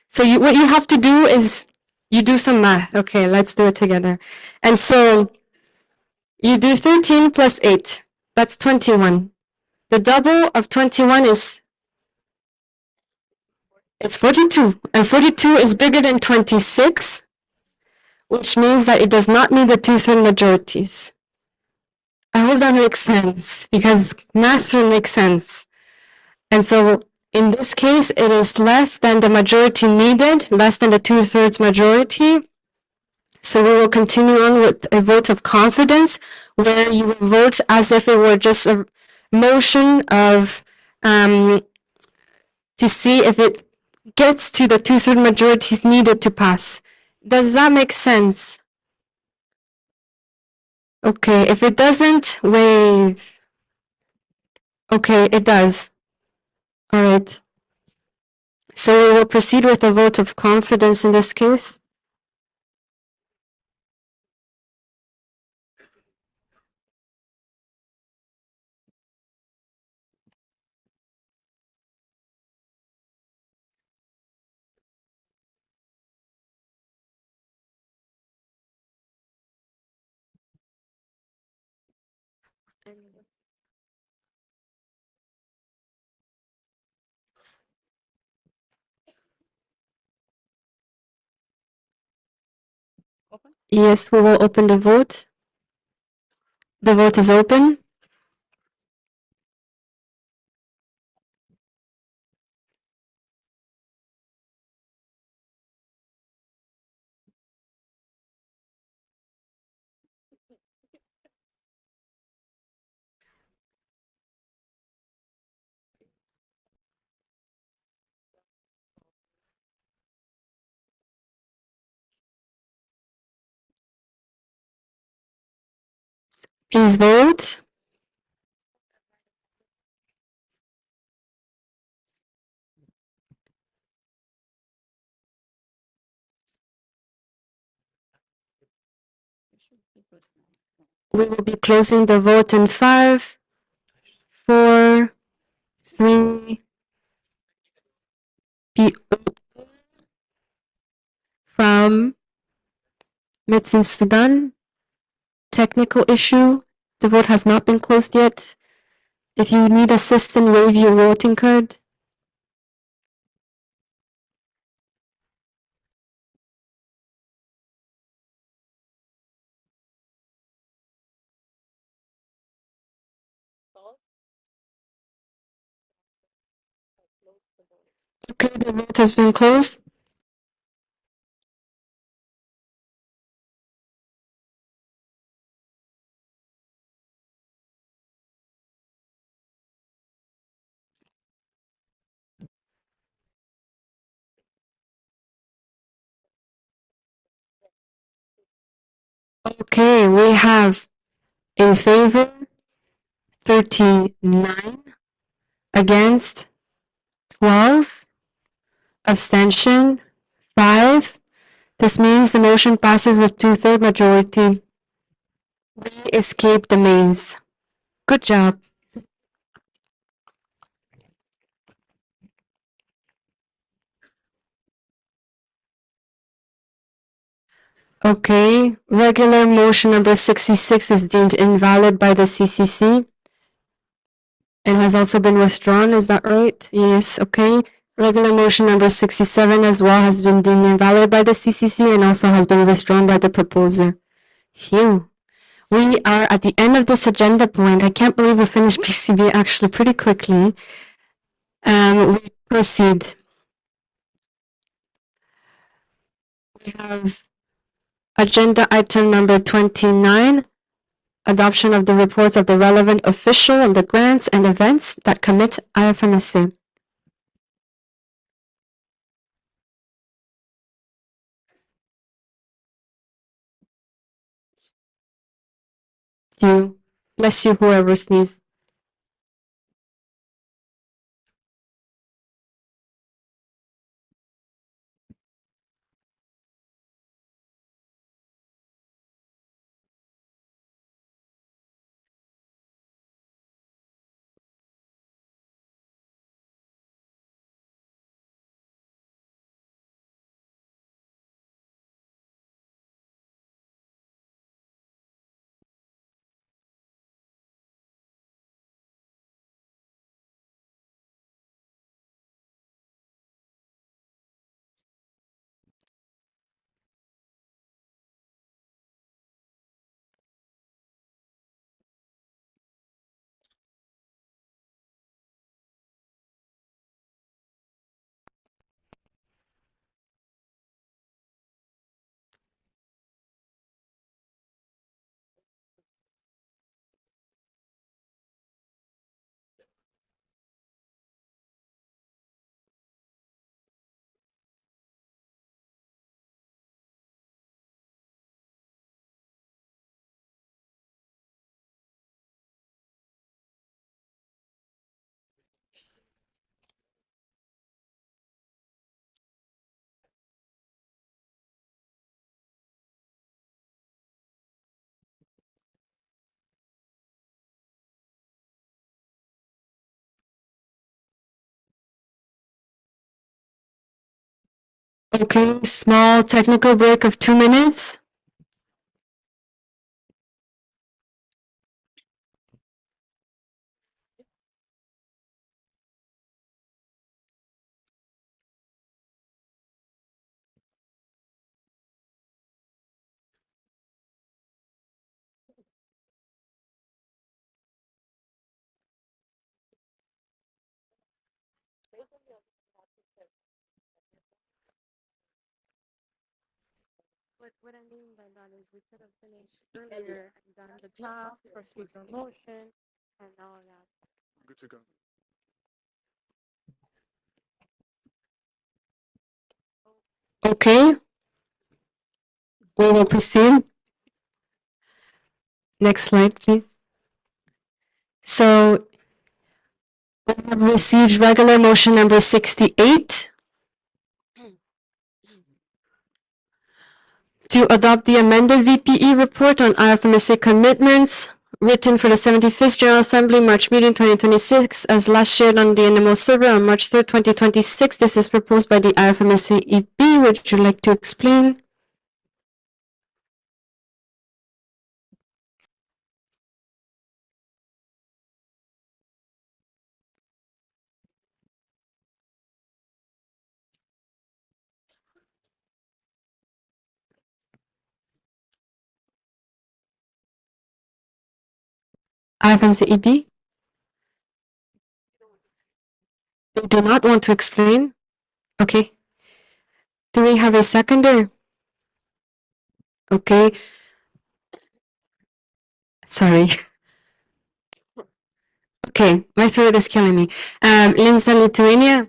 So what you have to do is you do some math. Okay, let's do it together. And so you do 13 plus 8. That's 21. The double of 21 is it's 42. And 42 is bigger than 26, which means that it does not meet the two-thirds majorities. I hope that makes sense, because math will make sense. And so in this case, it is less than the majority needed, less than the two-thirds majority. So we will continue on with a vote of confidence, where you will vote as if it were just a motion of to see if it gets to the two-thirds majorities needed to pass. Does that make sense? Okay, if it doesn't, wave. Okay, it does. All right. So we will proceed with a vote of confidence in this case. Yes, we will open the vote. The vote is open. Please vote. We will be closing the vote in 5, 4, 3, from Medicine Sudan. Technical issue. The vote has not been closed yet. If you need assistance, wave your voting card. Okay, the vote has been closed. Okay, we have in favor 39, against 12, abstention 5. This means the motion passes with two-thirds majority. We escaped the maze. Good job. Okay, regular motion number 66 is deemed invalid by the CCC. It has also been withdrawn, is that right? Yes, okay. Regular motion number 67 as well has been deemed invalid by the CCC and also has been withdrawn by the proposer. Phew. We are at the end of this agenda point. I can't believe we finished PCB actually pretty quickly. We proceed. We have agenda item number 29, adoption of the reports of the relevant official on the grants and events that commit IFMSA. You, bless you, whoever sneezes. Okay, small technical break of 2 minutes. What I mean by that is we could have finished earlier and done the task, procedural motion, and all that. Good to go. Okay, we will proceed. Next slide, please. So we have received regular motion number 68 to adopt the amended VPE report on IFMSA commitments written for the 75th General Assembly March meeting 2026 as last shared on the NMO server on March 3rd, 2026. This is proposed by the IFMSA EP. Would you like to explain? IFMSA EP? They do not want to explain? Okay. Do we have a seconder? Okay. Sorry. Okay, my throat is killing me. Lindsay, Lithuania?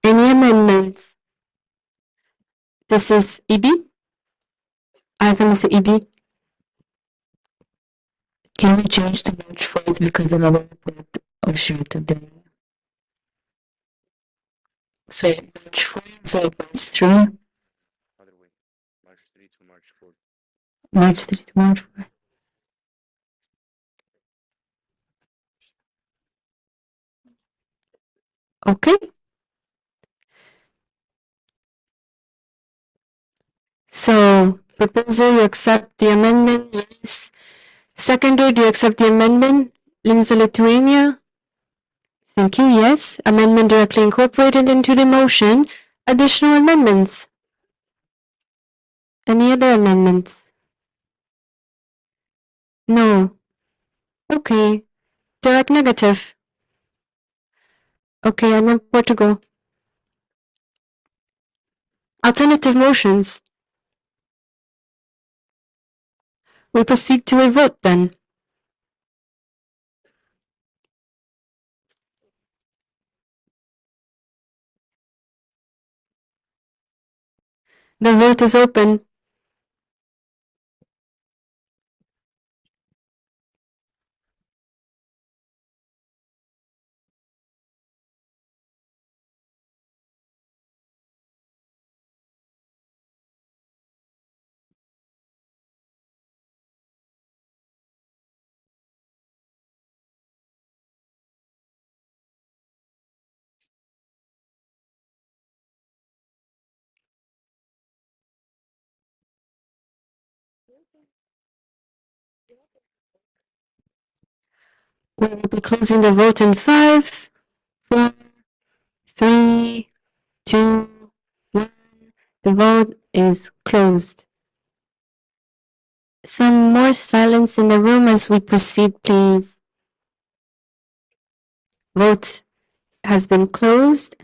Any amendments? This is EB? IFMSA EB? Can we change to March 4th because another report was shared today? So March 4th, so March 3? March 3 to March 4. March 3 to March 4. Okay. So, proposal, you accept the amendment? Yes. Seconder, do you accept the amendment? Limsa Lithuania? Thank you, yes. Amendment directly incorporated into the motion. Additional amendments? Any other amendments? No. Okay. Direct negative? Okay, I know where to go. Alternative motions? We proceed to a vote then. The vote is open. We will be closing the vote in 5, 4, 3, 2, 1. The vote is closed. Some more silence in the room as we proceed, please. Vote has been closed.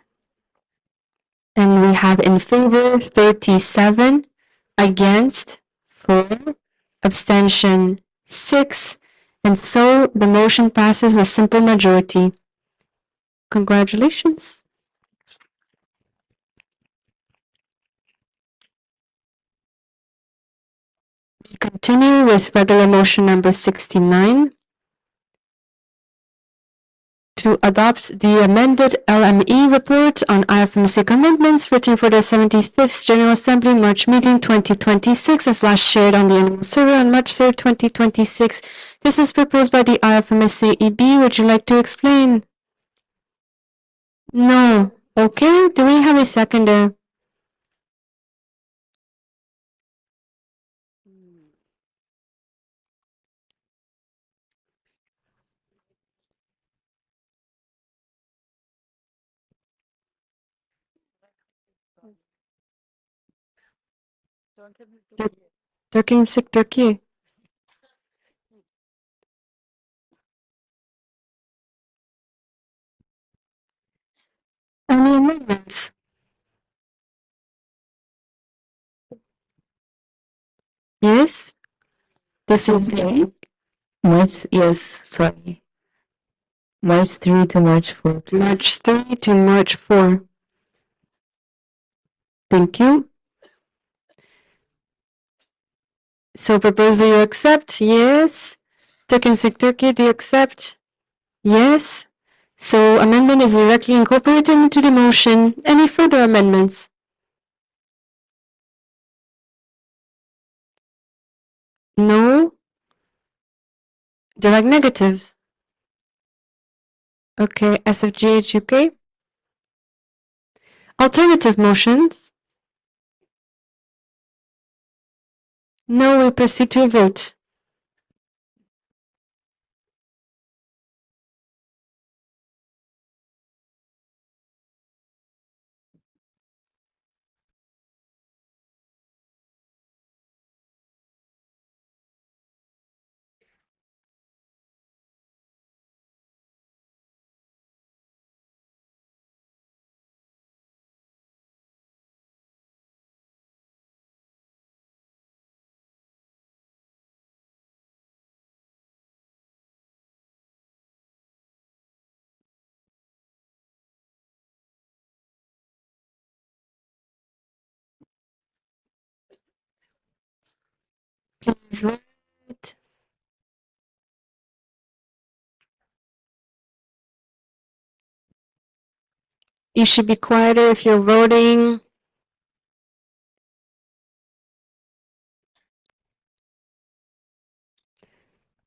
And we have in favor 37, against 4, abstention 6, and so the motion passes with simple majority. Congratulations. We continue with regular motion number 69 to adopt the amended LME report on IFMSA commitments written for the 75th General Assembly March meeting 2026 as last shared on the annual server on March 3rd, 2026. This is proposed by the IFMSA EB. Would you like to explain? No. Okay. Do we have a seconder? Turkey. Any amendments? Yes. This is the March 3 to March 4. Please. March 3 to March 4. Thank you. So proposal you accept? Yes. Turkey, do you accept? Yes. So amendment is directly incorporated into the motion. Any further amendments? No. Direct negatives? Okay, SFGH UK. Alternative motions? No, we proceed to a vote. Please vote. You should be quieter if you're voting.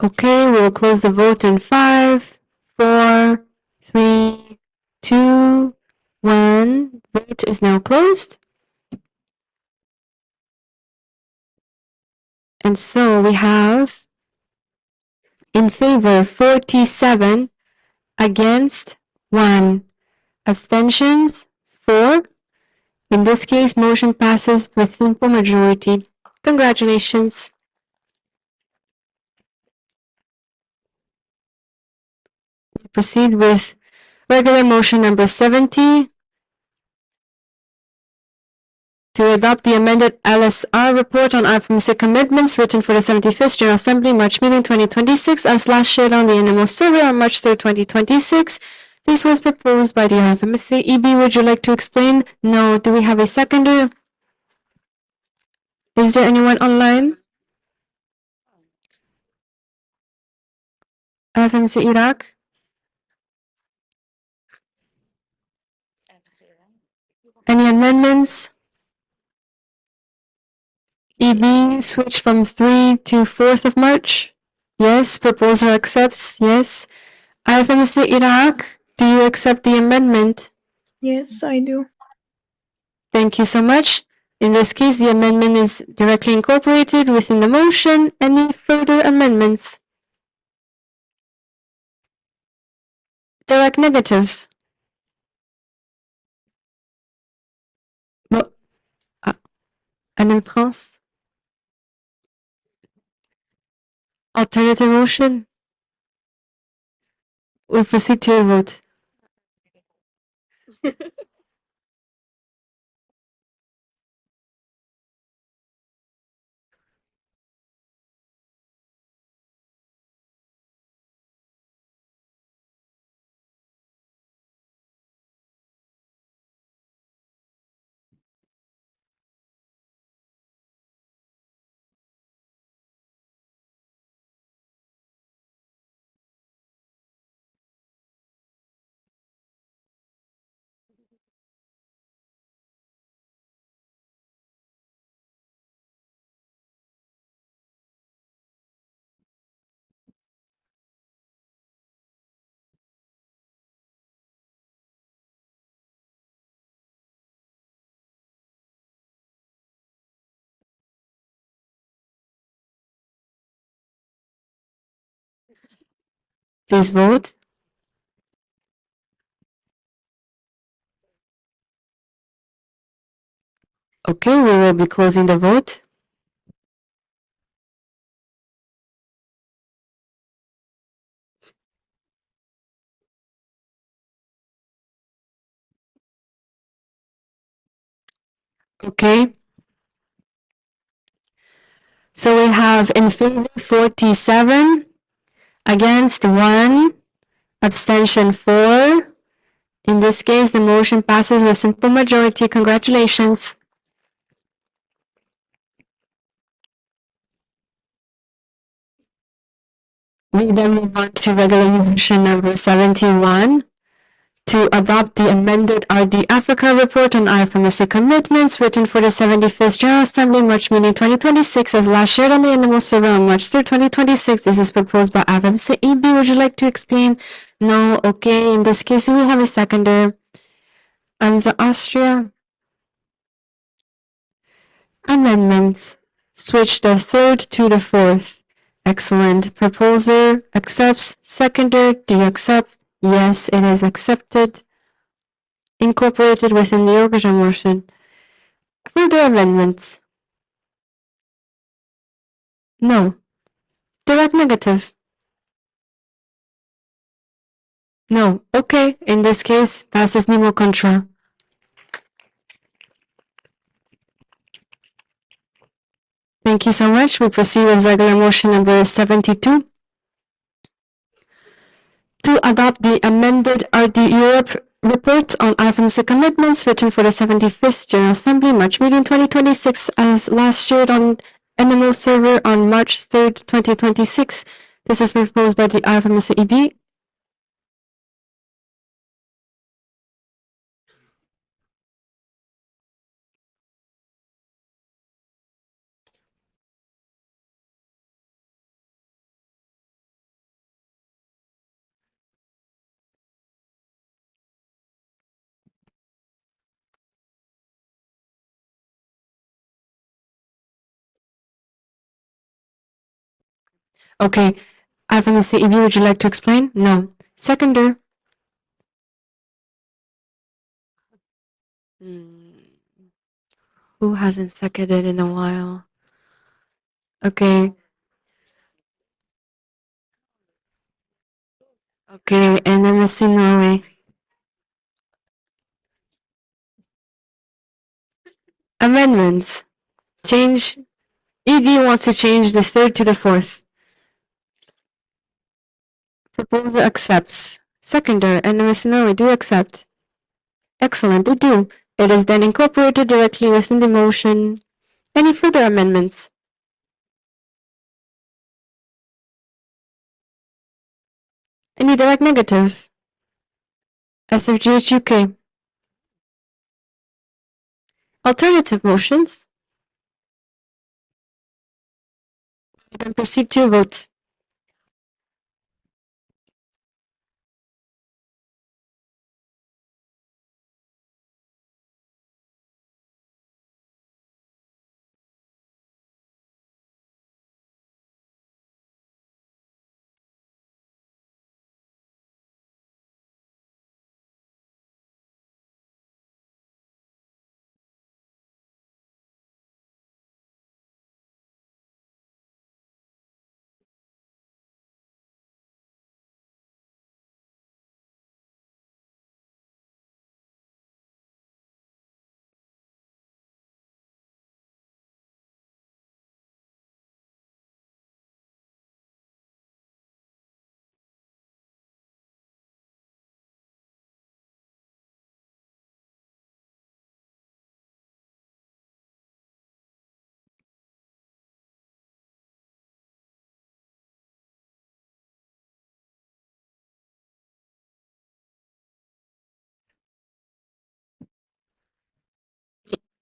Okay, we'll close the vote in 5, 4, 3, 2, 1. Vote is now closed. And so we have In favor 47, against 1, abstentions 4. In this case, motion passes with simple majority. Congratulations. Proceed with regular motion number 70 to adopt the amended LSR report on IFMSA commitments written for the 75th General Assembly, March meeting 2026, as last shared on the NMO server on March 3rd, 2026. This was proposed by the IFMSA. EB, would you like to explain? No. Do we have a seconder? Is there anyone online? IFMSA Iraq? Any amendments? EB, switch from 3 to 4th of March? Yes. Proposer accepts? Yes. IFMSA Iraq, do you accept the amendment? Yes, I do. Thank you so much. In this case, the amendment is directly incorporated within the motion. Any further amendments? Direct negatives? And in France? Alternative motion? We proceed to a vote. Please vote. Okay, we will be closing the vote. Okay. So we have in favor 47, against 1, abstention 4. In this case, the motion passes with simple majority. Congratulations. We then move on to regular motion number 71 to adopt the amended RD Africa report on IFMSA commitments written for the 75th General Assembly, March meeting 2026, as last shared on the NMO server on March 3rd, 2026. This is proposed by IFMSA. EB, would you like to explain? No. Okay. In this case, we have a seconder. IFMSA Austria. Amendments. Switch the 3rd to the 4th. Excellent. Proposer accepts. Seconder, do you accept? Yes, it is accepted. Incorporated within the original motion. Further amendments? No. Direct negative? No. Okay. In this case, passes nemo contra. Thank you so much. We proceed with regular motion number 72 to adopt the amended RD Europe report on IFMSA commitments written for the 75th General Assembly, March meeting 2026, as last shared on NMO server on March 3rd, 2026. This is proposed by the IFMSA EB. Okay. IFMSA EB, would you like to explain? No. Seconder. Who hasn't seconded in a while? Okay. Okay, NMSC Norway. Amendments. Change. ED wants to change the third to the fourth. Proposer accepts. Seconder, NMSC Norway, do accept. Excellent, they do. It is then incorporated directly within the motion. Any further amendments? Any direct negative? SFGH UK. Alternative motions? We then proceed to a vote.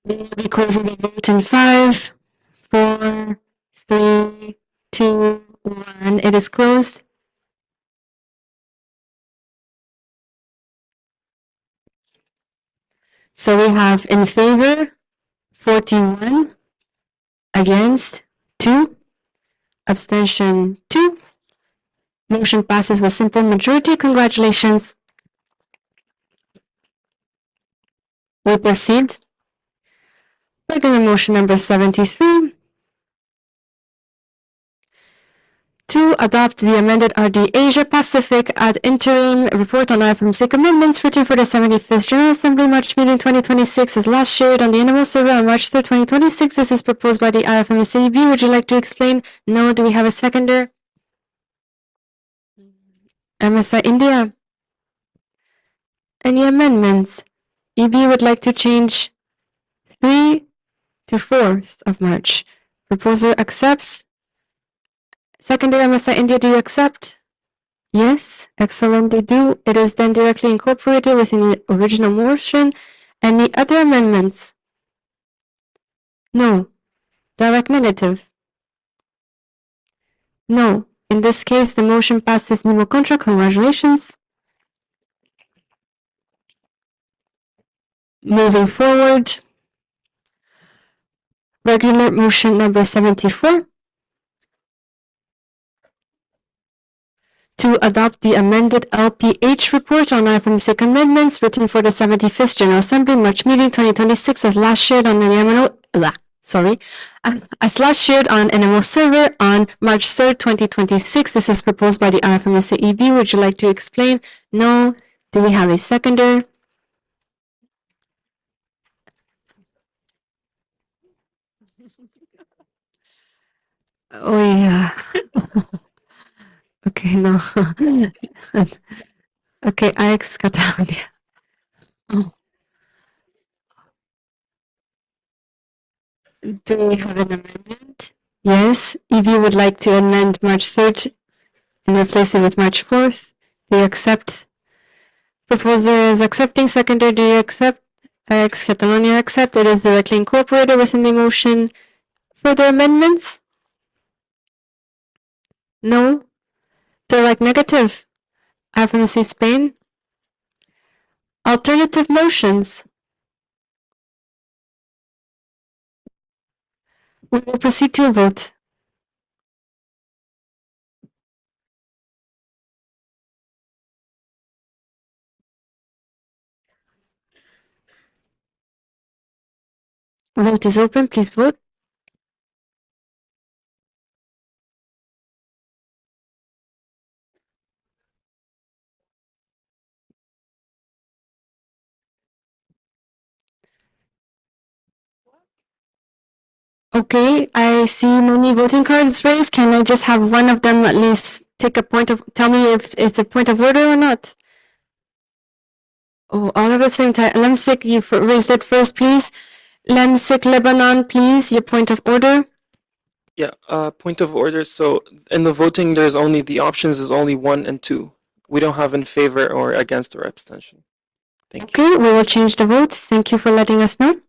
We will be closing the vote in 5, 4, 3, 2, 1. It is closed. So we have in favor 41, against 2, abstention 2. Motion passes with simple majority. Congratulations. We proceed. Regular motion number 73. To adopt the amended RD Asia Pacific ad interim report on IFMSA commitments written for the 75th General Assembly March meeting 2026 is last shared on the animal survey on March 3rd, 2026. This is proposed by the IFMSA EB. Would you like to explain? No. Do we have a seconder? MSI India. Any amendments? EB would like to change 3 to 4th of March. Proposer accepts. Seconder MSI India, do you accept? Yes, excellent, they do. It is then directly incorporated within the original motion. Any other amendments? No. Direct negative? No. In this case, the motion passes nemo contra. Congratulations. Moving forward, regular motion number 74. To adopt the amended LPH report on IFMSA amendments written for the 75th General Assembly March meeting 2026 as last shared on the as last shared on NMO server on March 3rd, 2026. This is proposed by the IFMSA EB. Would you like to explain? No. Do we have a seconder? Oh yeah. Okay, no. Okay, IX Catalonia. Oh. Do we have an amendment? Yes, EB would like to amend March 3rd and replace it with March 4th. Do you accept? Proposer is accepting. Seconder, do you accept? IX Catalonia accept. It is directly incorporated within the motion. Further amendments? No. Direct negative? IFMC Spain? Alternative motions? We will proceed to a vote. Vote is open. Please vote. Okay, I see many voting cards raised. Can I just have one of them at least take a point of, tell me if it's a point of order or not? Oh, all of the same time. Lemsik, you raised it first, please. Lemsik Lebanon, please, your point of order. Yeah, point of order. So in the voting, there's only the options is only 1 and 2. We don't have in favor or against or abstention. Thank you. Okay, we will change the votes. Thank you for letting us know.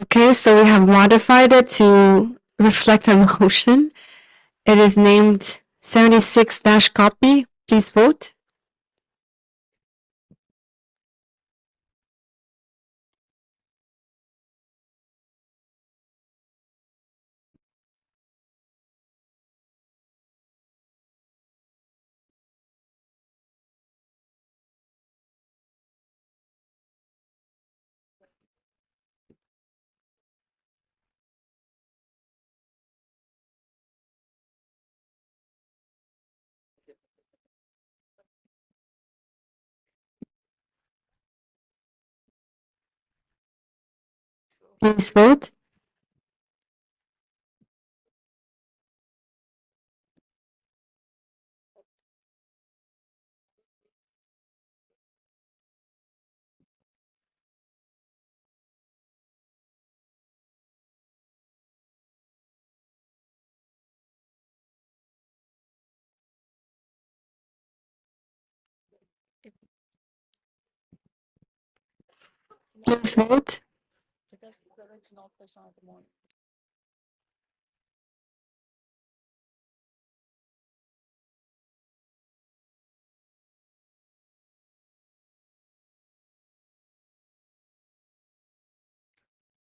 Okay, so we have modified it to reflect a motion. It is named 76-copy. Please vote. Please vote. Please vote.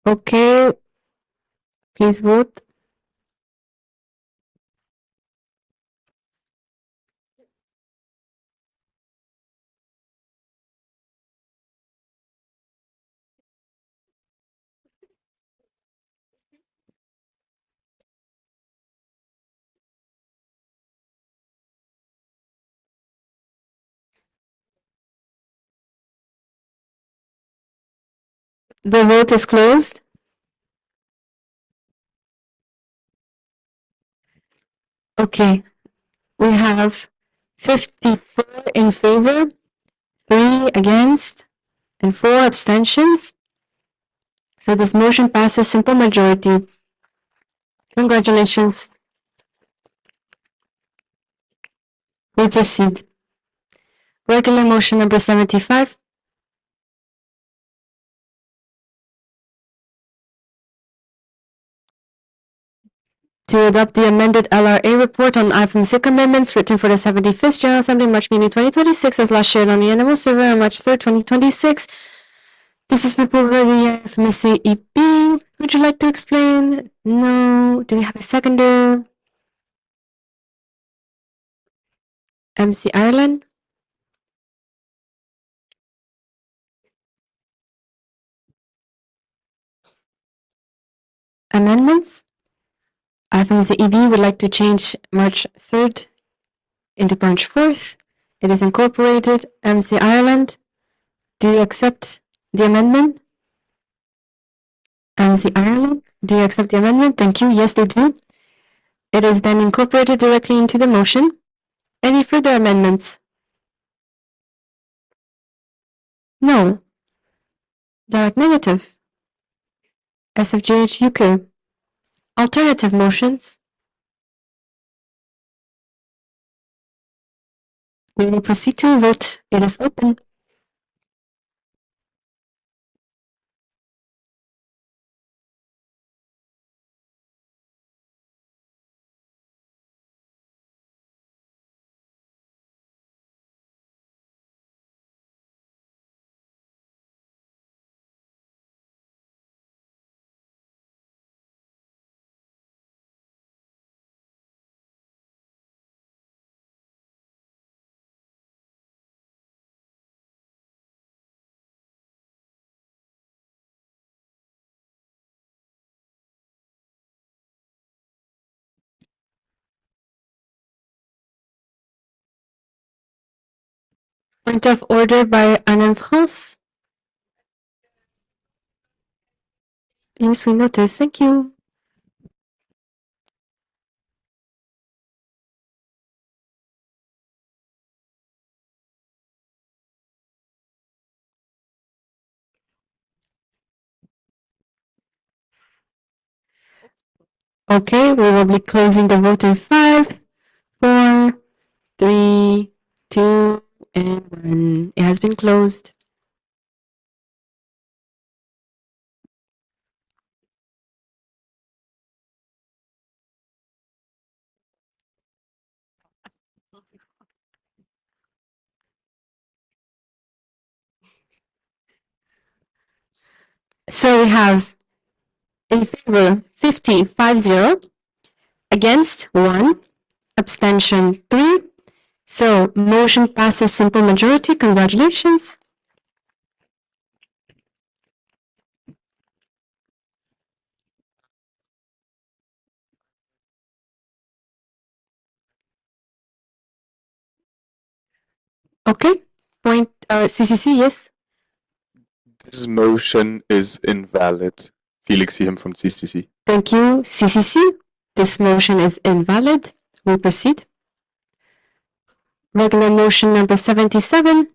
Okay, please vote. The vote is closed. Okay, we have 54 in favor, 3 against, and 4 abstentions. So this motion passes simple majority. Congratulations. We proceed. Regular motion number 75. To adopt the amended LRA report on IFMSA amendments written for the 75th General Assembly, March meeting 2026, as last shared on the animal server on March 3rd, 2026. This is proposed by the IFMSA EP. Would you like to explain? No. Do we have a seconder? MC Ireland? Amendments? IFMSA EB would like to change March 3rd into March 4th. It is incorporated. MC Ireland, do you accept the amendment? MC Ireland, do you accept the amendment? Thank you. Yes, they do. It is then incorporated directly into the motion. Any further amendments? No. Direct negative. SFGH UK. Alternative motions. We will proceed to a vote. It is open. Point of order by Anne-France. Yes, we noticed. Thank you. Okay, we will be closing the vote in 5, 4, 3, 2, and 1. It has been closed. So we have in favor 50, against 1, abstention 3. So motion passes simple majority. Congratulations. Okay. Point CCC, yes. This motion is invalid. Felix Siem from CCC. Thank you, CCC. This motion is invalid. We'll proceed. Regular motion number 77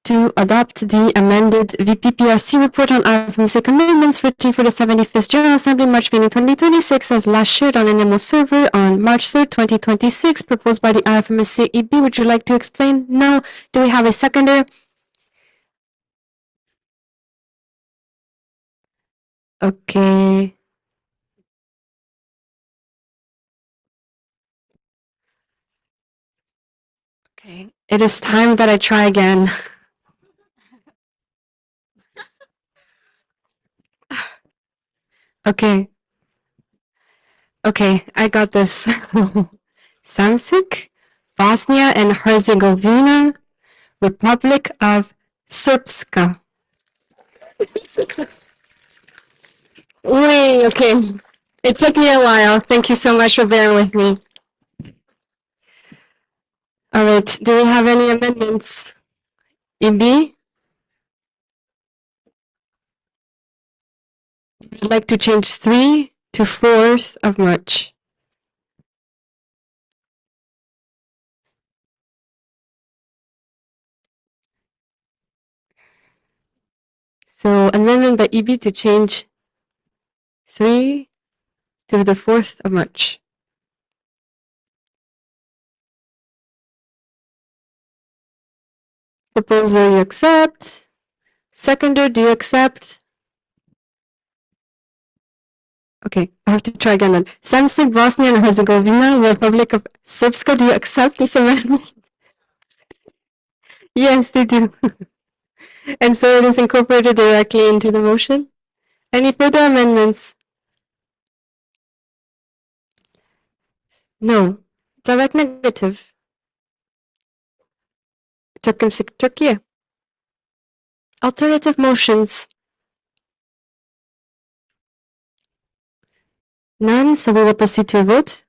to adopt the amended VPPRC report on IFMSA commitments written for the 75th General Assembly, March meeting 2026, as last shared on NMO server on March 3rd, 2026, proposed by the IFMSA EB. Would you like to explain? No. Do we have a seconder? Okay. Okay. It is time that I try again. Okay. Okay, I got this. Samsic, Bosnia and Herzegovina, Republic of Srpska. Wait, okay. It took me a while. Thank you so much for bearing with me. All right, do we have any amendments? EB? I'd like to change 3 to 4th of March. So amendment by EB to change 3 to the 4th of March. Proposal, you accept. Seconder, do you accept? Okay, I have to try again then. Samsung, Bosnia and Herzegovina, Republic of Srpska, do you accept this amendment? Yes, they do. And so it is incorporated directly into the motion. Any further amendments? No. Direct negative. Turkey. Alternative motions. None, so we will proceed to a vote.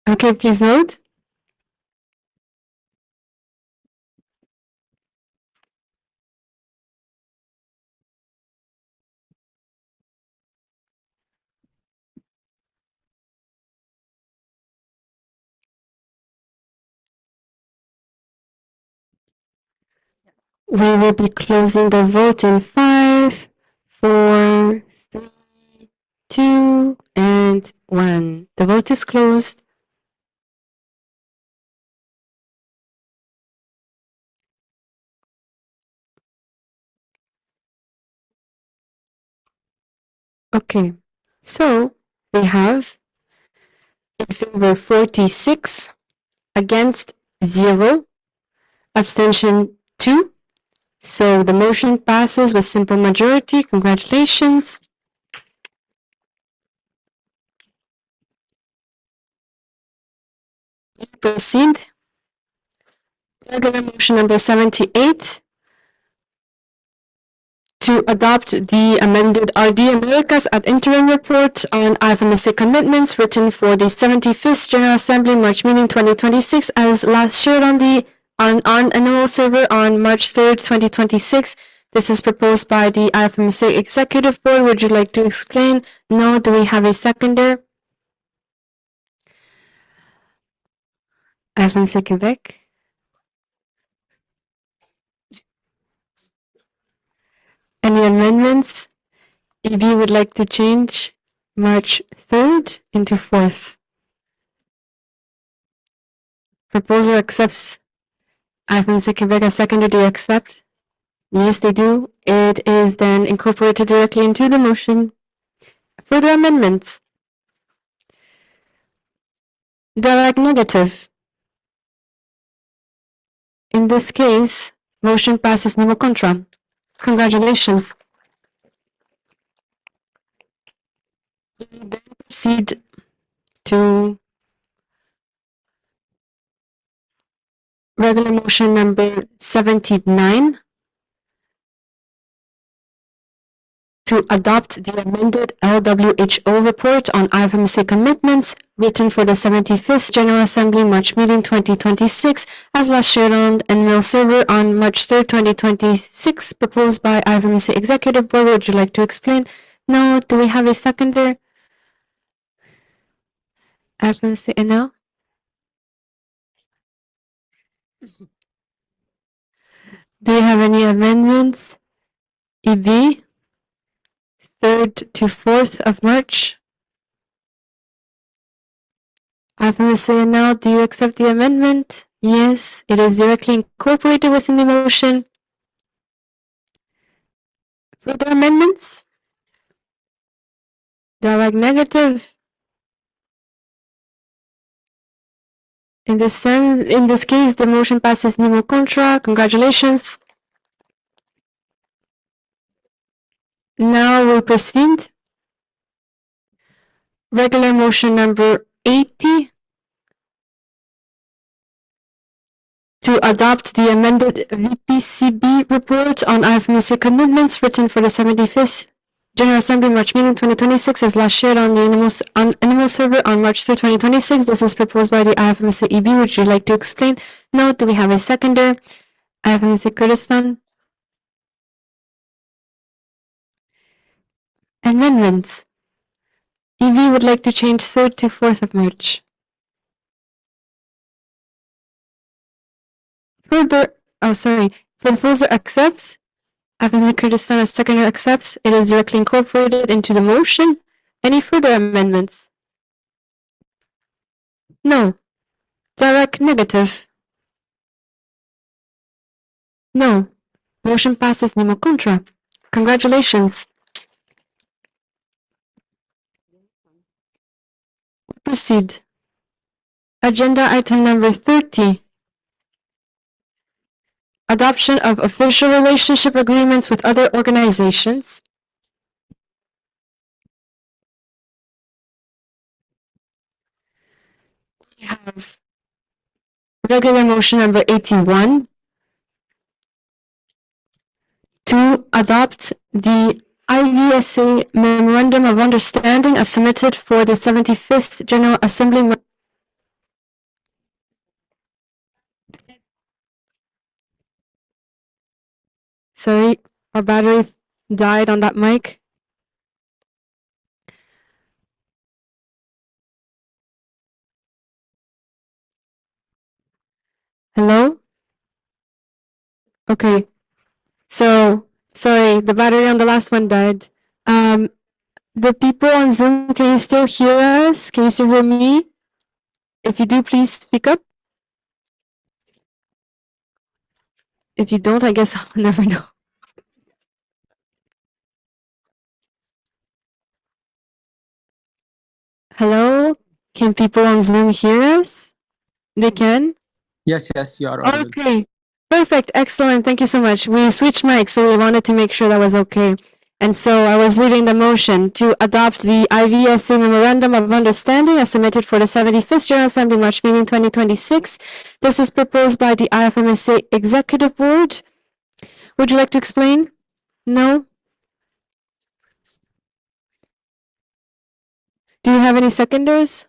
Okay, please vote. We will be closing the vote in 5, 4, 3, 2, and 1. The vote is closed. Okay, so we have in favor 46, against 0, abstention 2. So the motion passes with simple majority. Congratulations. proceed. Regular motion number 78 to adopt the amended RD Americas ad interim report on IFMSA commitments written for the 75th General Assembly March meeting 2026 as last shared on the on annual server on March 3rd, 2026. This is proposed by the IFMSA Executive Board. Would you like to explain? No. Do we have a seconder? IFMSA Quebec. Any amendments? EB would like to change March 3rd into 4th. Proposer accepts. IFMSA Quebec as seconder. Do you accept? Yes, they do. It is then incorporated directly into the motion. Further amendments? Direct negative. In this case, motion passes nemo contra. Congratulations. We then proceed to regular motion number 79 to adopt the amended LWHO report on IFMSA commitments written for the 75th General Assembly March meeting 2026 as last shared on annual server on March 3rd, 2026, proposed by IFMSA Executive Board. Would you like to explain? No. Do we have a seconder? IFMSA NL? Do we have any amendments? EB? 3rd to 4th of March. IFMSA now, do you accept the amendment? Yes, it is directly incorporated within the motion. Further amendments? Direct negative. In this case, the motion passes nemo contra. Congratulations. Now we'll proceed. Regular motion number 80 to adopt the amended VPCB report on IFMSA commitments written for the 75th General Assembly March meeting 2026 as last shared on the animal server on March 3, 2026. This is proposed by the IFMSA EB. Would you like to explain? No. Do we have a seconder? IFMSA Kurdistan. Amendments. EB would like to change 3rd to 4th of March. Proposer accepts. IFMSA Kurdistan as seconder accepts. It is directly incorporated into the motion. Any further amendments? No. Direct negative? No. Motion passes nemo contra. Congratulations. Proceed. Agenda item number 30. Adoption of official relationship agreements with other organizations. We have regular motion number 81 to adopt the IVSA Memorandum of Understanding as submitted for the 75th General Assembly. Sorry, our battery died on that mic. Hello? Okay. So, sorry, the battery on the last one died. The people on Zoom, can you still hear us? Can you still hear me? If you do, please speak up. If you don't, I guess I'll never know. Hello? Can people on Zoom hear us? They can? Yes, you are audible. Okay. Perfect. Excellent. Thank you so much. We switched mics, so we wanted to make sure that was okay. And so I was reading the motion to adopt the IVSA Memorandum of Understanding as submitted for the 75th General Assembly March meeting 2026. This is proposed by the IFMSA Executive Board. Would you like to explain? No? Do you have any seconders?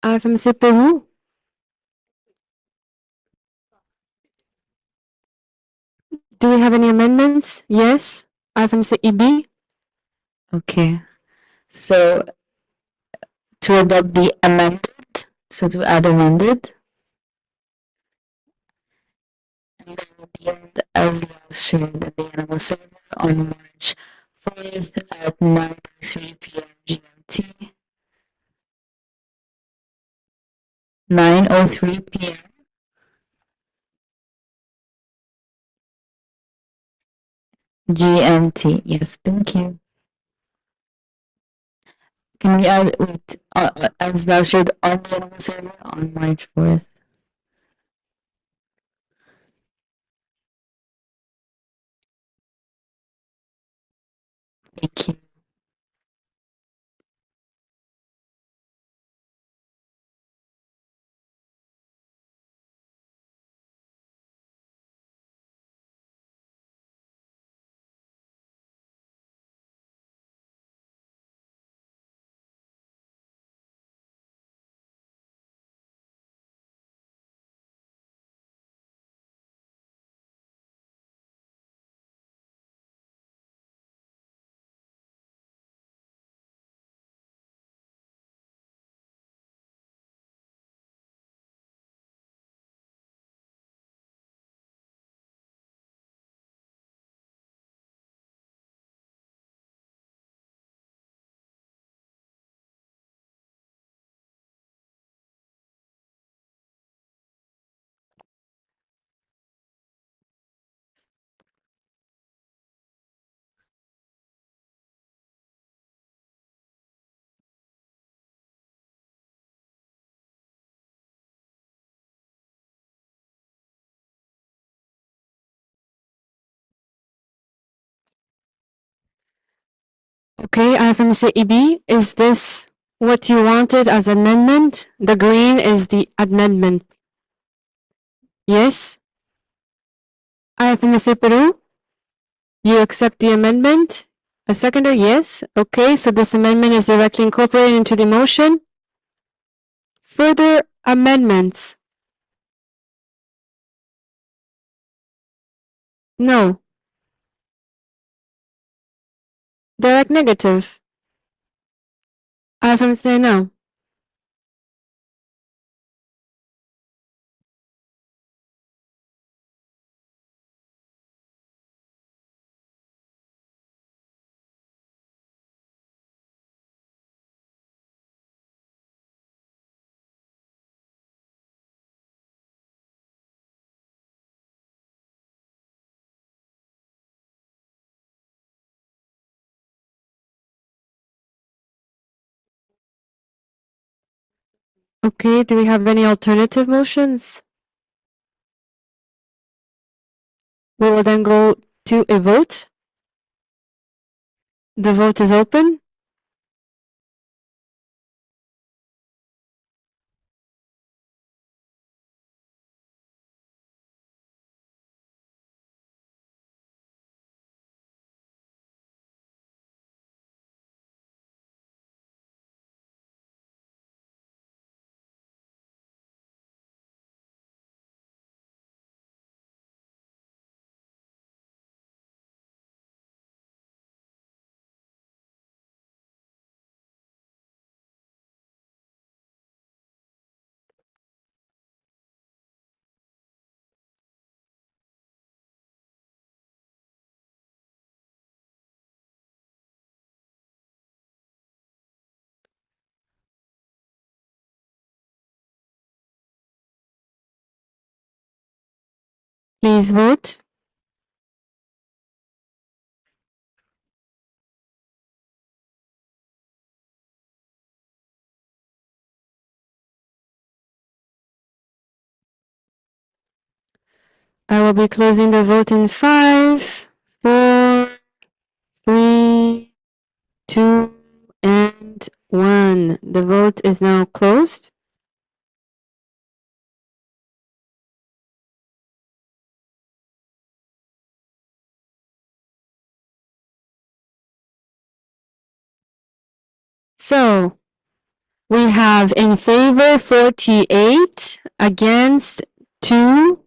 IFMSA Peru? Do we have any amendments? Yes. IFMSA EB? Okay. So to adopt the amended, so to add amended. And then at the end, as last shared at the animal server on March 4th at 9:03 p.m. GMT. 9:03 p.m. GMT. Yes, thank you. Can we add as last shared on the animal server on March 4th? Thank you. Okay, IFMSA EB, is this what you wanted as amendment? The green is the amendment. Yes? IFMSA Peru, you accept the amendment? A seconder, yes? Okay, so this amendment is directly incorporated into the motion. Further amendments? No. Direct negative? IFMSA no. Okay, do we have any alternative motions? We will then go to a vote. The vote is open. Please vote. I will be closing the vote in 5, 4, 3, 2, and 1. The vote is now closed. So, we have in favor 48, against 2,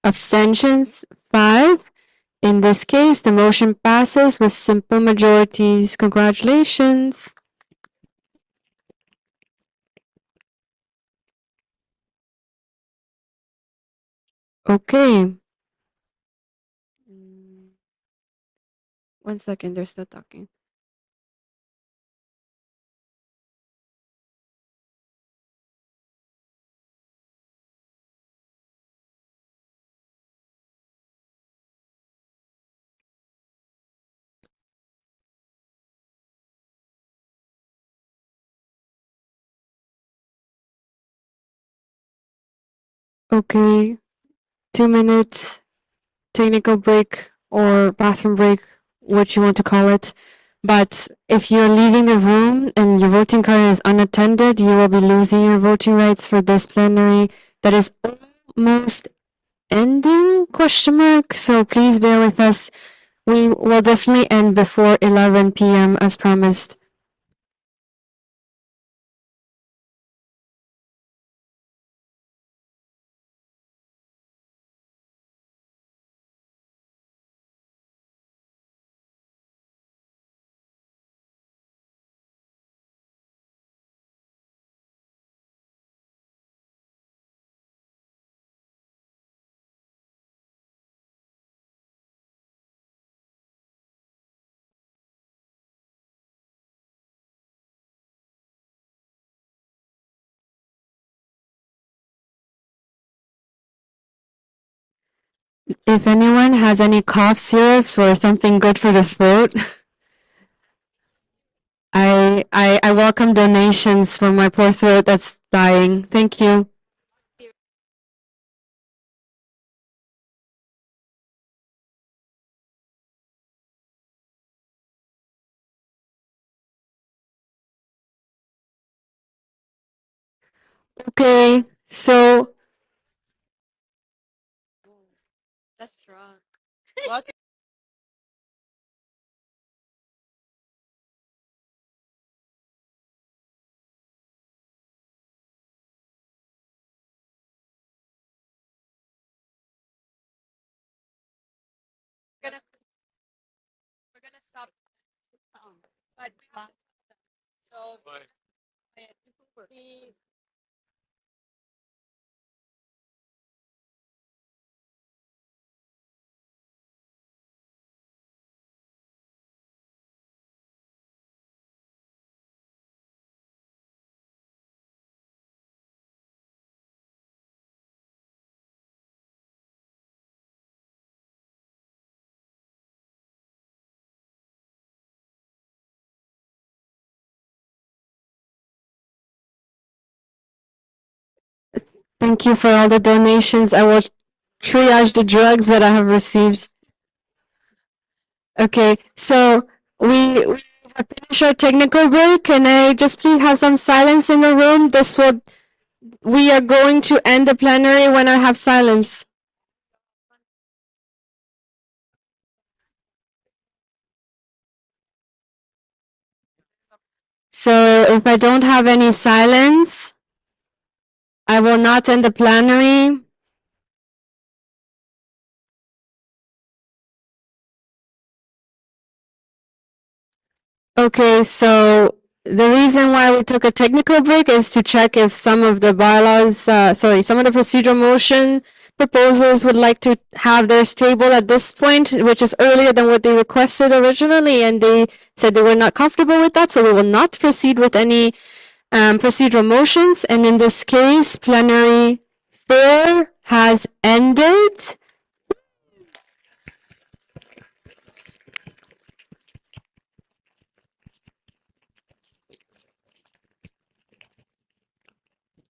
abstentions 5. In this case, the motion passes with simple majorities. Congratulations. Okay. 1 second, they're still talking. Okay, 2 minutes technical break or bathroom break, what you want to call it. But if you're leaving the room and your voting card is unattended, you will be losing your voting rights for this plenary that is almost ending, question mark. So please bear with us. We will definitely end before 11 p.m. as promised. If anyone has any cough syrups or something good for the throat, I welcome donations for my poor throat that's dying. Thank you. Okay, so that's wrong. What? We're gonna stop. But we have to tell them. So we thank you for all the donations. I will triage the drugs that I have received. Okay, so we have finished our technical break. Can I just please have some silence in the room? We are going to end the plenary when I have silence. So if I don't have any silence, I will not end the plenary. Okay, so the reason why we took a technical break is to check if some of the bylaws, some of the procedural motion proposals would like to have theirs tabled at this point, which is earlier than what they requested originally, and they said they were not comfortable with that, so we will not proceed with any procedural motions. And in this case, plenary 4 has ended.